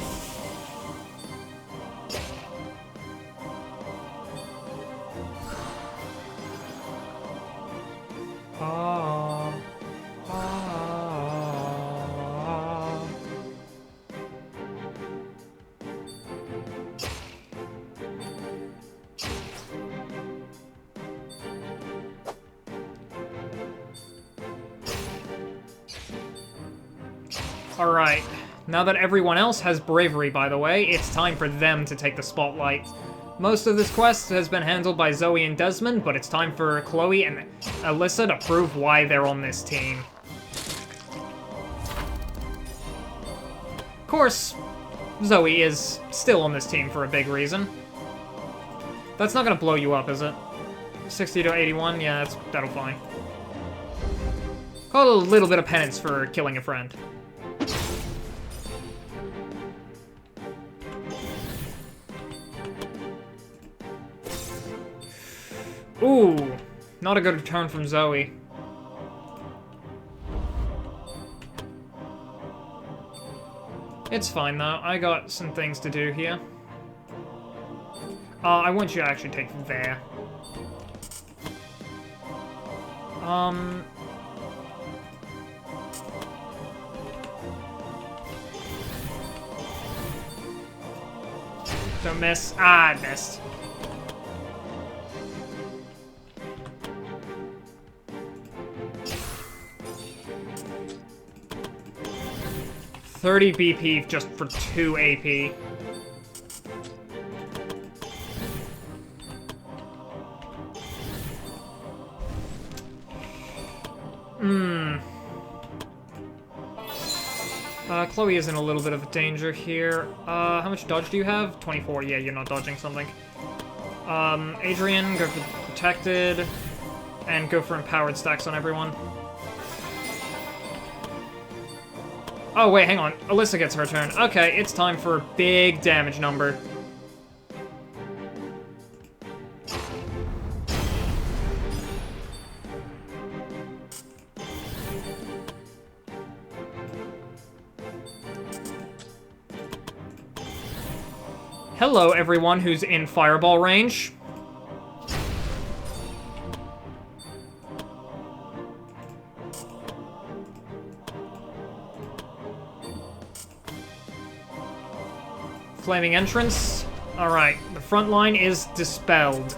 Alright, now that everyone else has bravery, by the way, it's time for them to take the spotlight. Most of this quest has been handled by Zoe and Desmond, but it's time for Chloe and Alyssa to prove why they're on this team. Of course, Zoe is still on this team for a big reason. That's not gonna blow you up, is it? 60 to 81? Yeah, that'll fine. Call it a little bit of penance for killing a friend. Ooh, not a good return from Zoe. It's fine, though. I got some things to do here. I want you to actually take there. Don't miss. Ah, I missed. $30 BP just for 2 AP. Chloe is in a little bit of danger here. How much dodge do you have? 24. Yeah, you're not dodging something. Adrian, go for protected. And go for empowered stacks on everyone. Oh, wait, hang on. Alyssa gets her turn. Okay, it's time for a big damage number. Hello, everyone who's in fireball range. Flaming entrance. Alright, the front line is dispelled.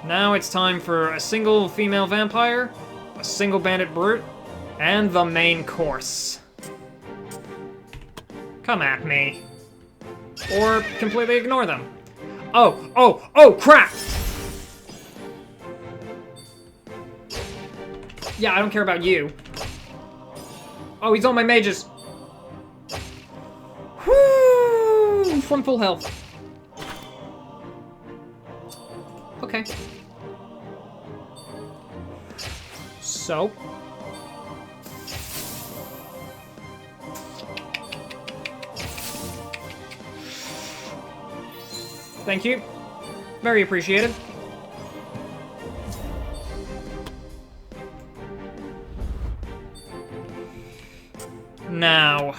Now it's time for a single female vampire, a single bandit brute, and the main course. Come at me. Or completely ignore them. Oh, crap! Yeah, I don't care about you. Oh, he's on my mages. Whoo! From full health. Okay. So. Thank you. Very appreciated. Now.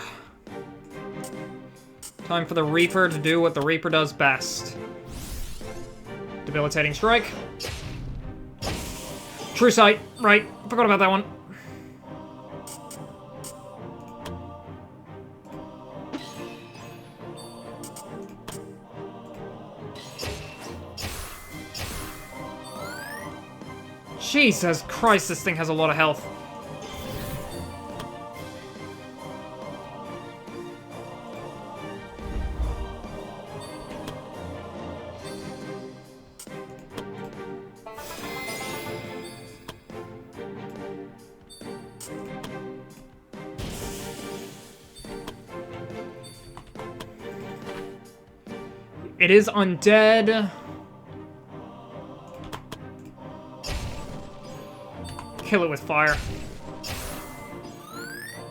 Time for the Reaper to do what the Reaper does best. Debilitating strike. True sight. Right. Forgot about that one. Jesus Christ, this thing has a lot of health. It is undead. Kill it with fire.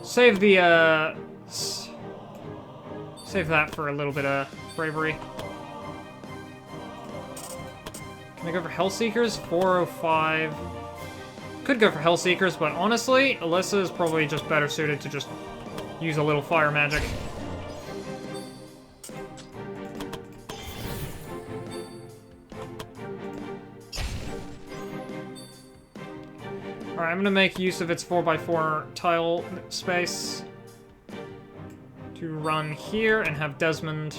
Save the, save that for a little bit of bravery. Can I go for Hellseekers? 405. Could go for Hellseekers, but honestly, Alyssa is probably just better suited to just use a little fire magic. Alright, I'm gonna make use of its 4x4 tile space to run here and have Desmond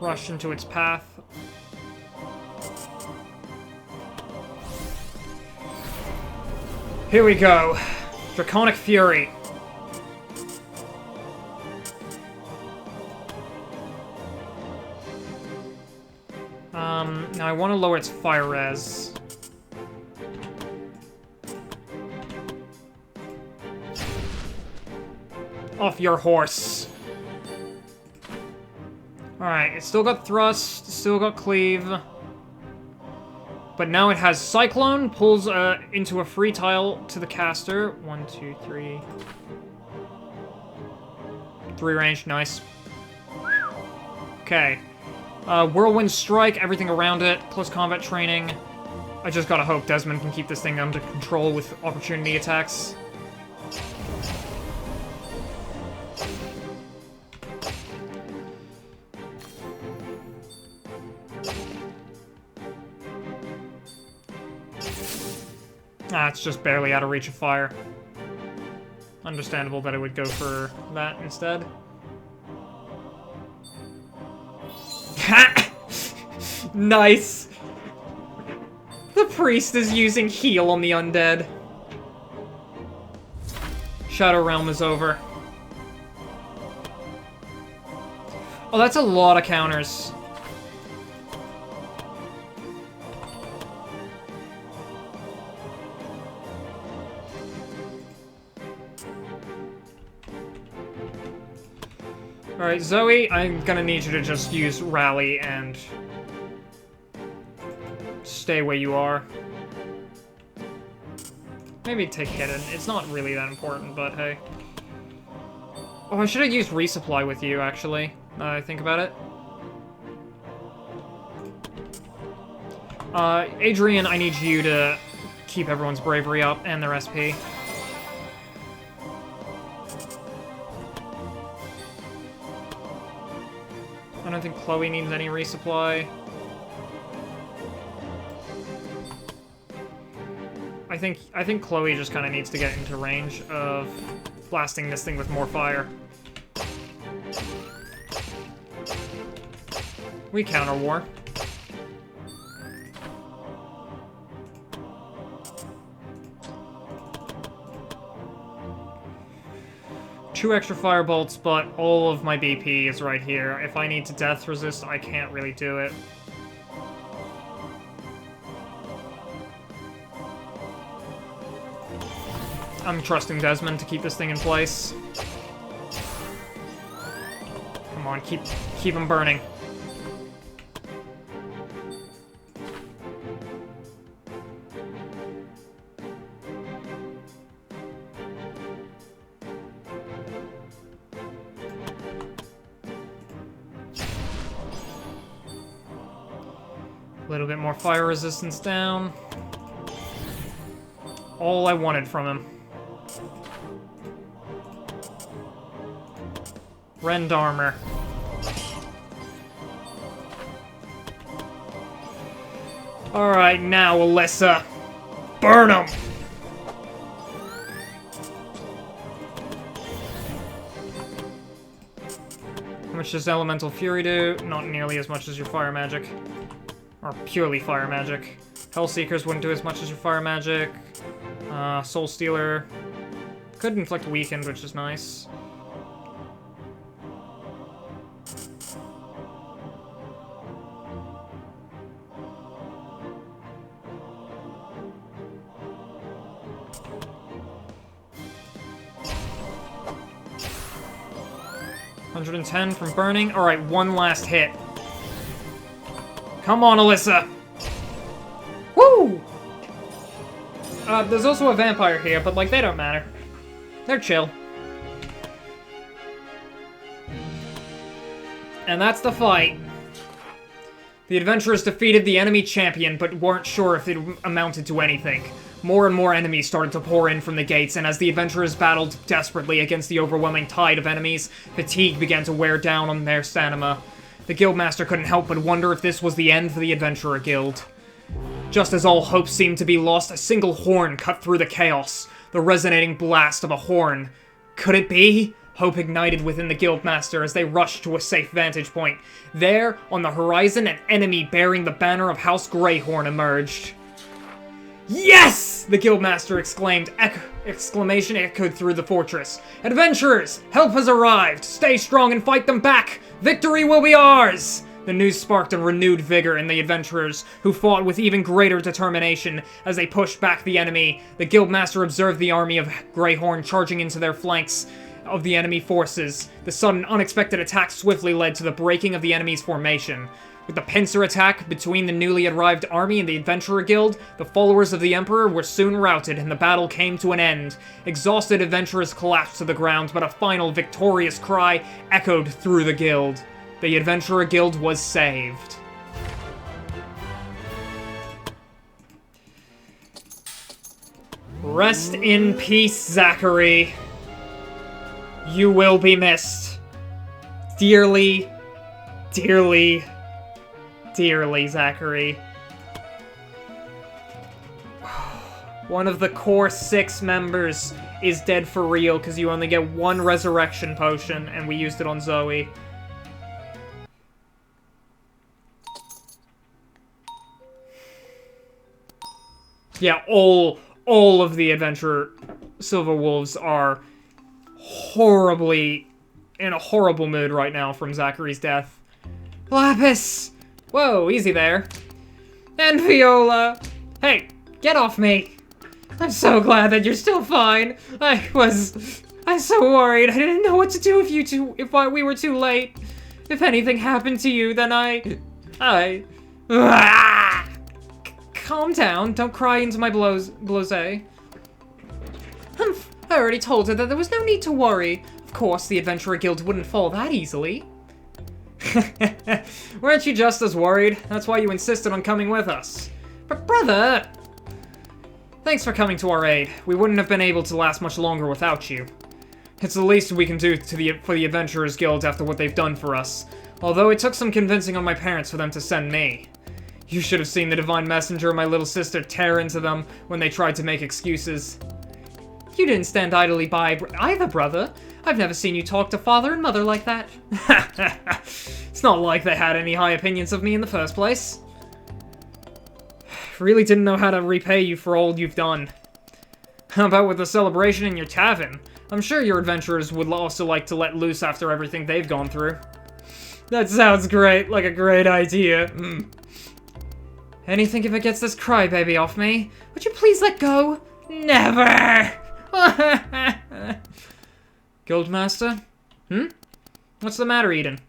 rush into its path. Here we go. Draconic Fury. Now I want to lower its fire res. Off your horse. Alright, it's still got thrust, still got cleave. But now it has Cyclone, pulls into a free tile to the caster. 1, 2, 3. 3 range, nice. Okay. Whirlwind Strike, everything around it, close combat training. I just gotta hope Desmond can keep this thing under control with opportunity attacks. Ah, it's just barely out of reach of fire. Understandable that it would go for that instead. Nice! The priest is using heal on the undead. Shadow Realm is over. Oh, that's a lot of counters. Alright, Zoe, I'm gonna need you to just use Rally and stay where you are. Maybe take Hidden. It's not really that important, but hey. Oh, I should have used Resupply with you, actually, now that I think about it. Adrian, I need you to keep everyone's bravery up and their SP. I don't think Chloe needs any resupply. I think Chloe just kind of needs to get into range of blasting this thing with more fire. We counter war. Two extra fire bolts, but all of my BP is right here. If I need to death resist, I can't really do it. I'm trusting Desmond to keep this thing in place. Come on, keep him burning. A little bit more fire resistance down. All I wanted from him. Rend armor. Alright, now, Alyssa. Burn him! How much does Elemental Fury do? Not nearly as much as your Fire Magic. Or purely Fire Magic. Hellseekers wouldn't do as much as your Fire Magic. Soul Stealer could inflict Weakened, which is nice. $110 from burning. Alright, one last hit. Come on, Alyssa! Woo! There's also a vampire here, but, like, they don't matter. They're chill. And that's the fight. The adventurers defeated the enemy champion, but weren't sure if it amounted to anything. More and more enemies started to pour in from the gates, and as the adventurers battled desperately against the overwhelming tide of enemies, fatigue began to wear down on their stamina. The guildmaster couldn't help but wonder if this was the end for the Adventurer Guild. Just as all hope seemed to be lost, a single horn cut through the chaos. The resonating blast of a horn. Could it be? Hope ignited within the guildmaster as they rushed to a safe vantage point. There, on the horizon, an enemy bearing the banner of House Greyhorn emerged. Yes! The guildmaster exclaimed. Exclamation echoed through the fortress. Adventurers! Help has arrived! Stay strong and fight them back! Victory will be ours! The news sparked a renewed vigor in the adventurers, who fought with even greater determination as they pushed back the enemy. The guildmaster observed the army of Greyhorn charging into their flanks of the enemy forces. The sudden, unexpected attack swiftly led to the breaking of the enemy's formation. With the pincer attack between the newly arrived army and the Adventurer Guild, the followers of the Emperor were soon routed and the battle came to an end. Exhausted adventurers collapsed to the ground, but a final victorious cry echoed through the guild. The Adventurer Guild was saved. Rest in peace, Zachary. You will be missed. Dearly, dearly, dearly, Zachary. One of the core 6 members is dead for real because you only get one resurrection potion, and we used it on Zoe. Yeah, all of the Adventurer Silver Wolves are horribly in a horrible mood right now from Zachary's death. Lapis! Whoa, easy there. And Viola! Hey, get off me! I'm so glad that you're still fine. I'm so worried. I didn't know what to do if we were too late. If anything happened to you, then Calm down. Don't cry into my blase. I already told her that there was no need to worry. Of course, the Adventurer Guild wouldn't fall that easily. Weren't you just as worried? That's why you insisted on coming with us. But brother! Thanks for coming to our aid. We wouldn't have been able to last much longer without you. It's the least we can do for the Adventurers Guild after what they've done for us. Although it took some convincing on my parents for them to send me. You should have seen the Divine Messenger and my little sister tear into them when they tried to make excuses. You didn't stand idly by either, brother. I've never seen you talk to father and mother like that. It's not like they had any high opinions of me in the first place. Really didn't know how to repay you for all you've done. How about with the celebration in your tavern? I'm sure your adventurers would also like to let loose after everything they've gone through. That sounds great, like a great idea. Anything if it gets this crybaby off me? Would you please let go? Never! Guildmaster? What's the matter, Eden?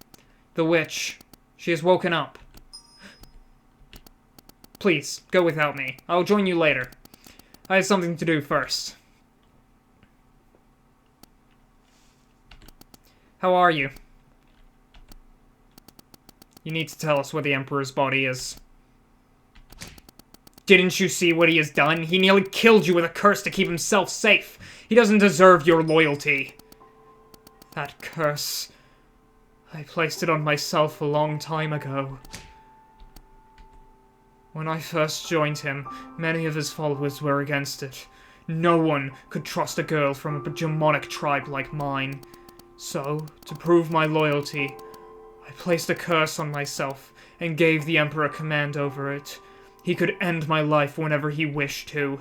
The witch. She has woken up. Please, go without me. I'll join you later. I have something to do first. How are you? You need to tell us where the Emperor's body is. Didn't you see what he has done? He nearly killed you with a curse to keep himself safe. He doesn't deserve your loyalty. That curse. I placed it on myself a long time ago. When I first joined him, many of his followers were against it. No one could trust a girl from a demonic tribe like mine. So, to prove my loyalty, I placed a curse on myself and gave the Emperor command over it. He could end my life whenever he wished to.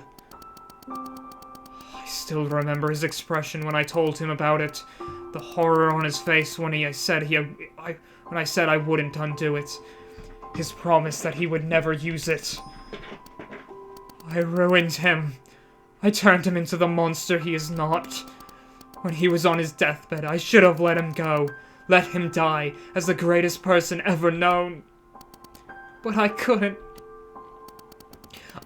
I still remember his expression when I told him about it. The horror on his face when I said I wouldn't undo it. His promise that he would never use it. I ruined him. I turned him into the monster he is not. When he was on his deathbed, I should have let him go. Let him die as the greatest person ever known. But I couldn't.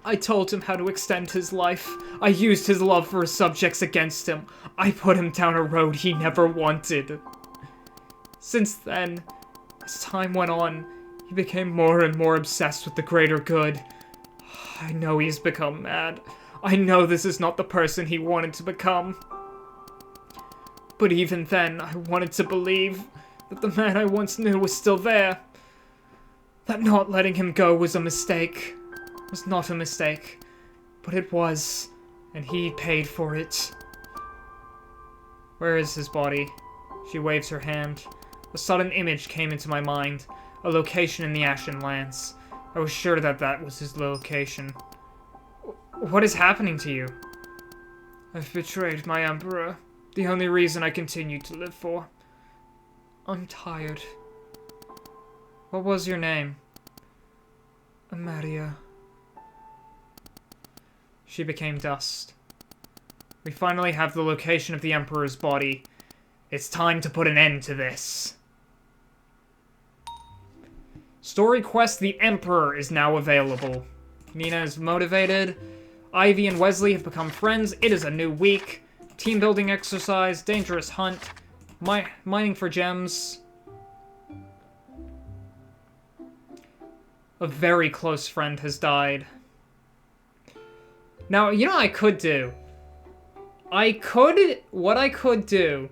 I told him how to extend his life. I used his love for his subjects against him. I put him down a road he never wanted. Since then, as time went on, he became more and more obsessed with the greater good. I know he's become mad. I know this is not the person he wanted to become. But even then, I wanted to believe that the man I once knew was still there. That not letting him go was a mistake. Was not a mistake. But it was, and he paid for it. Where is his body? She waves her hand. A sudden image came into my mind. A location in the Ashen Lands. I was sure that that was his location. What is happening to you? I've betrayed my Emperor. The only reason I continue to live for. I'm tired. What was your name? Amaria. She became dust. We finally have the location of the Emperor's body. It's time to put an end to this. Story quest The Emperor is now available. Nina is motivated. Ivy and Wesley have become friends. It is a new week. Team building exercise, dangerous hunt, mining for gems. A very close friend has died. Now, you know what I could do? What I could do...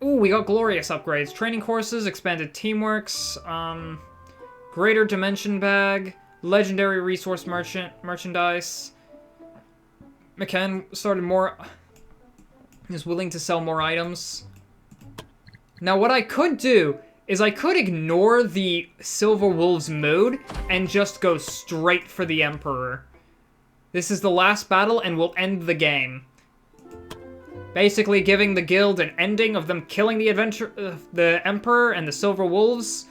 Ooh, we got glorious upgrades. Training courses, expanded teamworks, greater dimension bag, legendary resource merchandise. McCann is willing to sell more items. Now, what I could do is I could ignore the Silver Wolves mood and just go straight for the Emperor. This is the last battle and we'll end the game. Basically giving the guild an ending of them killing the Emperor and the Silver Wolves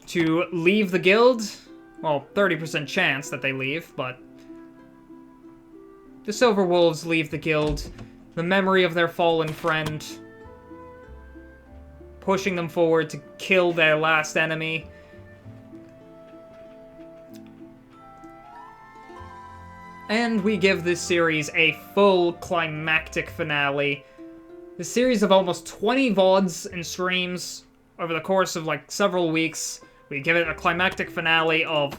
to leave the guild. Well, 30% chance that they leave, but the Silver Wolves leave the guild. The memory of their fallen friend, pushing them forward to kill their last enemy. And we give this series a full climactic finale. The series of almost 20 VODs and streams over the course of like several weeks. We give it a climactic finale of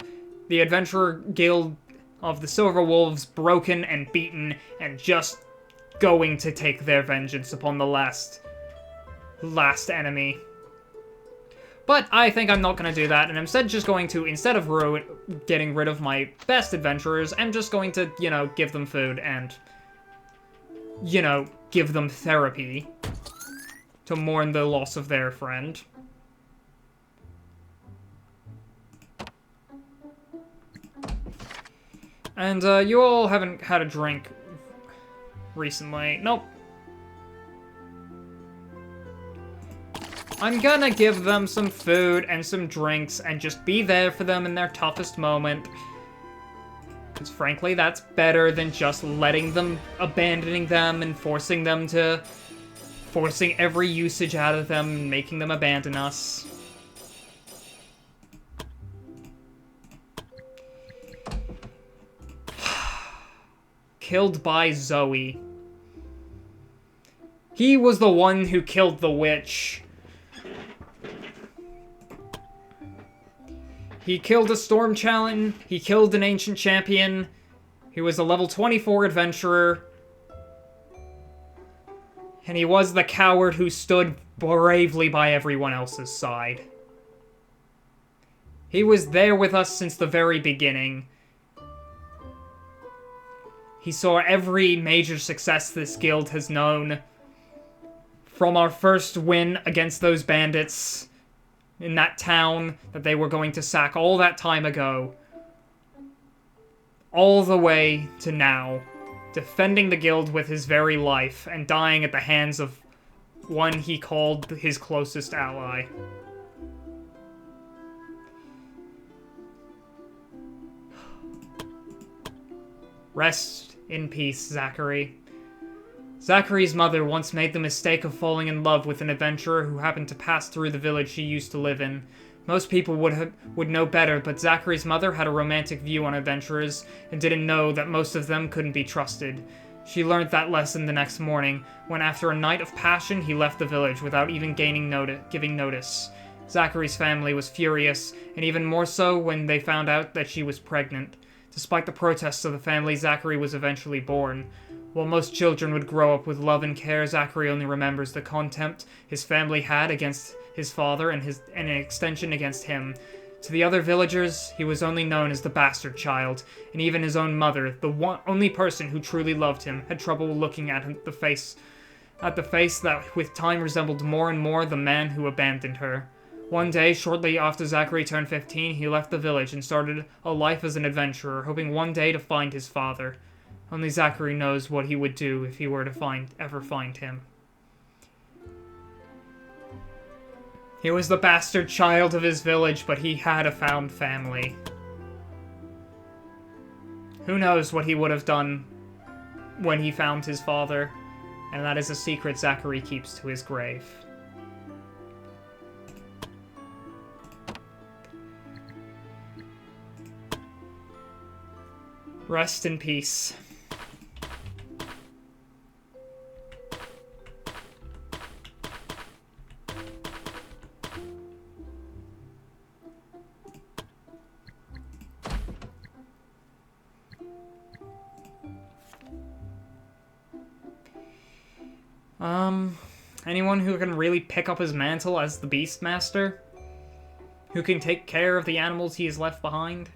the Adventurer Guild of the Silver Wolves broken and beaten and just going to take their vengeance upon the last enemy. But I think I'm not going to do that, and I'm instead just going to, instead of getting rid of my best adventurers, I'm just going to, you know, give them food and, you know, give them therapy to mourn the loss of their friend. And, you all haven't had a drink recently. Nope. I'm gonna give them some food and some drinks and just be there for them in their toughest moment. Because frankly, that's better than just letting them, abandoning them and forcing every usage out of them and making them abandon us. Killed by Zoe. He was the one who killed the witch. He killed a Storm Challenge, he killed an Ancient Champion, he was a level 24 Adventurer. And he was the coward who stood bravely by everyone else's side. He was there with us since the very beginning. He saw every major success this guild has known. From our first win against those bandits in that town that they were going to sack all that time ago. All the way to now. Defending the guild with his very life and dying at the hands of one he called his closest ally. Rest in peace, Zachary. Zachary's mother once made the mistake of falling in love with an adventurer who happened to pass through the village she used to live in. Most people would know better, but Zachary's mother had a romantic view on adventurers and didn't know that most of them couldn't be trusted. She learned that lesson the next morning, when after a night of passion he left the village without even giving notice. Zachary's family was furious, and even more so when they found out that she was pregnant. Despite the protests of the family, Zachary was eventually born. While most children would grow up with love and care, Zachary only remembers the contempt his family had against his father and an extension against him. To the other villagers, he was only known as the bastard child, and even his own mother, the only person who truly loved him, had trouble looking at the face that with time resembled more and more the man who abandoned her. One day, shortly after Zachary turned 15, he left the village and started a life as an adventurer, hoping one day to find his father. Only Zachary knows what he would do if he were to ever find him. He was the bastard child of his village, but he had a found family. Who knows what he would have done when he found his father, and that is a secret Zachary keeps to his grave. Rest in peace. Anyone who can really pick up his mantle as the Beastmaster? Who can take care of the animals he has left behind?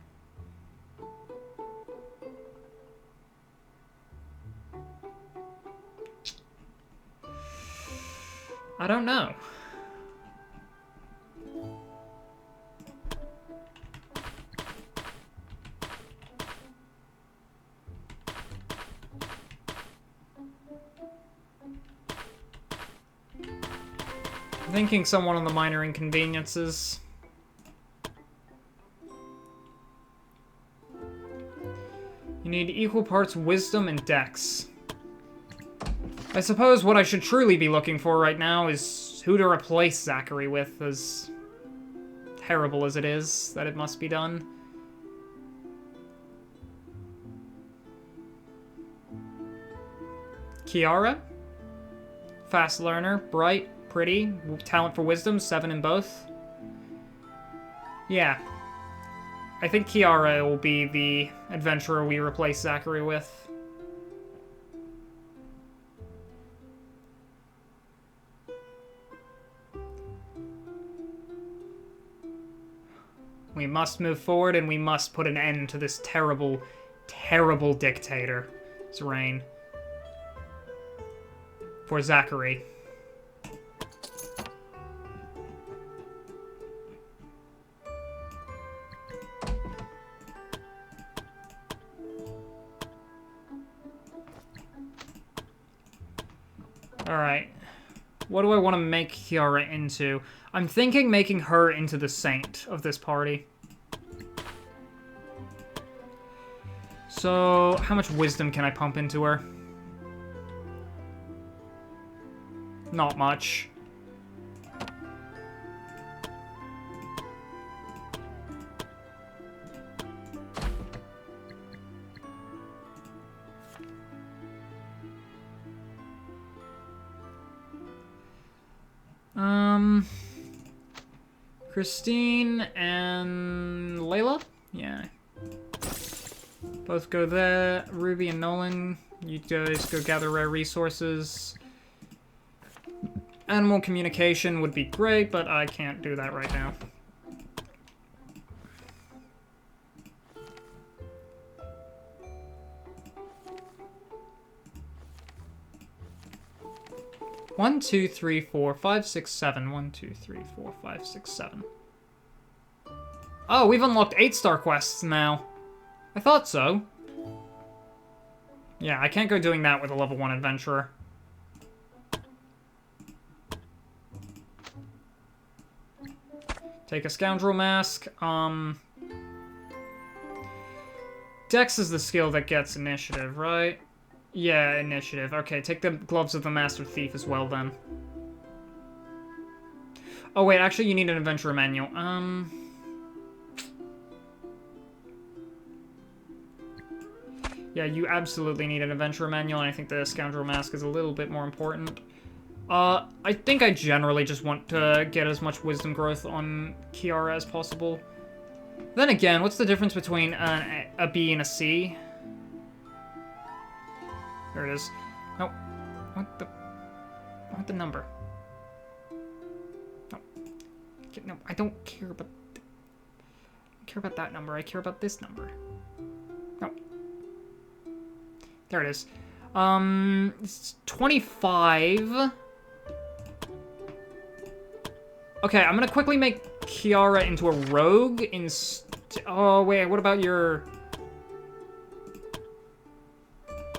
I don't know. I'm thinking someone on the minor inconveniences. You need equal parts wisdom and dex. I suppose what I should truly be looking for right now is who to replace Zachary with, as terrible as it is that it must be done. Kiara? Fast learner, bright, pretty, talent for wisdom, 7 in both. Yeah. I think Kiara will be the adventurer we replace Zachary with. We must move forward, and we must put an end to this terrible, terrible dictator's reign. For Zachary. Alright. What do I want to make Kiara into? I'm thinking making her into the saint of this party. So, how much wisdom can I pump into her? Not much. Christine and Layla? Yeah. Both go there. Ruby and Nolan, you guys go gather rare resources. Animal communication would be great, but I can't do that right now. One, two, three, four, five, six, seven. 1, 2, 3, 4, 5, 6, 7. Oh, we've unlocked 8-star quests now. I thought so. Yeah, I can't go doing that with a level 1 adventurer. Take a scoundrel mask. Dex is the skill that gets initiative, right? Yeah, initiative. Okay, take the gloves of the master thief as well, then. Oh, wait, actually, you need an adventurer manual. Yeah, you absolutely need an adventurer manual, and I think the scoundrel mask is a little bit more important. I think I generally just want to get as much wisdom growth on Kiara as possible. Then again, what's the difference between a B and a C? There it is. No. What the... I want the number. No. No, I don't care about... I don't care about that number. I care about this number. No. There it is. It's 25... Okay, I'm gonna quickly make Kiara into a rogue oh, wait, what about your...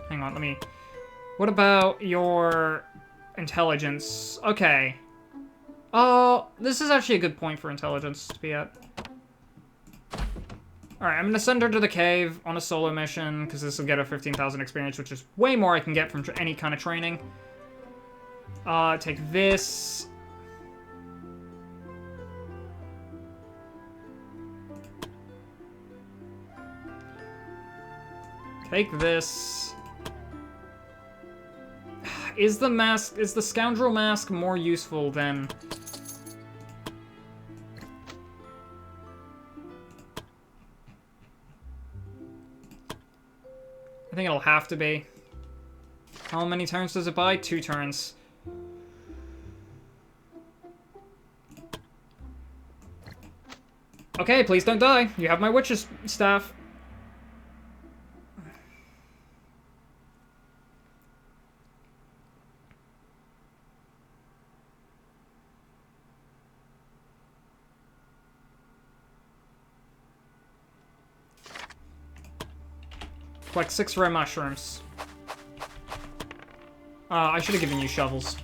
Hang on, let me... What about your intelligence? Okay. Oh, this is actually a good point for intelligence to be at. Alright, I'm gonna send her to the cave on a solo mission, because this will get her 15,000 experience, which is way more I can get from any kind of training. Take this... Take this. Is the scoundrel mask more useful than... I think it'll have to be. How many turns does it buy? 2 turns. Okay, please don't die. You have my witch's staff. Like 6 rare mushrooms. I should have given you shovels.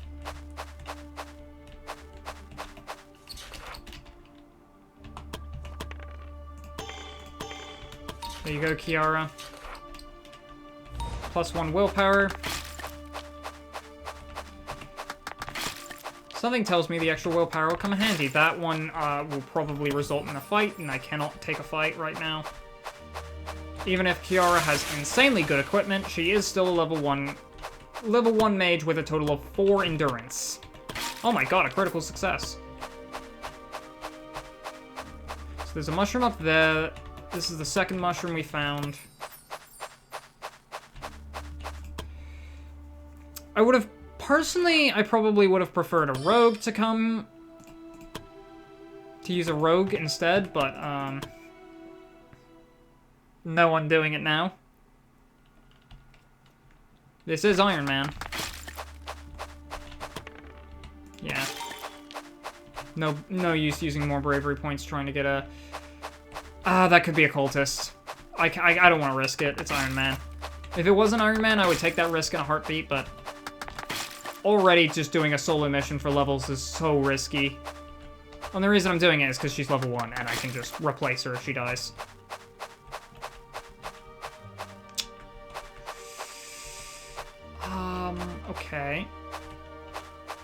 There you go, Kiara. +1 willpower. Something tells me the extra willpower will come in handy. That one will probably result in a fight, and I cannot take a fight right now. Even if Kiara has insanely good equipment, she is still a level 1 mage with a total of 4 endurance. Oh my god, a critical success. So there's a mushroom up there. This is the second mushroom we found. Personally, I probably would have preferred a rogue to come. To use a rogue instead, but, no one doing it now. This is Iron Man. Yeah. No use using more bravery points trying to get a... that could be a cultist. I don't want to risk it. It's Iron Man. If it wasn't Iron Man, I would take that risk in a heartbeat, but... Already just doing a solo mission for levels is so risky. And the reason I'm doing it is because she's level 1, and I can just replace her if she dies. Okay.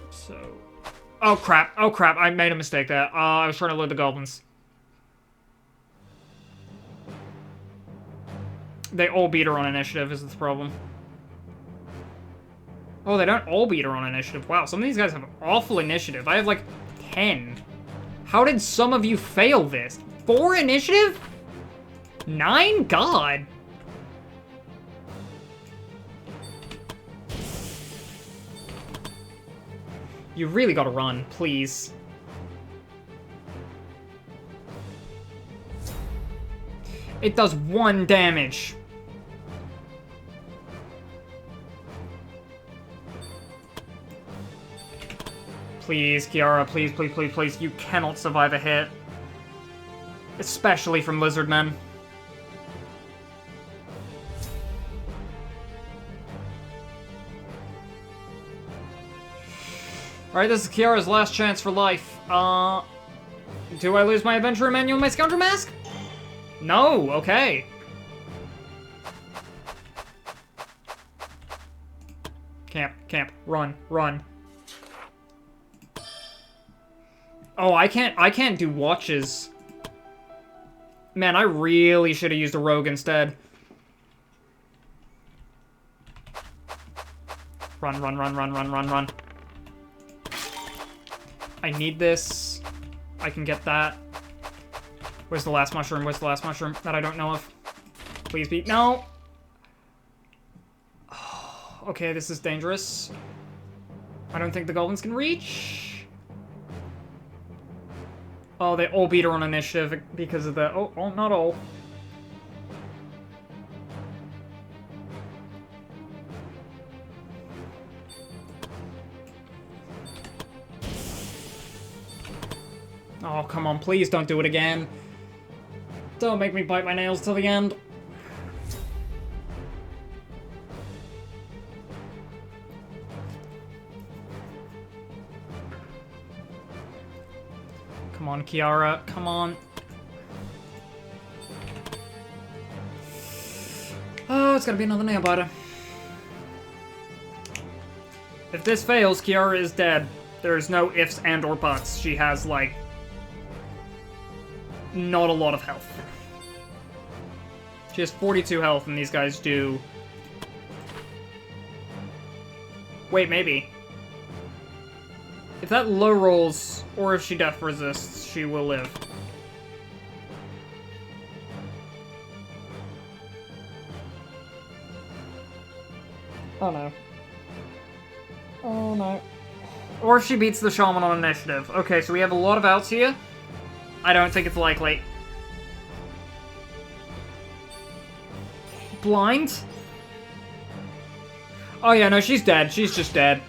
So... Oh crap, I made a mistake there. I was trying to load the goblins. They all beat her on initiative is the problem. Oh, they don't all beat her on initiative. Wow, some of these guys have awful initiative. I have like 10. How did some of you fail this? 4 initiative? 9? God. You really gotta run, please. It does 1 damage. Please, Kiara, please, please, please, please. You cannot survive a hit. Especially from Lizardmen. Alright, this is Kiara's last chance for life. Do I lose my Adventurer Manual and my Scoundrel Mask? No, okay. Camp, run, run. Oh, I can't do watches. Man, I really should have used a rogue instead. Run, run, run, run, run, run, run. I need this. I can get that. Where's the last mushroom? Where's the last mushroom that I don't know of? Please be... No! Oh, okay, this is dangerous. I don't think the goblins can reach. Oh, they all beat her on initiative because of the... Oh, not all. Oh, come on, please don't do it again. Don't make me bite my nails till the end. Come on, Kiara, come on. Oh, it's gotta be another nail biter. If this fails, Kiara is dead. There's no ifs and or buts. She has, like, not a lot of health. She has 42 health, and these guys do... Wait, maybe. If that low rolls, or if she death resists, she will live. Oh no. Oh no. Or if she beats the shaman on initiative. Okay, so we have a lot of outs here. I don't think it's likely. Blind? Oh yeah, no, she's dead. She's just dead.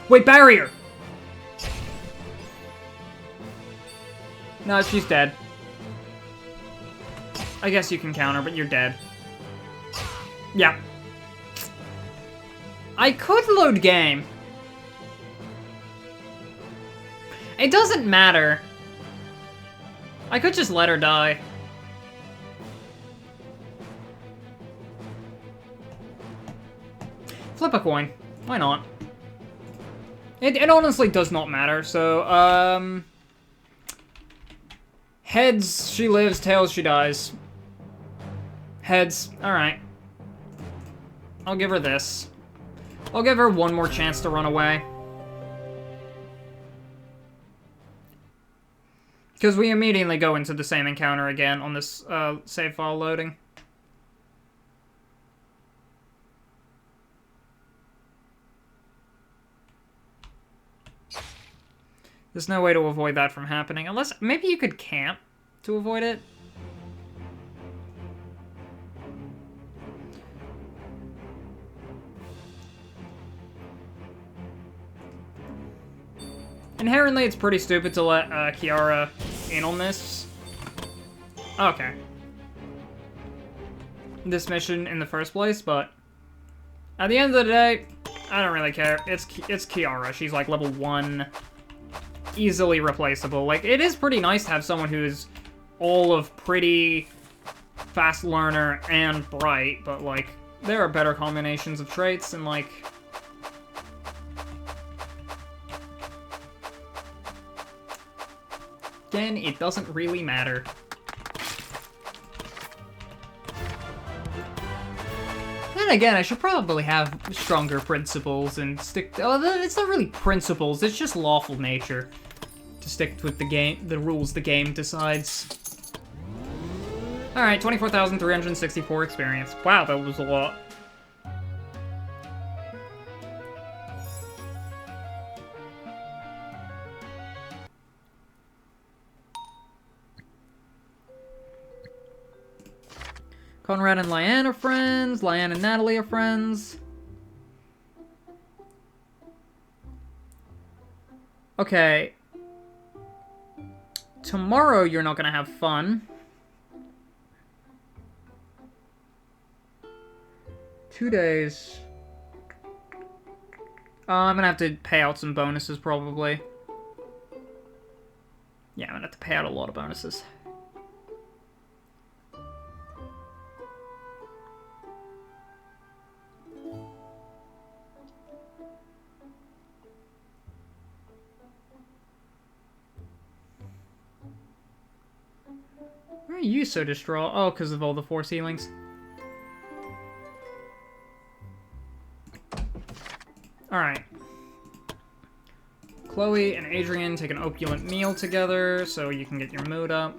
Wait, barrier! No, she's dead. I guess you can counter, but you're dead. Yeah. I could load game. It doesn't matter. I could just let her die. Flip a coin. Why not? It honestly does not matter, so, heads, she lives, tails, she dies. Heads, alright. I'll give her this. I'll give her one more chance to run away. Because we immediately go into the same encounter again on this save file loading. There's no way to avoid that from happening. Unless, maybe you could camp to avoid it. Inherently, it's pretty stupid to let Kiara in on this. Okay. This mission in the first place, but at the end of the day, I don't really care. It's Kiara. She's like level 1, easily replaceable. Like, it is pretty nice to have someone who's all of pretty, fast learner, and bright, but like, there are better combinations of traits, and like... Again, it doesn't really matter. Then again, I should probably have stronger principles and stick... Oh, it's not really principles, it's just lawful nature. To stick with the rules the game decides. Alright, 24,364 experience. Wow, that was a lot. Conrad and Lyanne are friends. Lyanne and Natalie are friends. Okay. Tomorrow you're not gonna have fun. 2 days. I'm gonna have to pay out some bonuses, probably. Yeah, I'm gonna have to pay out a lot of bonuses. Why are you so distraught? Oh, because of all the force healings. Alright. Chloe and Adrian take an opulent meal together so you can get your mood up.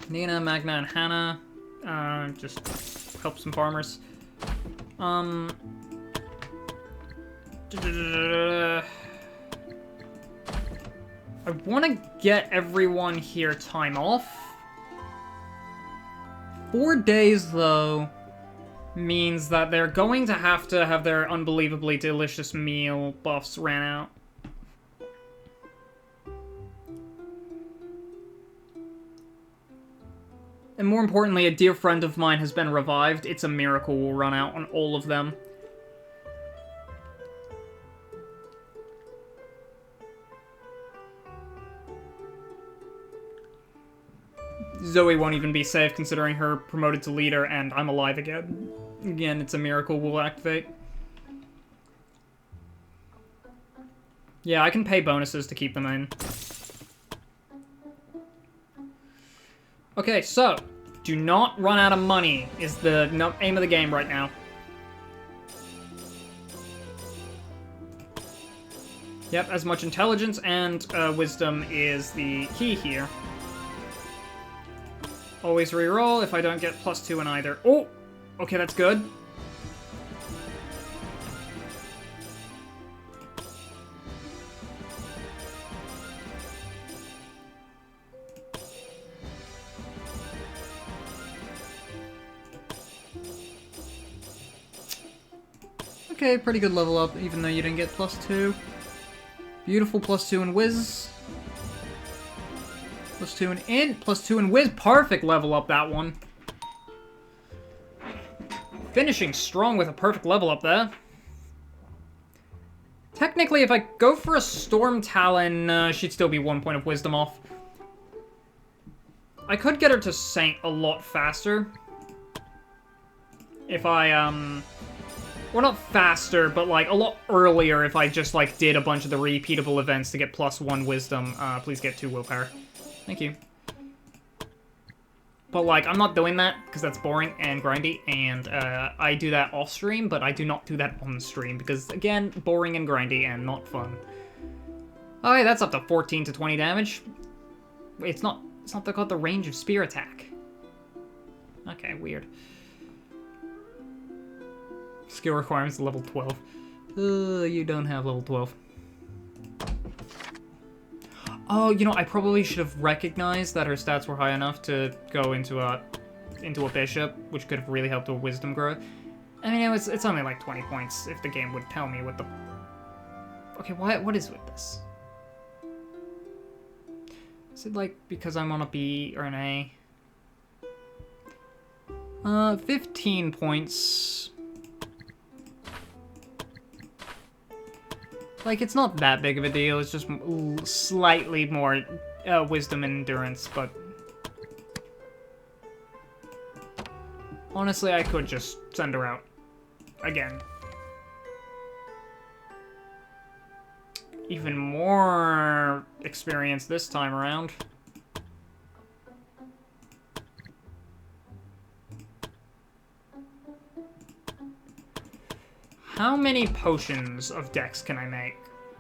Nina, Magna, and Hannah. Just help some farmers. I want to get everyone here time off. 4 days, though, means that they're going to have their unbelievably delicious meal buffs ran out. And more importantly, a dear friend of mine has been revived. It's a miracle we'll run out on all of them. Zoe won't even be safe considering her promoted to leader and I'm alive again. Again, it's a miracle we'll activate. Yeah, I can pay bonuses to keep them in. Okay, so, do not run out of money is the aim of the game right now. Yep, as much intelligence and wisdom is the key here. Always reroll if I don't get +2 in either. Oh! Okay, that's good. Okay, pretty good level up, even though you didn't get +2. Beautiful +2 in Wiz. +2 in Int, +2 in Wiz. Perfect level up, that one. Finishing strong with a perfect level up there. Technically, if I go for a Storm Talon, she'd still be 1 point of Wisdom off. I could get her to Saint a lot faster. If I, well, not faster, but, like, a lot earlier if I just, like, did a bunch of the repeatable events to get +1 Wisdom. Please get 2 Willpower. Thank you. But, like, I'm not doing that, because that's boring and grindy, and I do that off-stream, but I do not do that on-stream, because, again, boring and grindy and not fun. Okay, that's up to 14 to 20 damage. Wait, it's not got the range of spear attack. Okay, weird. Skill requirements level 12. You don't have level 12. Oh, you know, I probably should have recognized that her stats were high enough to go into a bishop, which could have really helped her wisdom growth. I mean, it's only like 20 points if the game would tell me what the... Okay, what is with this? Is it like because I'm on a B or an A? 15 points. Like, it's not that big of a deal, it's just slightly more wisdom and endurance, but... Honestly, I could just send her out. Again. Even more experience this time around. How many potions of Dex can I make?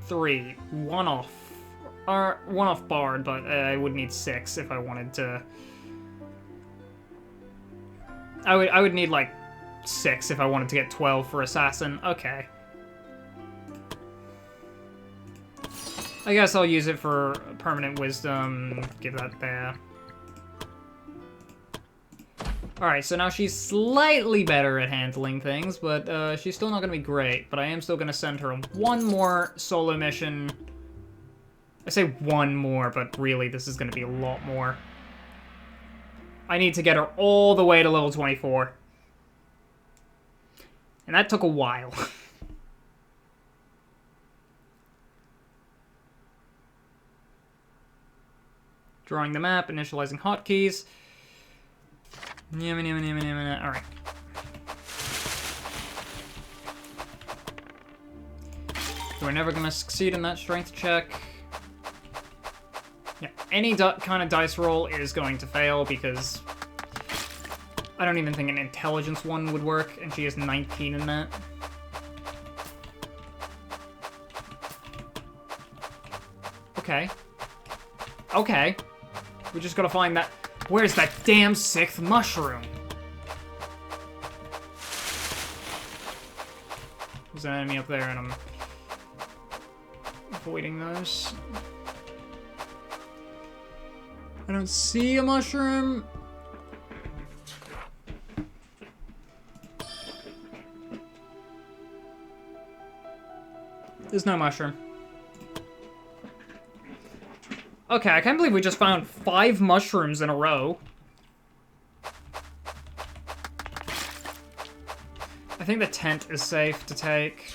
3. One off Bard, but I would need 6 if I wanted to... I would need, like, 6 if I wanted to get 12 for Assassin. Okay. I guess I'll use it for permanent wisdom. Give that there. Alright, so now she's slightly better at handling things, but she's still not going to be great. But I am still going to send her one more solo mission. I say one more, but really this is going to be a lot more. I need to get her all the way to level 24. And that took a while. Drawing the map, initializing hotkeys. Alright. So we're never gonna succeed in that strength check. Yeah, any kind of dice roll is going to fail because I don't even think an intelligence one would work, and she has 19 in that. Okay. Okay. We just gotta find that. Where's that damn 6th mushroom? There's an enemy up there, and I'm avoiding those. I don't see a mushroom. There's no mushroom. Okay, I can't believe we just found 5 mushrooms in a row. I think the tent is safe to take.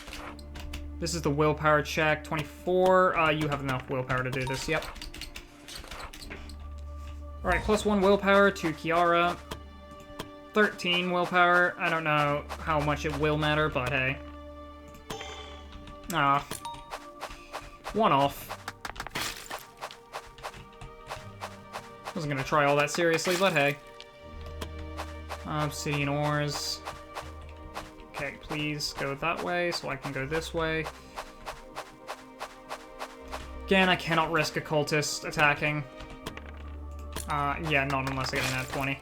This is the willpower check. 24. You have enough willpower to do this, yep. Alright, +1 willpower to Kiara. 13 willpower. I don't know how much it will matter, but hey. Ah. One off. Wasn't gonna try all that seriously, but hey. Obsidian ores. Okay, please go that way so I can go this way. Again, I cannot risk a cultist attacking. Yeah, not unless I get an at 20.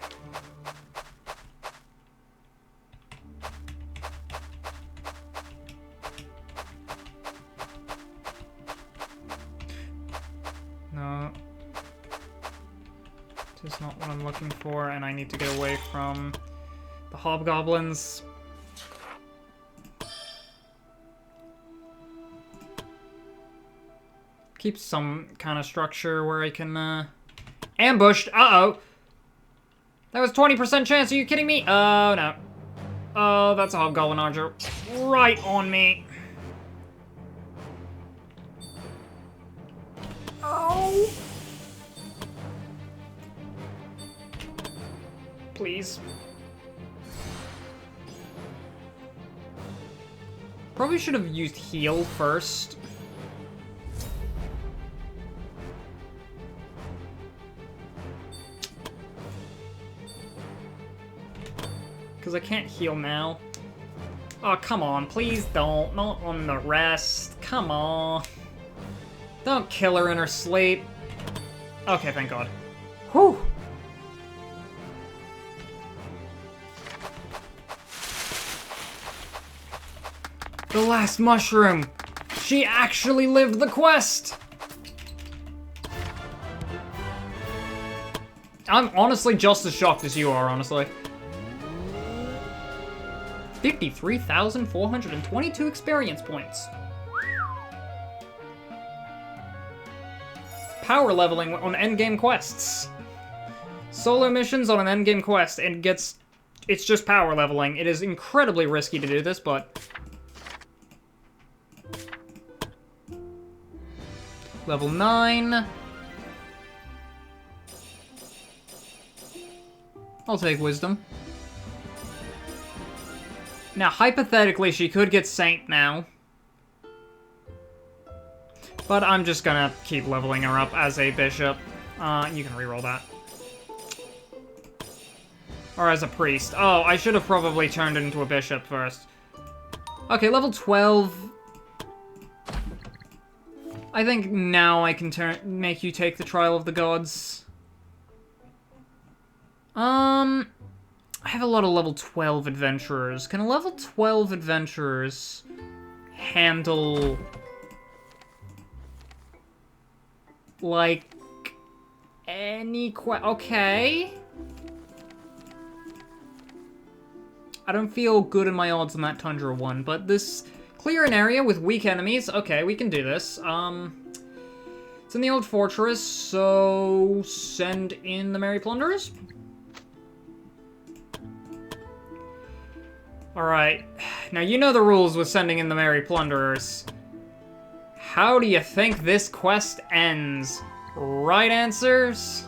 No. This is not what I'm looking for, and I need to get away from the hobgoblins. Keep some kind of structure where I can, ambushed! Uh-oh! That was 20% chance, are you kidding me? Oh, no. Oh, that's a hobgoblin archer. Right on me. Oh! Please. Probably should have used heal first. Because I can't heal now. Oh, come on. Please don't. Not on the rest. Come on. Don't kill her in her sleep. Okay, thank God. Whew. The last mushroom! She actually lived the quest! I'm honestly just as shocked as you are, honestly. 53,422 experience points. Power leveling on endgame quests. Solo missions on an endgame quest and it's just power leveling. It is incredibly risky to do this, but level 9. I'll take wisdom. Now, hypothetically, she could get Saint now. But I'm just gonna keep leveling her up as a bishop. You can reroll that. Or as a priest. Oh, I should have probably turned it into a bishop first. Okay, level 12. I think now I can make you take the Trial of the Gods. I have a lot of level 12 adventurers. Can a level 12 adventurers handle Like, okay. I don't feel good in my odds on that Tundra one, but this... Clear an area with weak enemies. Okay, we can do this. It's in the old fortress, so... Send in the Merry Plunderers. Alright. Now, you know the rules with sending in the Merry Plunderers. How do you think this quest ends? Right answers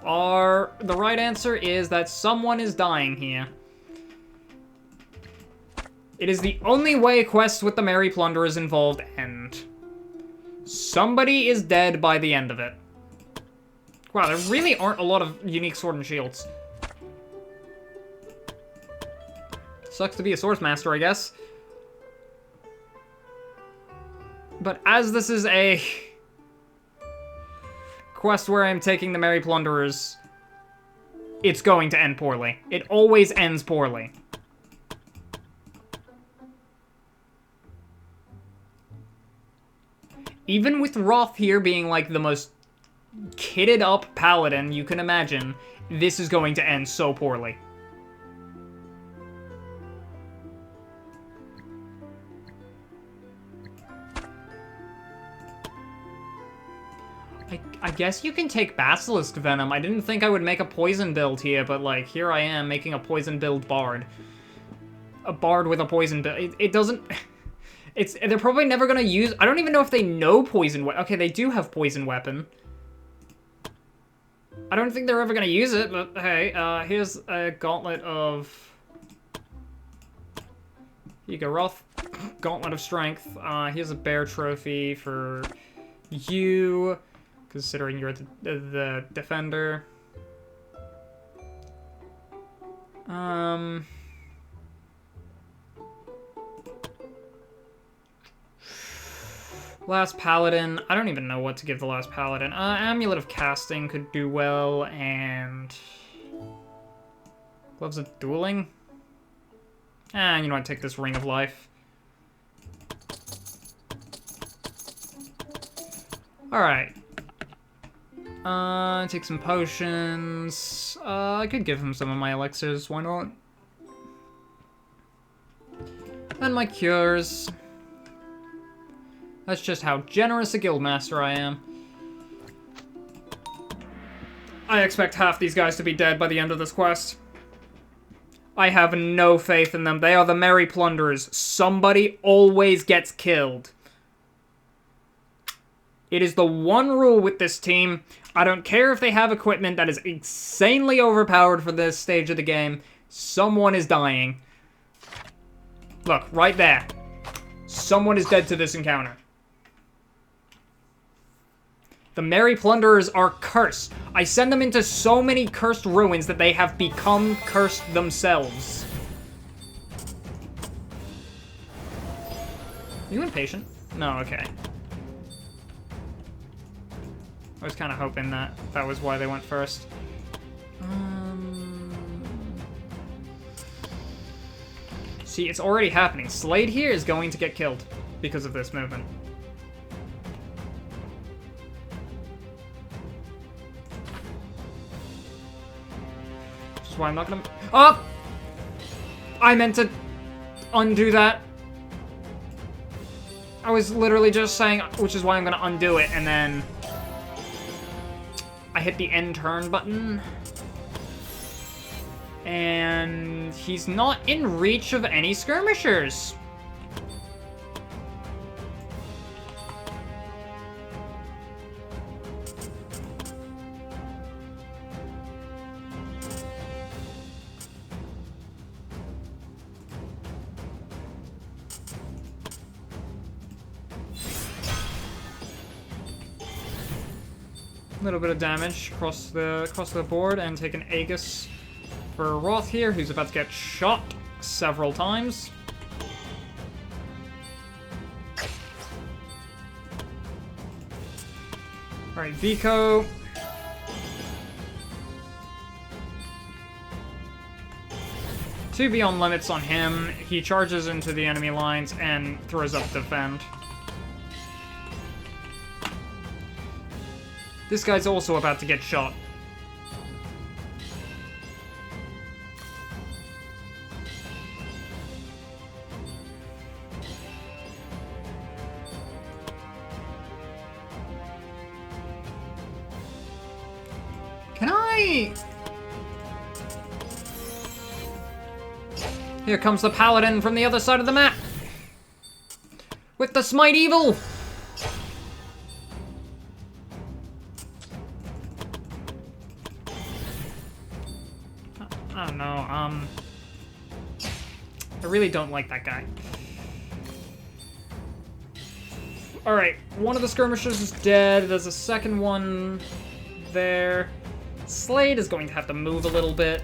are... The right answer is that someone is dying here. It is the only way quests with the Merry Plunderers involved end. Somebody is dead by the end of it. Wow, there really aren't a lot of unique sword and shields. Sucks to be a Swordsmaster, I guess. But as this is a quest where I'm taking the Merry Plunderers, it's going to end poorly. It always ends poorly. Even with Roth here being like the most kitted up paladin you can imagine, this is going to end so poorly. I guess you can take Basilisk Venom. I didn't think I would make a poison build here, but like, here I am making a poison build bard. A bard with a poison build. It doesn't... They're probably never gonna use... I don't even know if they know poison weapon. Okay, they do have poison weapon. I don't think they're ever gonna use it, but hey, here's a gauntlet of... Here you go, Roth. Gauntlet of Strength. Here's a bear trophy for you, considering you're the defender. Last Paladin. I don't even know what to give the Last Paladin. Amulet of Casting could do well, and... Gloves of Dueling? You know what, take this Ring of Life. Alright. Take some potions. I could give him some of my elixirs, why not? And my cures. That's just how generous a guildmaster I am. I expect half these guys to be dead by the end of this quest. I have no faith in them. They are the Merry Plunderers. Somebody always gets killed. It is the one rule with this team. I don't care if they have equipment that is insanely overpowered for this stage of the game. Someone is dying. Look, right there. Someone is dead to this encounter. The Merry Plunderers are cursed. I send them into so many cursed ruins that they have become cursed themselves. Are you impatient? No, okay. I was kind of hoping that that was why they went first. See, it's already happening. Slade here is going to get killed because of this movement. Which is why I'm not gonna... Oh! I meant to undo that. I was literally just saying, which is why I'm gonna undo it, and then... I hit the end turn button. And he's not in reach of any skirmishers. A little bit of damage across the board, and take an Aegis for Roth here, who's about to get shot several times. Alright, Vico. Two beyond limits on him. He charges into the enemy lines and throws up defend. This guy's also about to get shot. Can I... Here comes the paladin from the other side of the map. With the smite evil. I don't know, I really don't like that guy. Alright, one of the skirmishers is dead. There's a second one there. Slade is going to have to move a little bit.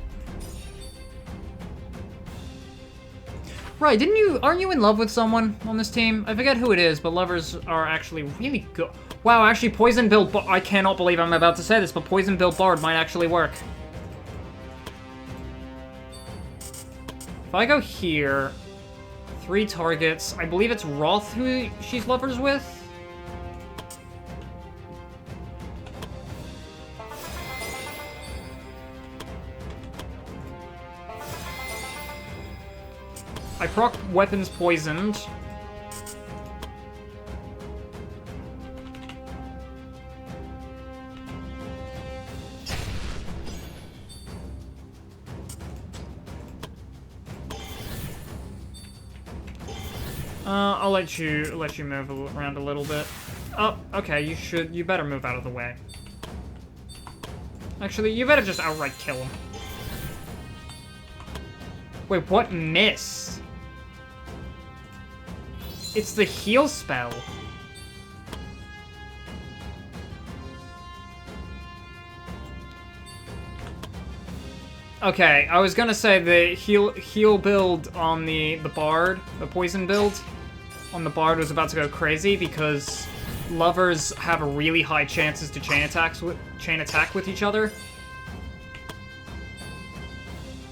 Right, aren't you in love with someone on this team? I forget who it is, but lovers are actually really good. Wow, actually, Poison Build Bard, I cannot believe I'm about to say this, but Poison Build Bard might actually work. If I go here, 3 targets, I believe it's Roth who she's lovers with? I proc weapons poisoned. I'll let you move around a little bit. Oh, okay, you better move out of the way. Actually, you better just outright kill him. Wait, what miss? It's the heal spell. Okay, I was gonna say the heal build on the bard, the poison build on the bard was about to go crazy because lovers have really high chances to chain attack with each other.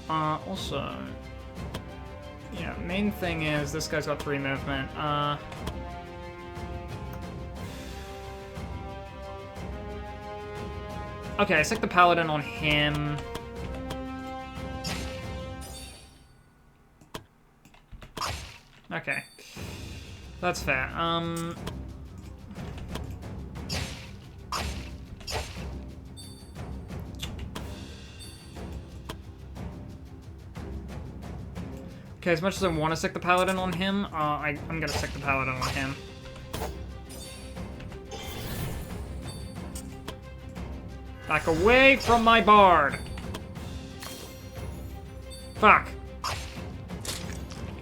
Also, yeah, main thing is this guy's got 3 movement. Okay, I stick the paladin on him. Okay. That's fair. Okay, as much as I want to stick the paladin on him, I'm gonna stick the paladin on him. Back away from my bard! Fuck.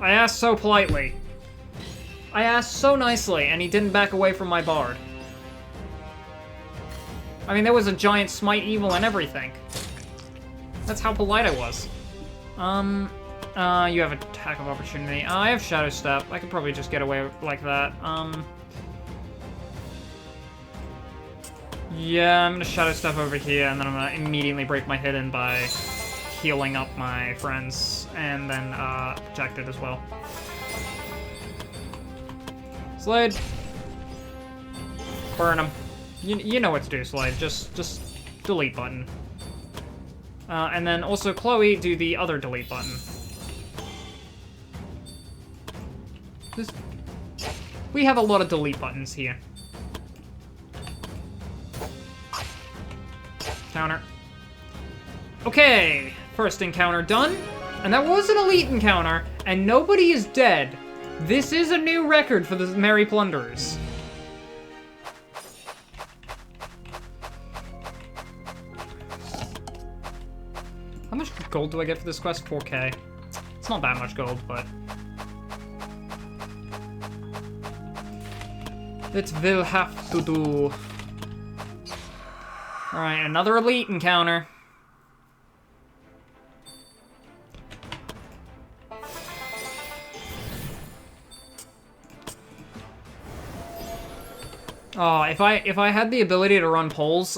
I asked so politely. I asked so nicely, and he didn't back away from my bard. I mean, there was a giant smite evil and everything. That's how polite I was. You have attack of opportunity. I have Shadow Step. I could probably just get away like that. Yeah, I'm gonna Shadow Step over here, and then I'm gonna immediately break my hidden by healing up my friends, and then, protect it as well. Slade. Burn him. You know what to do, Slade. Just delete button. And then also, Chloe, do the other delete button. We have a lot of delete buttons here. Counter. Okay, first encounter done. And that was an elite encounter, and nobody is dead. This is a new record for the Merry Plunderers. How much gold do I get for this quest? 4K. It's not that much gold, but... it will have to do. Alright, another elite encounter. Oh, if I had the ability to run polls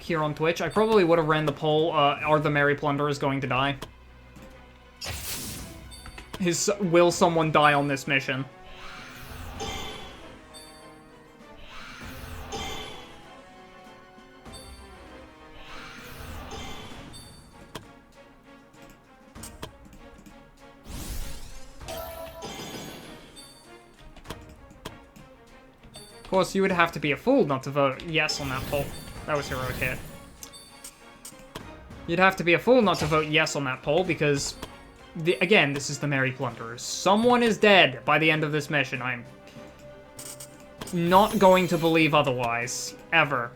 here on Twitch, I probably would have ran the poll, are the Merry Plunderers going to die? Will someone die on this mission? course, you would have to be a fool not to vote yes on that poll. That was heroic hit. You'd have to be a fool not to vote yes on that poll, because, again, this is the Merry Plunderers. Someone is dead by the end of this mission. I'm not going to believe otherwise. Ever.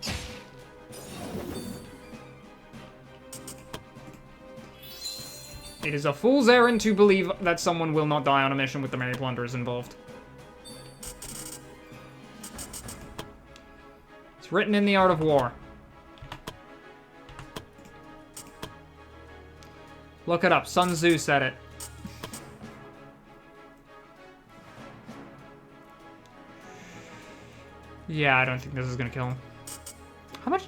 It is a fool's errand to believe that someone will not die on a mission with the Merry Plunderers involved. It's written in the Art of War. Look it up. Sun Tzu said it. Yeah, I don't think this is gonna kill him. How much?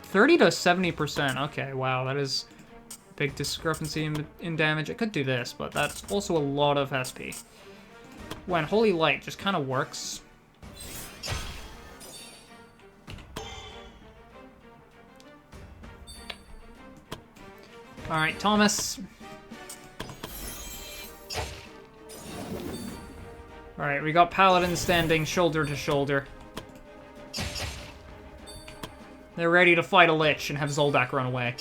30 to 70%. Okay, wow, that is a big discrepancy in damage. It could do this, but that's also a lot of SP. When Holy Light just kind of works. Alright, Thomas. Alright, we got Paladins standing shoulder to shoulder. They're ready to fight a Lich and have Zoldak run away.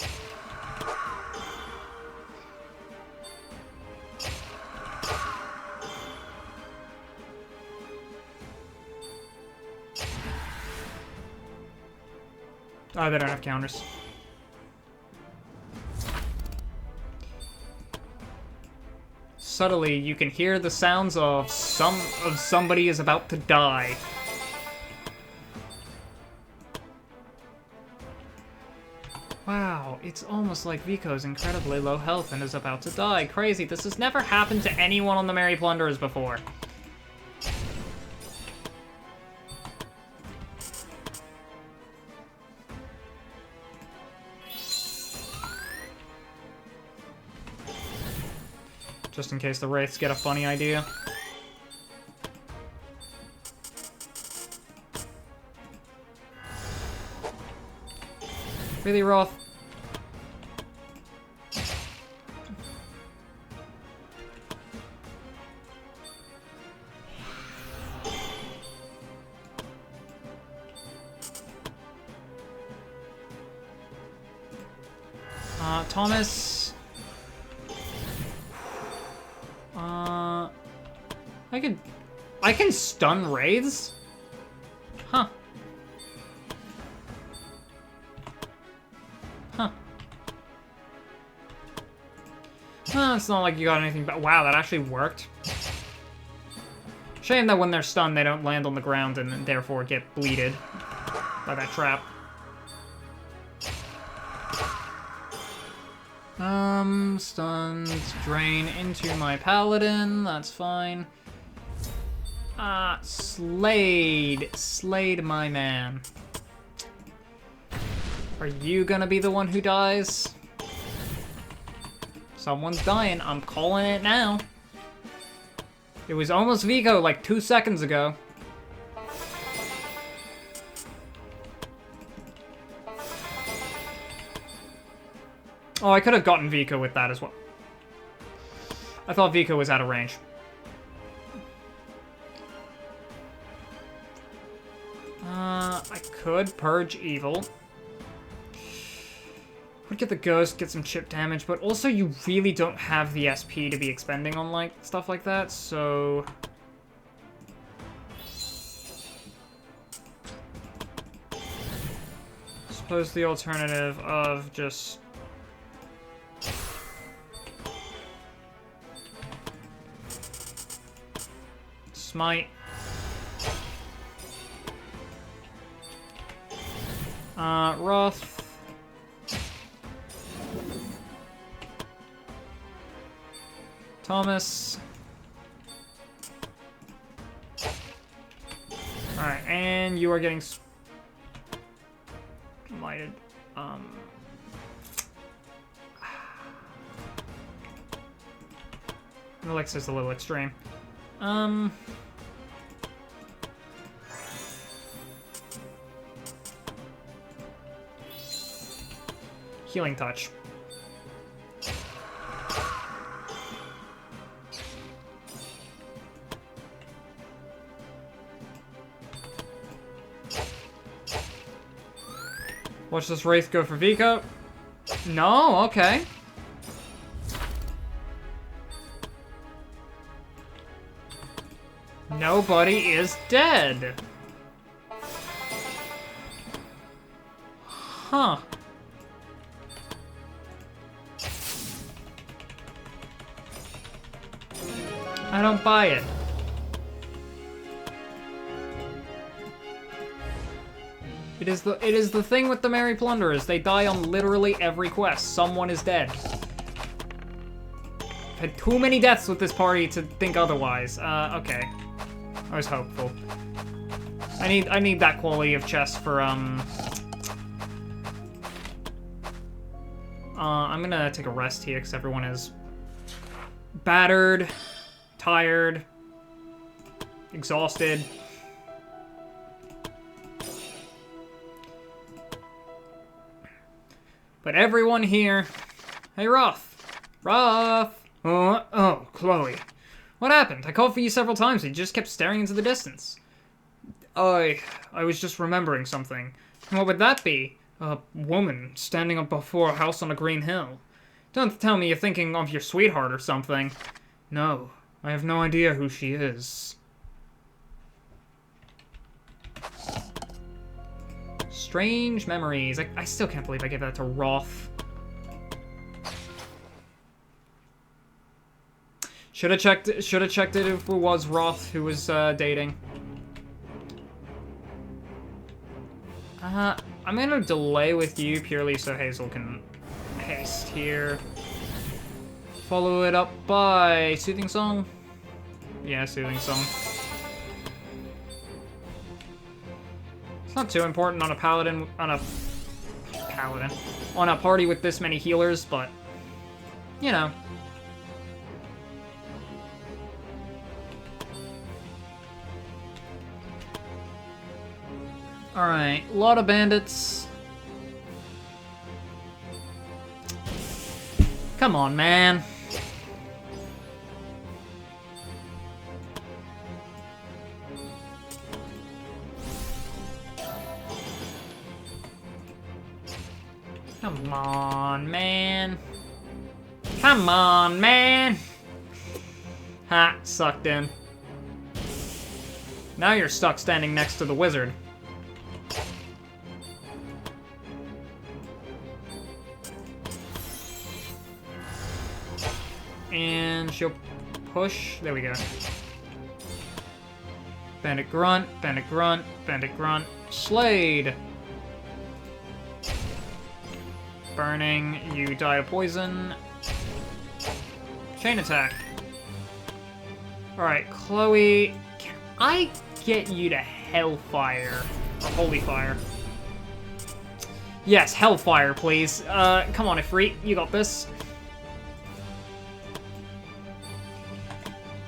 Oh, they don't have counters. Subtly, you can hear the sounds of somebody is about to die. Wow, it's almost like Vico's incredibly low health and is about to die. Crazy, this has never happened to anyone on the Merry Plunderers before. Just in case the Wraiths get a funny idea. Really, Roth? Thomas. I can stun Wraiths? Huh. Huh. It's not like you got anything, but wow, that actually worked. Shame that when they're stunned, they don't land on the ground and therefore get bleeded by that trap. Stunned, drain into my paladin, that's fine. Slade. Slade, my man. Are you gonna be the one who dies? Someone's dying, I'm calling it now. It was almost Vico like 2 seconds ago. Oh, I could have gotten Vico with that as well. I thought Vico was out of range. I could Purge Evil. Would get the Ghost, get some chip damage, but also you really don't have the SP to be expending on, like, stuff like that, so... Suppose the alternative of just... Smite. Wrath. Thomas. Alright, and you are getting smited. Alexa's a little extreme. Healing Touch. Watch this Wraith go for Vico. No, okay. Nobody is dead. Huh. I don't buy it. It is the thing with the Merry Plunderers. They die on literally every quest. Someone is dead. I've had too many deaths with this party to think otherwise. Okay. I was hopeful. I need that quality of chest for, I'm gonna take a rest here because everyone is battered, tired, exhausted. But everyone here... Hey, Roth. Roth! Oh, Chloe. What happened? I called for you several times, and you just kept staring into the distance. I was just remembering something. What would that be? A woman standing up before a house on a green hill. Don't tell me you're thinking of your sweetheart or something. No, I have no idea who she is. Strange memories. I still can't believe I gave that to Roth. Should have checked it if it was Roth who was dating. I'm gonna delay with you purely so Hazel can haste here. Follow it up by Soothing Song. Yeah, Soothing Song. It's not too important on a paladin, on a party with this many healers, but, you know. Alright, a lot of bandits. Come on, man. Come on, man. Come on, man. Ha, sucked in. Now you're stuck standing next to the wizard. And she'll push. There we go. Bandit Grunt, Bandit Grunt, Bandit Grunt. Slade! Burning, you die of poison. Chain attack. Alright, Chloe, can I get you to Hellfire? Or Holy Fire? Yes, Hellfire, please. Come on, Ifrit, you got this.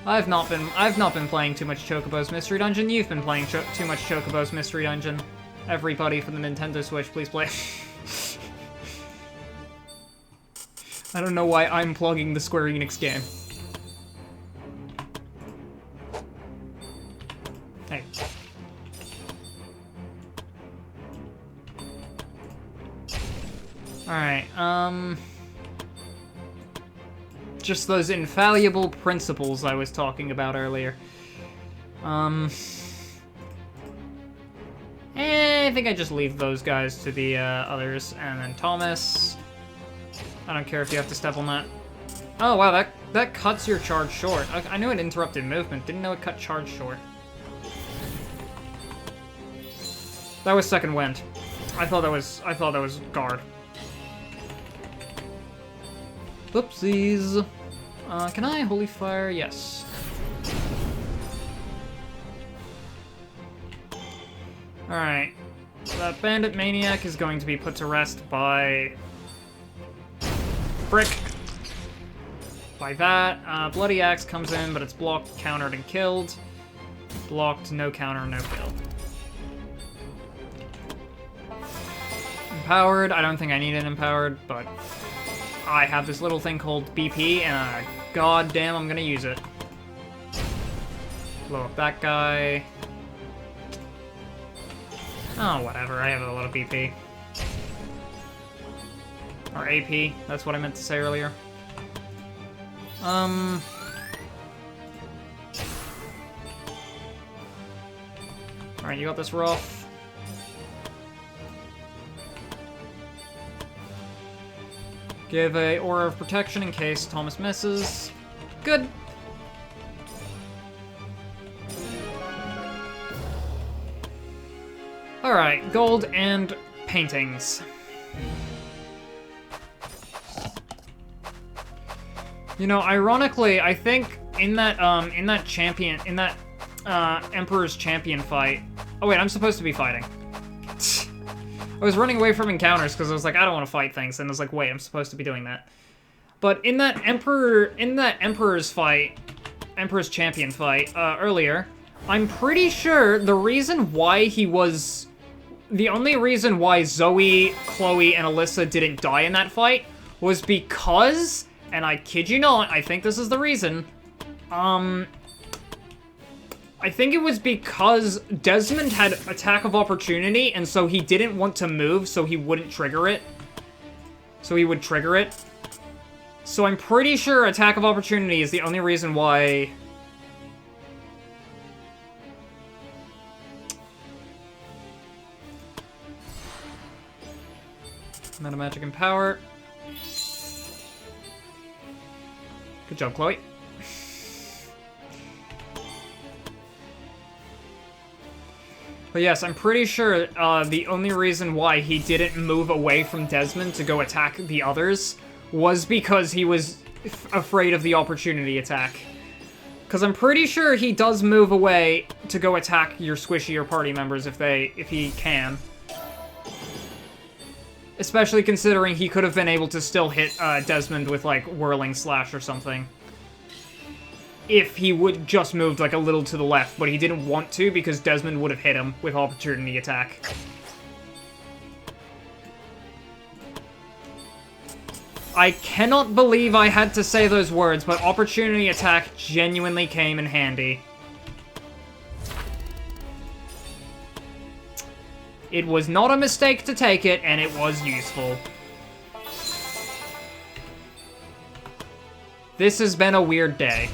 I've not been playing too much Chocobo's Mystery Dungeon. You've been playing too much Chocobo's Mystery Dungeon. Everybody for the Nintendo Switch, please play. I don't know why I'm plugging the Square Enix game. Hey. Alright, just those infallible principles I was talking about earlier. I think I just leave those guys to the others, and then Thomas. I don't care if you have to step on that. Oh wow, that cuts your charge short. I knew it interrupted movement, didn't know it cut charge short. That was second wind. I thought that was guard. Whoopsies. Can I Holy Fire? Yes. Alright. That Bandit Maniac is going to be put to rest by... Brick. By that. Bloody Axe comes in, but it's blocked, countered, and killed. Blocked, no counter, no kill. Empowered. I don't think I need it empowered, but... I have this little thing called BP, and goddamn, I'm gonna use it. Blow up that guy. Oh, whatever, I have a lot of BP. Or AP, that's what I meant to say earlier. Alright, you got this, Roth. Give a Aura of Protection in case Thomas misses. Good. Alright, gold and paintings. You know, ironically, I think in that Emperor's Champion fight... Oh wait, I'm supposed to be fighting. I was running away from encounters because I was like, I don't want to fight things, and I was like, wait, I'm supposed to be doing that. But in that Emperor's Champion fight, earlier, I'm pretty sure the reason why the only reason why Zoe, Chloe, and Alyssa didn't die in that fight was because, and I kid you not, I think this is the reason, I think it was because Desmond had Attack of Opportunity, and so he didn't want to move, so he wouldn't trigger it. So he would trigger it. So I'm pretty sure Attack of Opportunity is the only reason why... Meta Magic and Power. Good job, Chloe. But yes, I'm pretty sure the only reason why he didn't move away from Desmond to go attack the others was because he was afraid of the opportunity attack. Because I'm pretty sure he does move away to go attack your squishier party members if he can. Especially considering he could have been able to still hit Desmond with, like, Whirling Slash or something. If he would just moved, like, a little to the left, but he didn't want to because Desmond would have hit him with opportunity attack. I cannot believe I had to say those words, but opportunity attack genuinely came in handy. It was not a mistake to take it, and it was useful. This has been a weird day.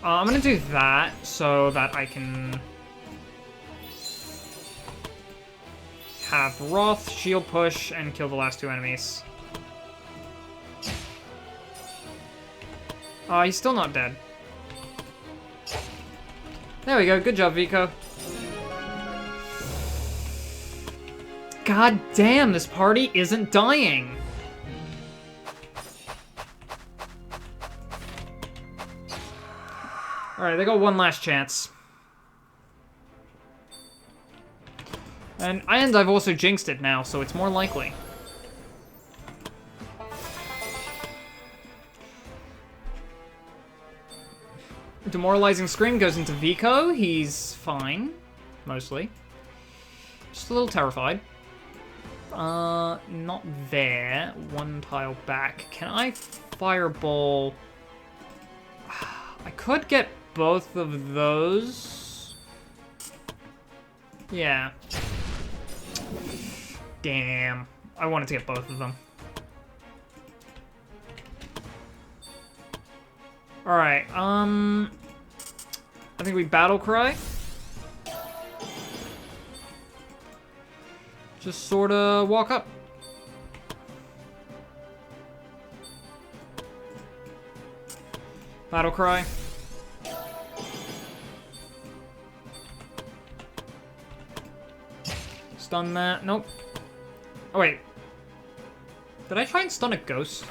I'm gonna do that so that I can have Roth, shield push, and kill the last two enemies. He's still not dead. There we go, good job, Vico. God damn, this party isn't dying. Alright, they got one last chance. And I've also jinxed it now, so it's more likely. Demoralizing Scream goes into Vico. He's fine. Mostly. Just a little terrified. Not there. One tile back. Can I fireball? I could get both of those. Yeah. Damn. I wanted to get both of them. Alright, I think we Battle Cry. Just sorta walk up. Battle Cry. Stun that. Nope. Oh, wait. Did I try and stun a ghost?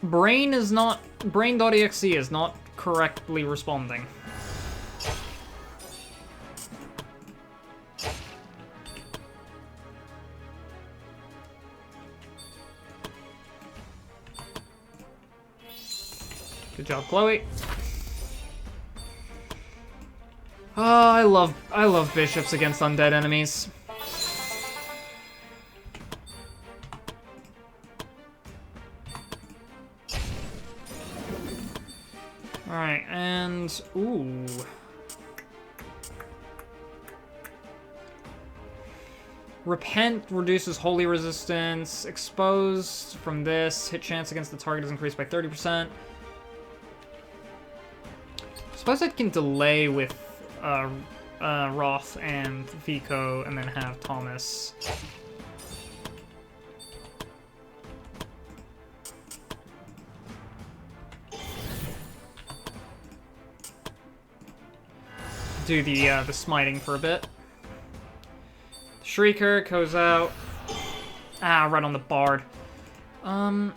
Brain.exe is not correctly responding. Good job, Chloe. Oh, I love bishops against undead enemies. Alright, and ooh. Repent reduces holy resistance. Exposed from this. Hit chance against the target is increased by 30%. Suppose I can delay with Roth and Vico and then have Thomas. Do the smiting for a bit. Shrieker goes out. Ah, right on the Bard. I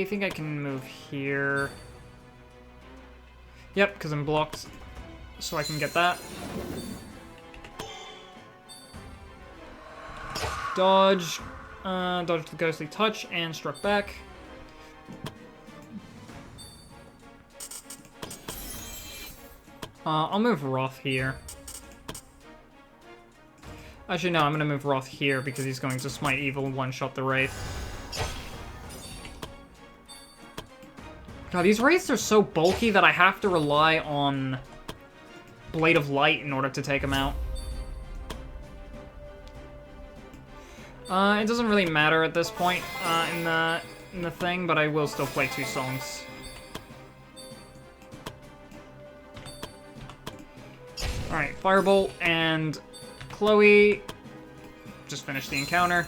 think I can move here. Yep, because I'm blocked, so I can get that. Dodge. Dodge the Ghostly Touch and struck back. I'll move Roth here. Actually, no, I'm gonna move Roth here because he's going to Smite Evil and one-shot the Wraith. God, these Wraiths are so bulky that I have to rely on Blade of Light in order to take them out. It doesn't really matter at this point in the thing, but I will still play 2 songs. Alright, Firebolt and Chloe. Just finished the encounter.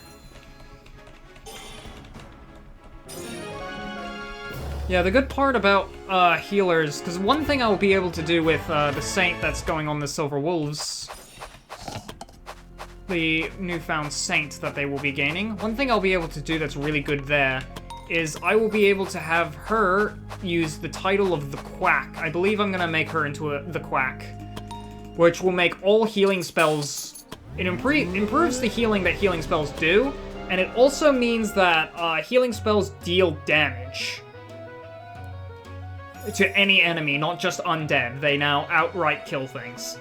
Yeah, the good part about healers, because one thing I'll be able to do with the Saint that's going on the Silver Wolves, the newfound Saint that they will be gaining, one thing I'll be able to do that's really good there is I will be able to have her use the title of the Quack. I believe I'm going to make her into the Quack, which will make all healing spells... It improves the healing that healing spells do, and it also means that healing spells deal damage to any enemy, not just undead. They now outright kill things.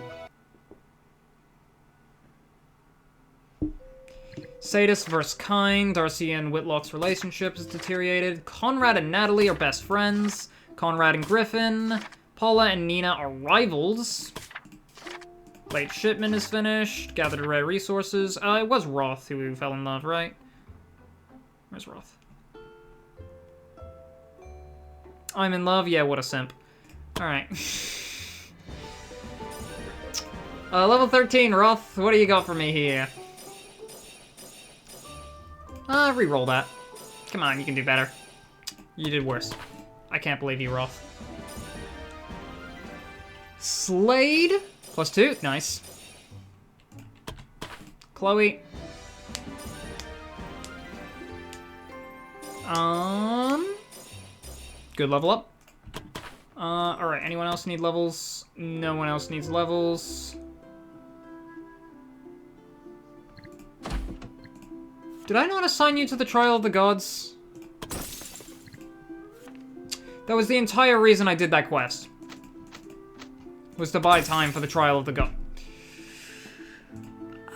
Sadist versus Kind. Darcy and Whitlock's relationship is deteriorated. Conrad and Natalie are best friends. Conrad and Griffin. Paula and Nina are rivals. Late shipment is finished. Gathered rare resources. It was Roth who fell in love, right? Where's Roth? I'm in love? Yeah, what a simp. Alright. Level 13, Roth. What do you got for me here? Reroll that. Come on, you can do better. You did worse. I can't believe you, Roth. Slade. +2. Nice. Chloe. Good level up. Alright, anyone else need levels? No one else needs levels. Did I not assign you to the Trial of the Gods? That was the entire reason I did that quest. Was to buy time for the Trial of the Gods.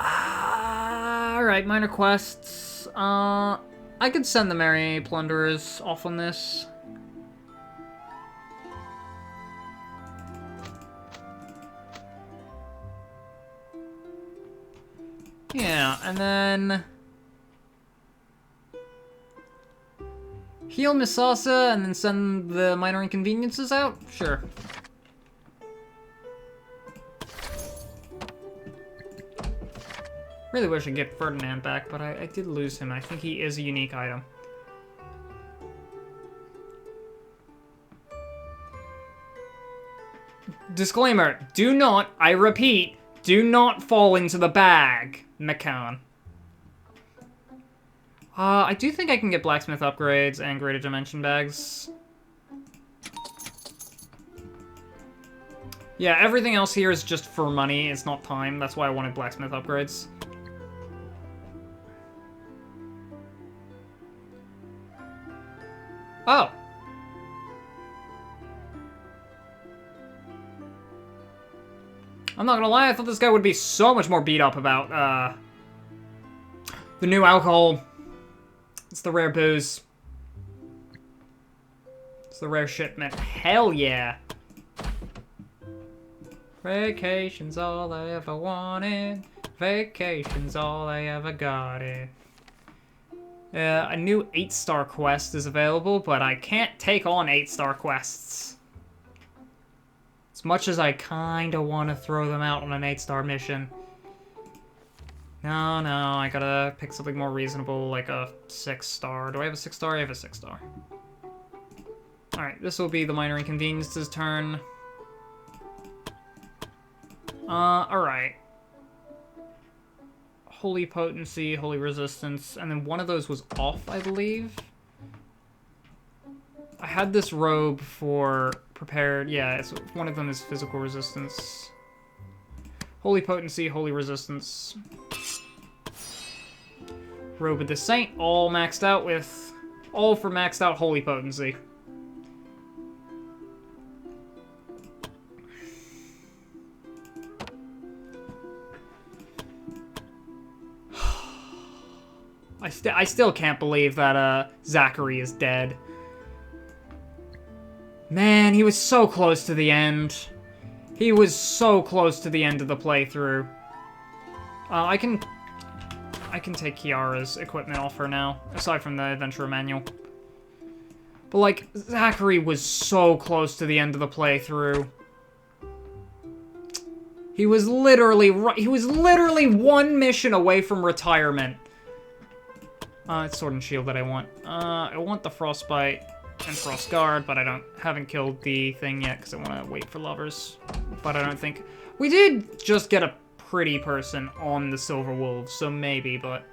Alright, minor quests. I could send the Merry Plunderers off on this. Yeah, and then... heal Misasa and then send the minor inconveniences out? Sure. Really wish I could get Ferdinand back, but I did lose him. I think he is a unique item. Disclaimer, do not, I repeat, do not fall into the bag, McCann. I do think I can get blacksmith upgrades and greater dimension bags. Yeah, everything else here is just for money, it's not time. That's why I wanted blacksmith upgrades. Oh. I'm not gonna lie, I thought this guy would be so much more beat up about, the new alcohol. It's the rare booze. It's the rare shipment. Hell yeah. Vacation's all I ever wanted. Vacation's all I ever got it. A new 8-star quest is available, but I can't take on 8-star quests. As much as I kinda want to throw them out on an 8-star mission. No, I gotta pick something more reasonable, like a 6-star. Do I have a 6-star? I have a 6-star. Alright, this will be the Minor Inconvenience's turn. Alright. Holy Potency, Holy Resistance, and then one of those was off, I believe? I had this robe for prepared, yeah, one of them is Physical Resistance. Holy Potency, Holy Resistance. Robe of the Saint, all maxed out with... all for maxed out Holy Potency. I still can't believe that, Zachary is dead. Man, he was so close to the end. He was so close to the end of the playthrough. I can take Kiara's equipment off her now, aside from the adventurer manual. But, like, Zachary was so close to the end of the playthrough. He was literally one mission away from retirement. It's Sword and Shield that I want. I want the Frostbite and Frost Guard, but I haven't killed the thing yet because I want to wait for lovers. But I don't think... We did just get a pretty person on the Silver Wolves, so maybe, but...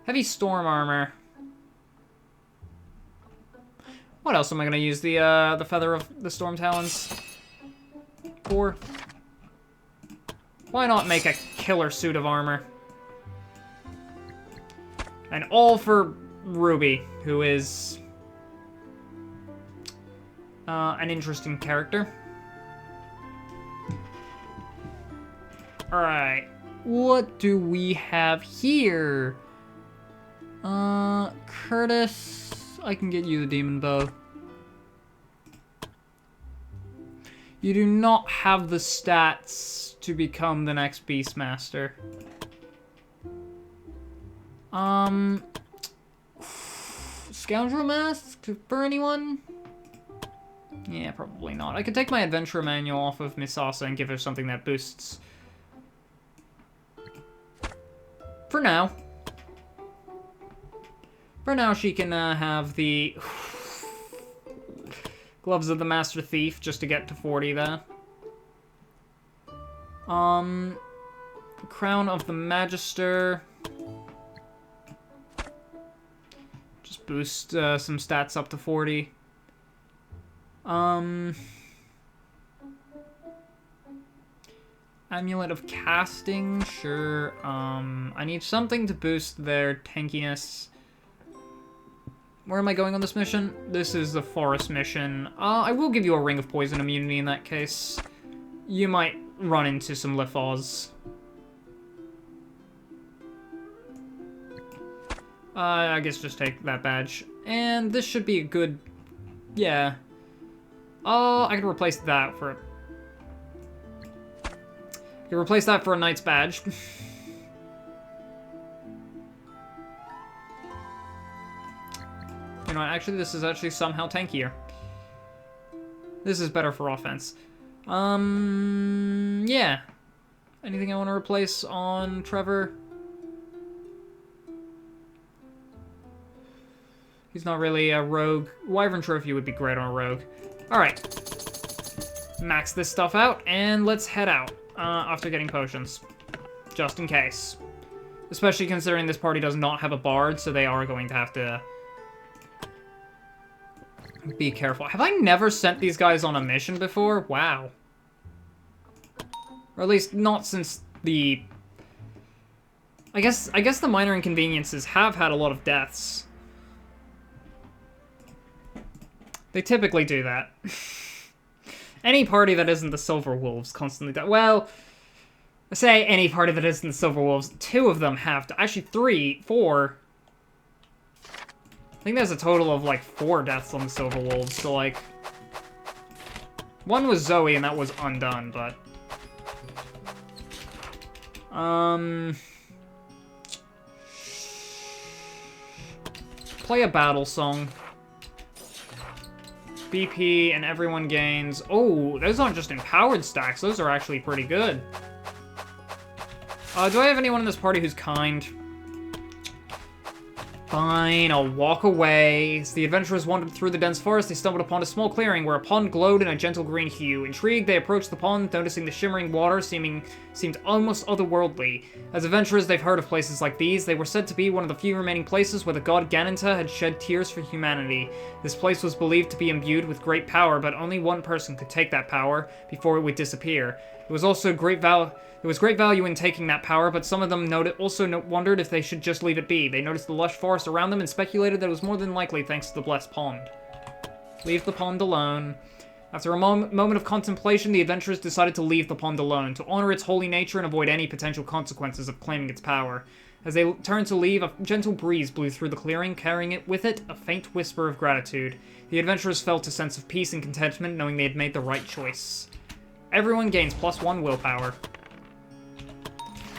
Heavy Storm Armor. What else am I going to use the Feather of the Storm Talons for? Why not make a killer suit of armor? And all for Ruby, who is an interesting character. Alright, what do we have here? Curtis, I can get you the Demon Bow. You do not have the stats to become the next Beastmaster. Scoundrel Mask for anyone? Yeah, probably not. I could take my Adventurer Manual off of Misasa and give her something that boosts. For now. For now, she can have the Gloves of the Master Thief just to get to 40 there. Crown of the Magister. Just boost some stats up to 40. Amulet of Casting, sure. I need something to boost their tankiness. Where am I going on this mission? This is the forest mission. I will give you a Ring of Poison immunity in that case. You might run into some Lithos. I guess just take that badge. And this should be a good... Yeah. I can replace that for... I can replace that for a Knight's badge. You know what, actually, this is actually somehow tankier. This is better for offense. Yeah. Anything I want to replace on Trevor? He's not really a rogue. Wyvern Trophy would be great on a rogue. Alright. Max this stuff out, and let's head out after getting potions. Just in case. Especially considering this party does not have a bard, so they are going to have to... be careful. Have I never sent these guys on a mission before? Wow. Or at least not since the... I guess the minor inconveniences have had a lot of deaths. They typically do that. Any party that isn't the Silver Wolves constantly die. Well, I say any party that isn't the Silver Wolves. 2 of them have to. Actually, 3, 4... I think there's a total of, like, 4 deaths on the Silver Wolves, so, like... One was Zoe, and that was undone, but... Play a battle song. BP and everyone gains... Oh, those aren't just empowered stacks. Those are actually pretty good. Do I have anyone in this party who's kind? Fine, I'll walk away. As the adventurers wandered through the dense forest, they stumbled upon a small clearing where a pond glowed in a gentle green hue. Intrigued, they approached the pond, noticing the shimmering water seemed almost otherworldly. As adventurers, they've heard of places like these. They were said to be one of the few remaining places where the god Ganenta had shed tears for humanity. This place was believed to be imbued with great power, but only one person could take that power before it would disappear. It was also great value in taking that power, but some of them wondered if they should just leave it be. They noticed the lush forest around them and speculated that it was more than likely thanks to the blessed pond. Leave the pond alone. After a moment of contemplation, the adventurers decided to leave the pond alone, to honor its holy nature and avoid any potential consequences of claiming its power. As they turned to leave, a gentle breeze blew through the clearing, carrying with it a faint whisper of gratitude. The adventurers felt a sense of peace and contentment, knowing they had made the right choice. Everyone gains +1 willpower.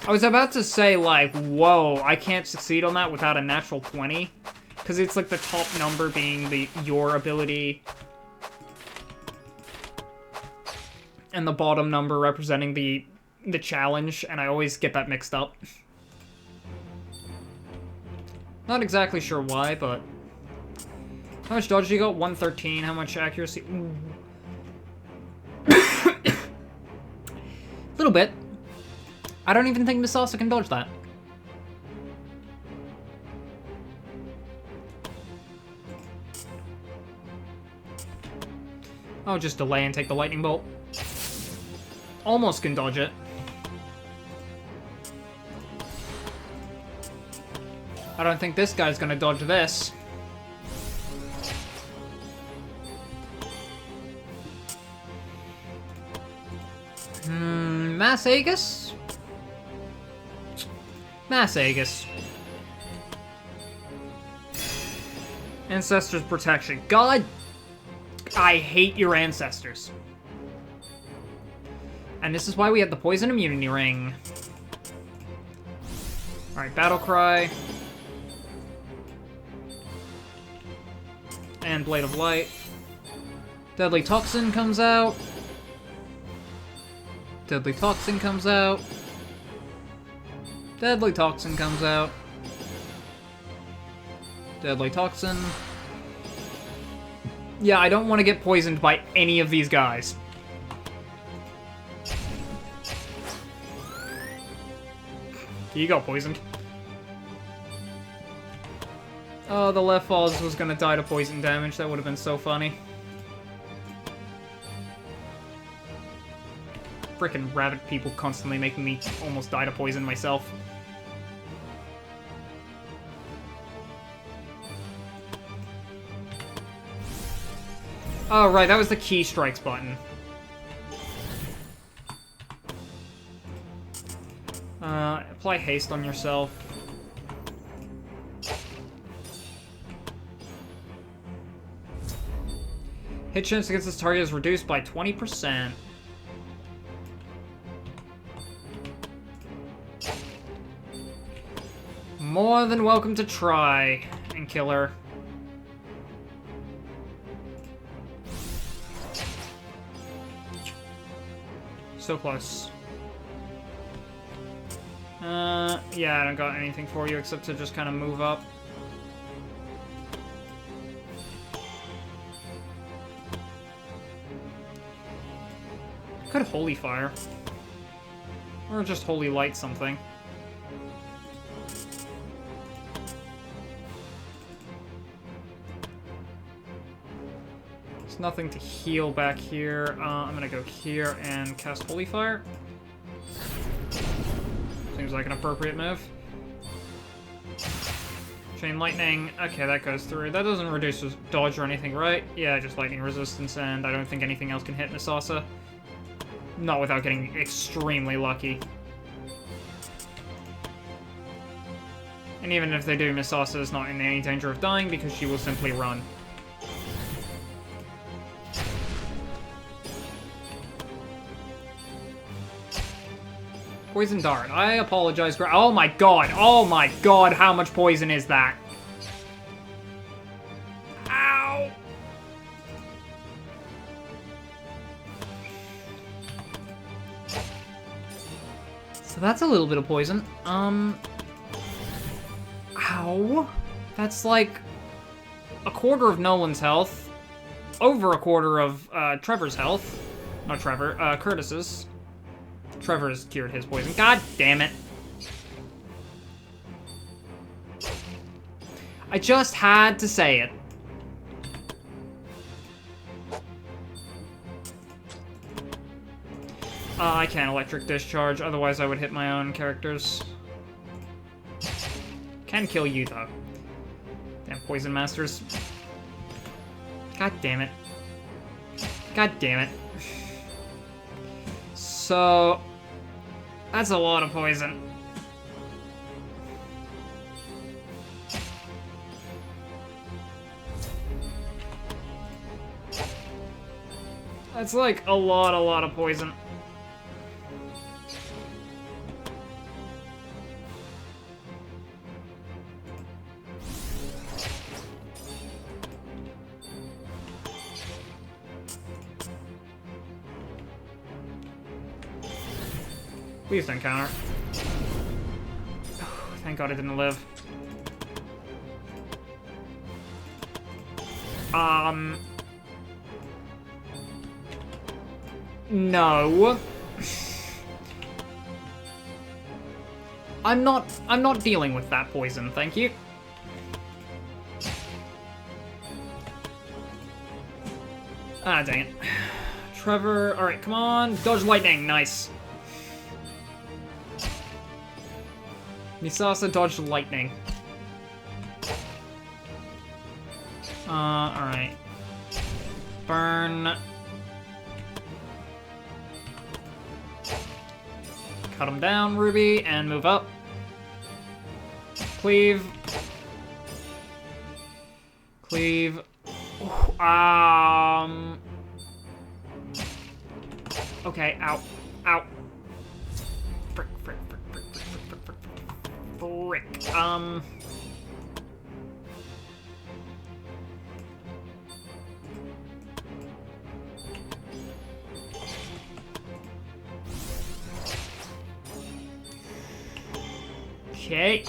I was about to say, like, whoa, I can't succeed on that without a natural 20. Because it's like the top number being your ability. And the bottom number representing the challenge, and I always get that mixed up. Not exactly sure why, but... How much dodge you got? 113. How much accuracy? Ooh. Little bit. I don't even think Miss Sasa can dodge that. I'll just delay and take the lightning bolt. Almost can dodge it. I don't think this guy's gonna dodge this. Mass Aegis? Mass Aegis. Ancestors Protection. God, I hate your ancestors. And this is why we had the Poison Immunity Ring. Alright, Battle Cry. And Blade of Light. Deadly Toxin comes out. Deadly Toxin comes out. Deadly Toxin comes out. Deadly Toxin. Yeah, I don't want to get poisoned by any of these guys. You got poisoned. Oh, the left Oz was gonna die to poison damage. That would have been so funny. Frickin' rabbit people constantly making me almost die to poison myself. Oh, right, that was the key strikes button. Apply haste on yourself. Hit chance against this target is reduced by 20%. More than welcome to try and kill her. So close. Yeah, I don't got anything for you except to just kind of move up. Could Holy Fire. Or just Holy Light something. There's nothing to heal back here. I'm gonna go here and cast Holy Fire. Seems like an appropriate move. Chain Lightning. Okay, that goes through. That doesn't reduce dodge or anything, right? Yeah, just lightning resistance, and I don't think anything else can hit Misasa. Not without getting extremely lucky. And even if they do, Misasa is not in any danger of dying because she will simply run. Poison dart. I apologize for... Oh my god. Oh my god. How much poison is that? Ow. So that's a little bit of poison. Ow. That's like a quarter of Nolan's health. Over a quarter of Trevor's health. Not Trevor, Curtis's. Trevor has cured his poison. God damn it. I just had to say it. I can't electric discharge, otherwise I would hit my own characters. Can kill you, though. Damn poison masters. God damn it. God damn it. So... that's a lot of poison. That's like a lot of poison. Please don't counter. Oh, thank God I didn't live. No. I'm not dealing with that poison, thank you. Ah, dang it. Trevor, alright, come on. Dodge lightning, nice. Misasa dodged lightning. Alright. Burn. Cut him down, Ruby, and move up. Cleave. Cleave. Okay, ow. Ow. Frick, frick, frick, frick, frick, frick, frick, frick, frick. Okay.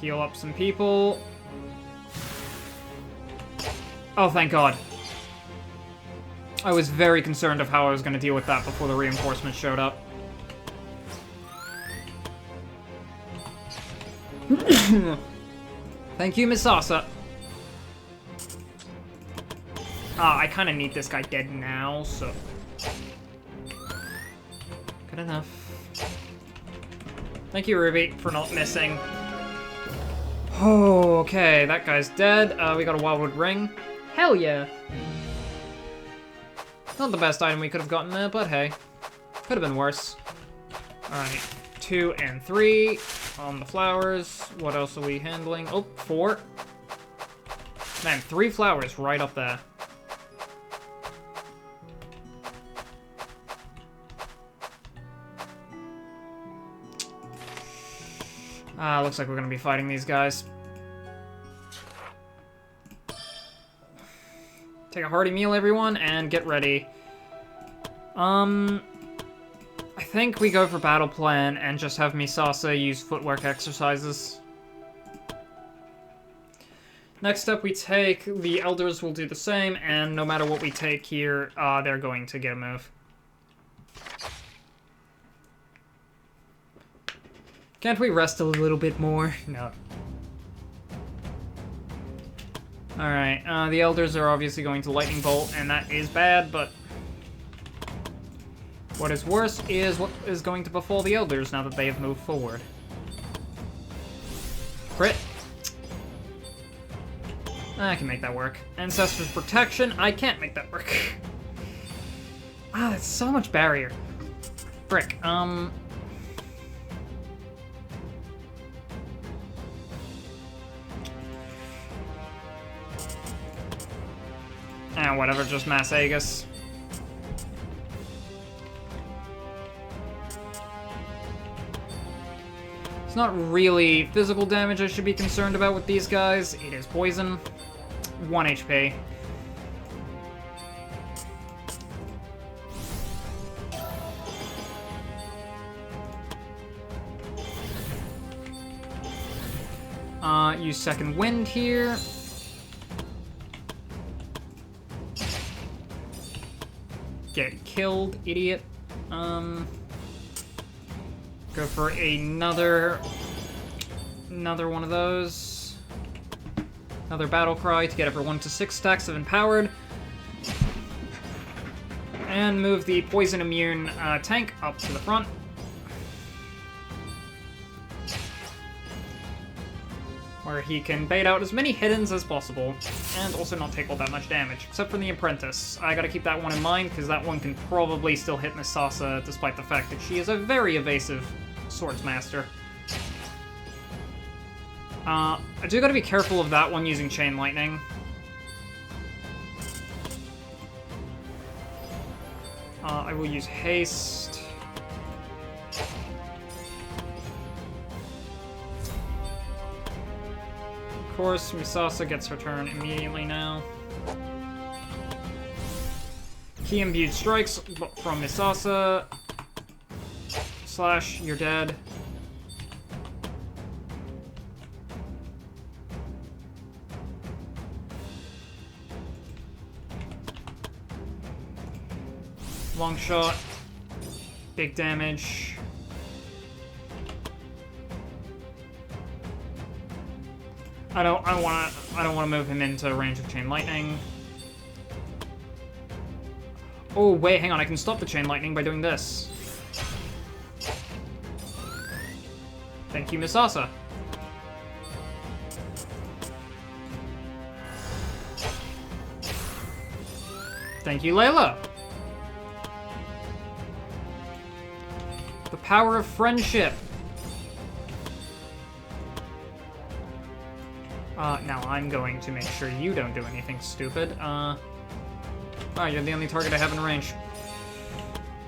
Heal up some people. Oh, thank God. I was very concerned of how I was going to deal with that before the reinforcements showed up. Thank you, Misasa. I kind of need this guy dead now, so... good enough. Thank you, Ruby, for not missing. Oh, okay, that guy's dead. We got a Wildwood Ring. Hell yeah! Not the best item we could have gotten there, but hey. Could have been worse. Alright, 2 and 3 on the flowers. What else are we handling? Oh, 4. Man, 3 flowers right up there. Looks like we're gonna be fighting these guys. Take a hearty meal, everyone, and get ready. I think we go for battle plan and just have Misasa use footwork exercises. Next up, we take the elders will do the same, and no matter what we take here, they're going to get a move. Can't we rest a little bit more? No. Alright, the elders are obviously going to lightning bolt, and that is bad, but... what is worse is what is going to befall the elders now that they have moved forward. Crit. I can make that work. Ancestors Protection, I can't make that work. That's so much barrier. Frick, Ah, whatever, just Mass Aegis. It's not really physical damage I should be concerned about with these guys. It is poison. 1 HP. Use Second Wind here. Get killed, idiot. Go for another one of those. Another Battle Cry to get it for 1 to 6 stacks of Empowered. And move the Poison Immune tank up to the front. Where he can bait out as many hiddens as possible, and also not take all that much damage, except for the Apprentice. I gotta keep that one in mind, because that one can probably still hit Misasa, despite the fact that she is a very evasive Swordsmaster. I do gotta be careful of that one using Chain Lightning. I will use Haste. Of course, Misasa gets her turn immediately now. Key Imbued Strikes from Misasa. Slash, you're dead. Long shot. Big damage. I don't wanna move him into range of Chain Lightning. Oh wait, hang on, I can stop the Chain Lightning by doing this. Thank you, Misasa. Thank you, Layla. The power of friendship. Now I'm going to make sure you don't do anything stupid. Oh, you're the only target I have in range.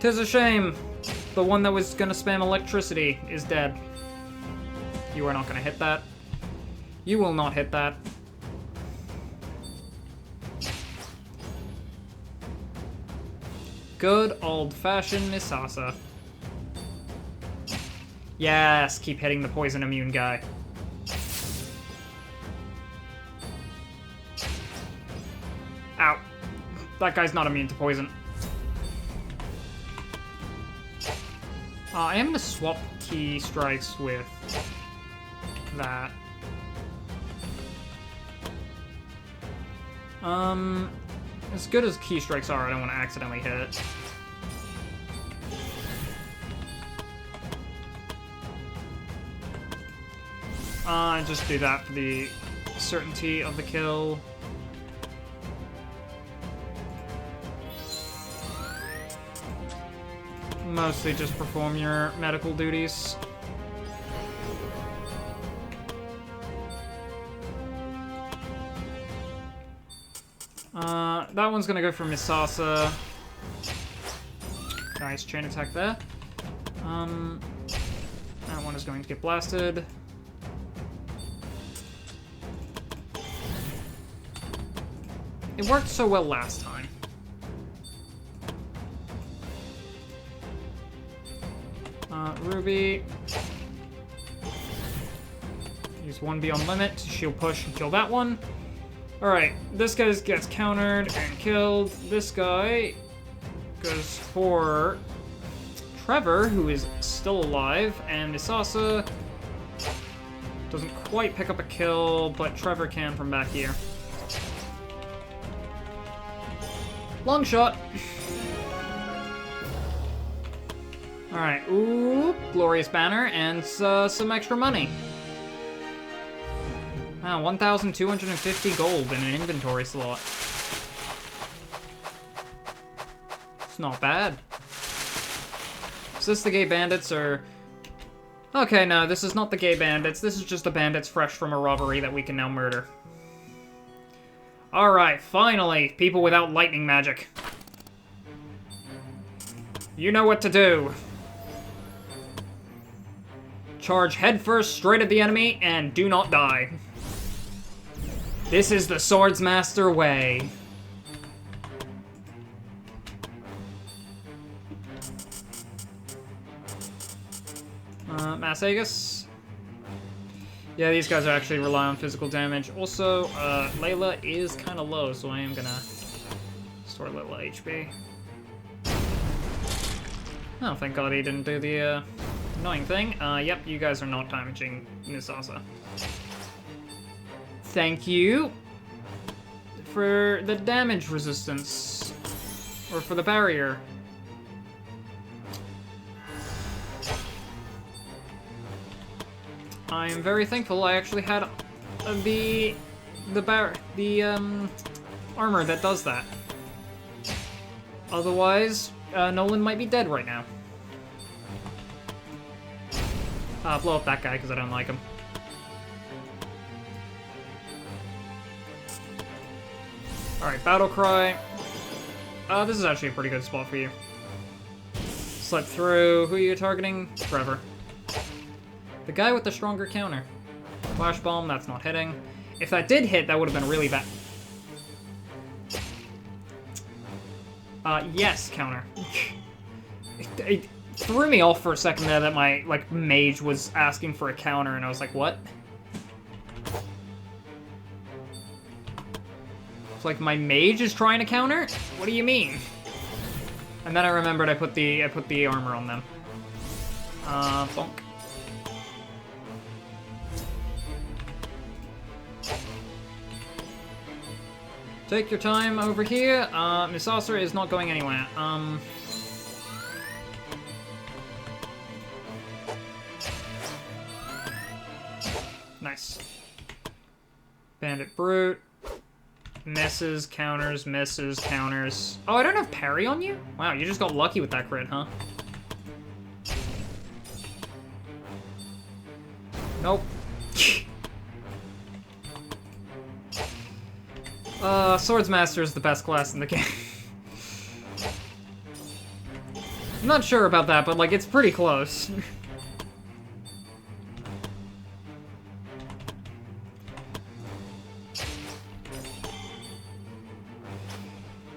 'Tis a shame. The one that was gonna spam electricity is dead. You are not gonna hit that. You will not hit that. Good old-fashioned Misasa. Yes, keep hitting the poison immune guy. Ow. That guy's not immune to poison. I am gonna swap key strikes with that. As good as key strikes are, I don't want to accidentally hit it. Just do that for the certainty of the kill. Mostly just perform your medical duties. That one's gonna go for Misasa. Nice chain attack there. That one is going to get blasted. It worked so well last time. Ruby. Use 1B on limit to shield push and kill that one. Alright, this guy gets countered and killed. This guy goes for Trevor, who is still alive, and Misasa doesn't quite pick up a kill, but Trevor can from back here. Long shot. Alright, ooh, glorious banner, and some extra money. Wow, 1,250 gold in an inventory slot. It's not bad. Is this the gay bandits, or... Okay, no, this is not the gay bandits. This is just the bandits fresh from a robbery that we can now murder. Alright, finally, people without lightning magic. You know what to do. Charge headfirst straight at the enemy and do not die. This is the Swordsmaster way. Mass Aegis. Yeah, these guys actually rely on physical damage. Also, Layla is kind of low, so I am gonna store a little HP. Oh, thank God he didn't do the annoying thing. Yep, you guys are not damaging Misasa. Thank you for the damage resistance, or for the barrier. I am very thankful I actually had the armor that does that. Otherwise, Nolan might be dead right now. Blow up that guy because I don't like him. Alright, Battle Cry. This is actually a pretty good spot for you. Slip through. Who are you targeting? Trevor. The guy with the stronger counter. Flash Bomb, that's not hitting. If that did hit, that would have been really bad. Yes, counter. It threw me off for a second there that my, like, mage was asking for a counter, and I was like, what? It's like, my mage is trying to counter? What do you mean? And then I remembered I put the armor on them. Bonk. Take your time over here. Misasa is not going anywhere. Nice. Bandit Brute. Misses, counters, misses, counters. Oh, I don't have parry on you? Wow, you just got lucky with that crit, huh? Nope. Swordsmaster is the best class in the game. I'm not sure about that, but, like, it's pretty close.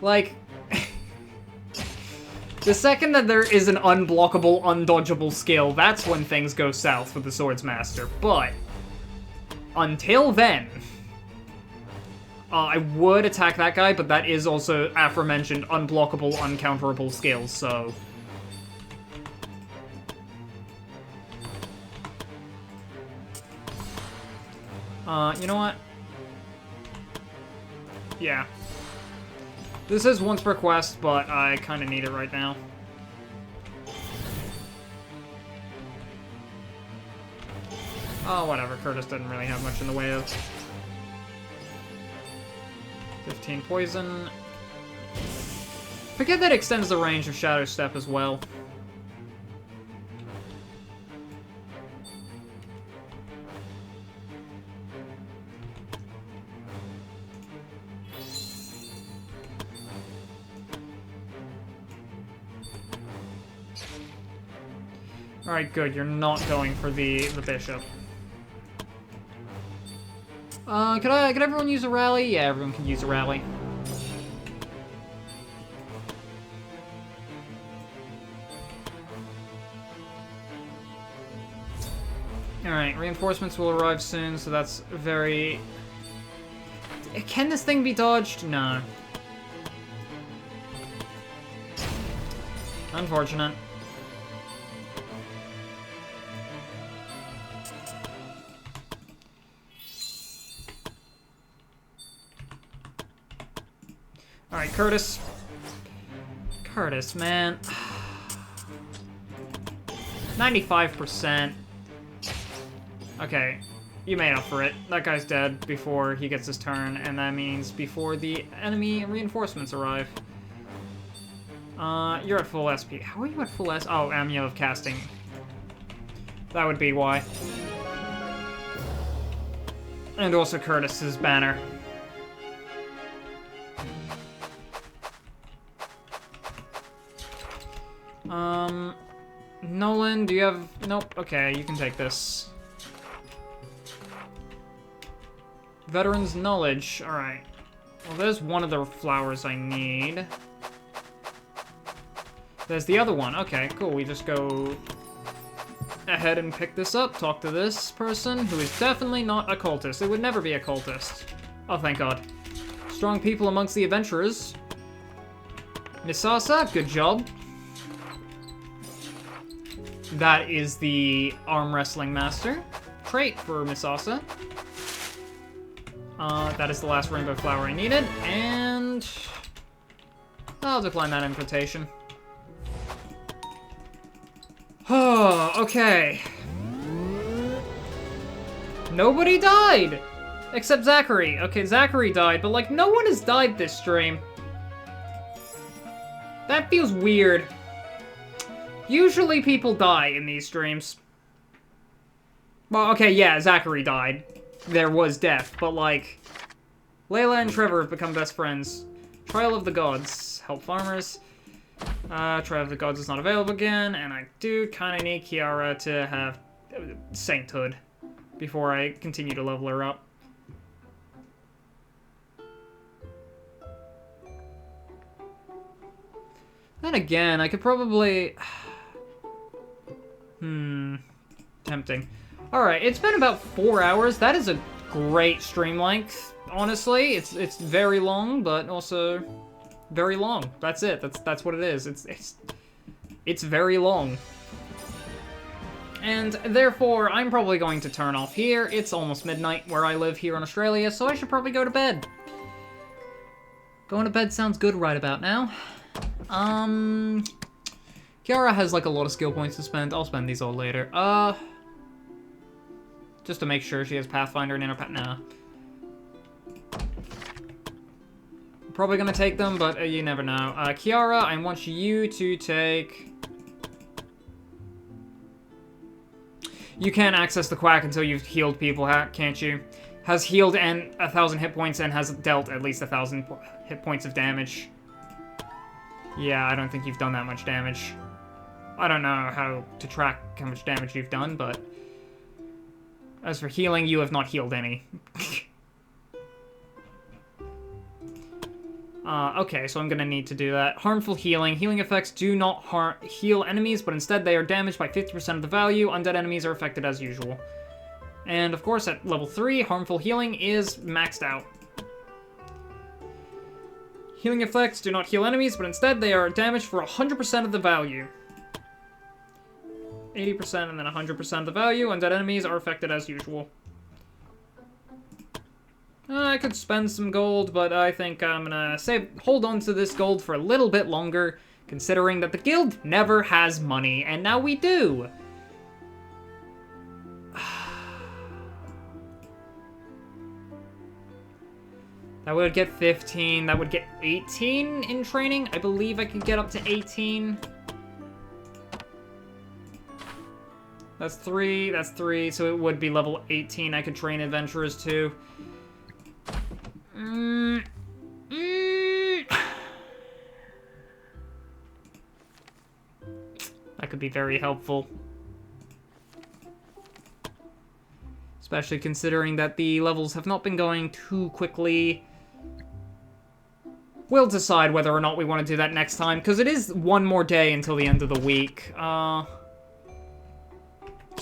Like, the second that there is an unblockable, undodgeable skill, that's when things go south for the Swordsmaster. But, until then, I would attack that guy, but that is also aforementioned unblockable, uncounterable skills, so... you know what? Yeah. This is once per quest, but I kind of need it right now. Oh, whatever. Curtis didn't really have much in the way of... 15 poison. Forget that extends the range of Shadow Step as well. Alright, good. You're not going for the bishop. Could everyone use a rally? Yeah, everyone can use a rally. Alright, reinforcements will arrive soon, so that's very... Can this thing be dodged? No. Unfortunate. Alright, Curtis. Curtis, man. 95%. Okay, you made up for it. That guy's dead before he gets his turn, and that means before the enemy reinforcements arrive. You're at full SP. How are you at full SP? Oh, Amulet of Casting. That would be why. And also Curtis's banner. Nolan, do you have... Nope, okay, you can take this. Veteran's Knowledge, alright. Well, there's one of the flowers I need. There's the other one. Okay, cool. We just go ahead and pick this up, talk to this person, who is definitely not a cultist. It would never be a cultist. Oh, thank God. Strong people amongst the adventurers. Misasa, good job. That is the arm wrestling master trait for Misasa. That is the last rainbow flower I needed, and I'll decline that invitation. Oh, okay. Nobody died! Except Zachary. Okay, Zachary died, but, like, no one has died this stream. That feels weird. Usually people die in these streams. Well, okay, yeah, Zachary died. There was death, but, like, Layla and Trevor have become best friends. Trial of the Gods. Help farmers. Trial of the Gods is not available again, and I do kind of need Kiara to have sainthood before I continue to level her up. Then again, I could probably... Tempting. Alright, it's been about 4 hours. That is a great stream length, honestly. It's very long, but also very long. That's it. That's what it is. It's very long. And therefore, I'm probably going to turn off here. It's almost midnight where I live here in Australia, so I should probably go to bed. Going to bed sounds good right about now. Kiara has, like, a lot of skill points to spend. I'll spend these all later. Just to make sure she has Pathfinder and Inner Nah. Probably gonna take them, but you never know. Kiara, I want you to take... You can't access the Quack until you've healed people, can't you? Has healed and 1,000 hit points and has dealt at least 1,000 hit points of damage. Yeah, I don't think you've done that much damage. I don't know how to track how much damage you've done, but... As for healing, you have not healed any. Okay, so I'm gonna need to do that. Harmful healing. Healing effects do not heal enemies, but instead they are damaged by 50% of the value. Undead enemies are affected as usual. And of course, at level 3, harmful healing is maxed out. Healing effects do not heal enemies, but instead they are damaged for 100% of the value. 80% and then 100% of the value. Undead enemies are affected as usual. I could spend some gold, but I think I'm gonna hold on to this gold for a little bit longer, considering that the guild never has money, and now we do. That would get 15, that would get 18 in training. I believe I could get up to 18. That's 3, so it would be level 18. I could train adventurers too. That could be very helpful. Especially considering that the levels have not been going too quickly. We'll decide whether or not we want to do that next time, because it is one more day until the end of the week. So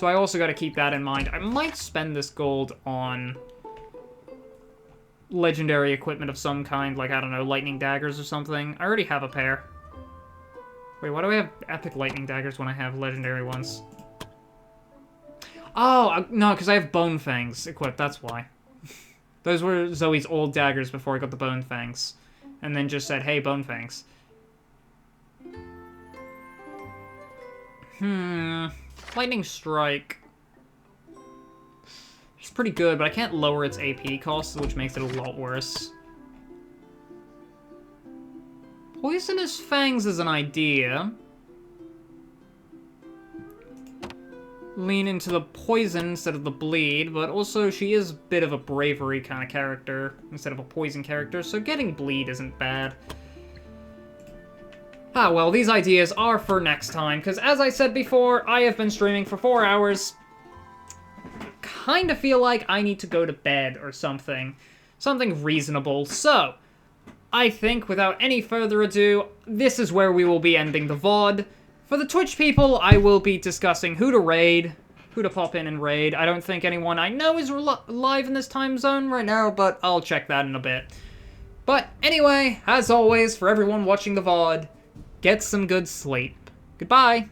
I also got to keep that in mind. I might spend this gold on legendary equipment of some kind, like, I don't know, lightning daggers or something. I already have a pair. Wait, why do I have epic lightning daggers when I have legendary ones? Oh, no, because I have bone fangs equipped, that's why. Those were Zoe's old daggers before I got the bone fangs. And then just said, hey, bone fangs. Lightning strike. It's pretty good, but I can't lower its AP cost, which makes it a lot worse. Poisonous fangs is an idea. Lean into the poison instead of the bleed, but also she is a bit of a bravery kind of character instead of a poison character, so getting bleed isn't bad. Ah, well, these ideas are for next time, because as I said before, I have been streaming for 4 hours. Kinda feel like I need to go to bed or something. Something reasonable. So, I think without any further ado, this is where we will be ending the VOD. For the Twitch people, I will be discussing who to raid, who to pop in and raid. I don't think anyone I know is live in this time zone right now, but I'll check that in a bit. But anyway, as always, for everyone watching the VOD, get some good sleep. Goodbye!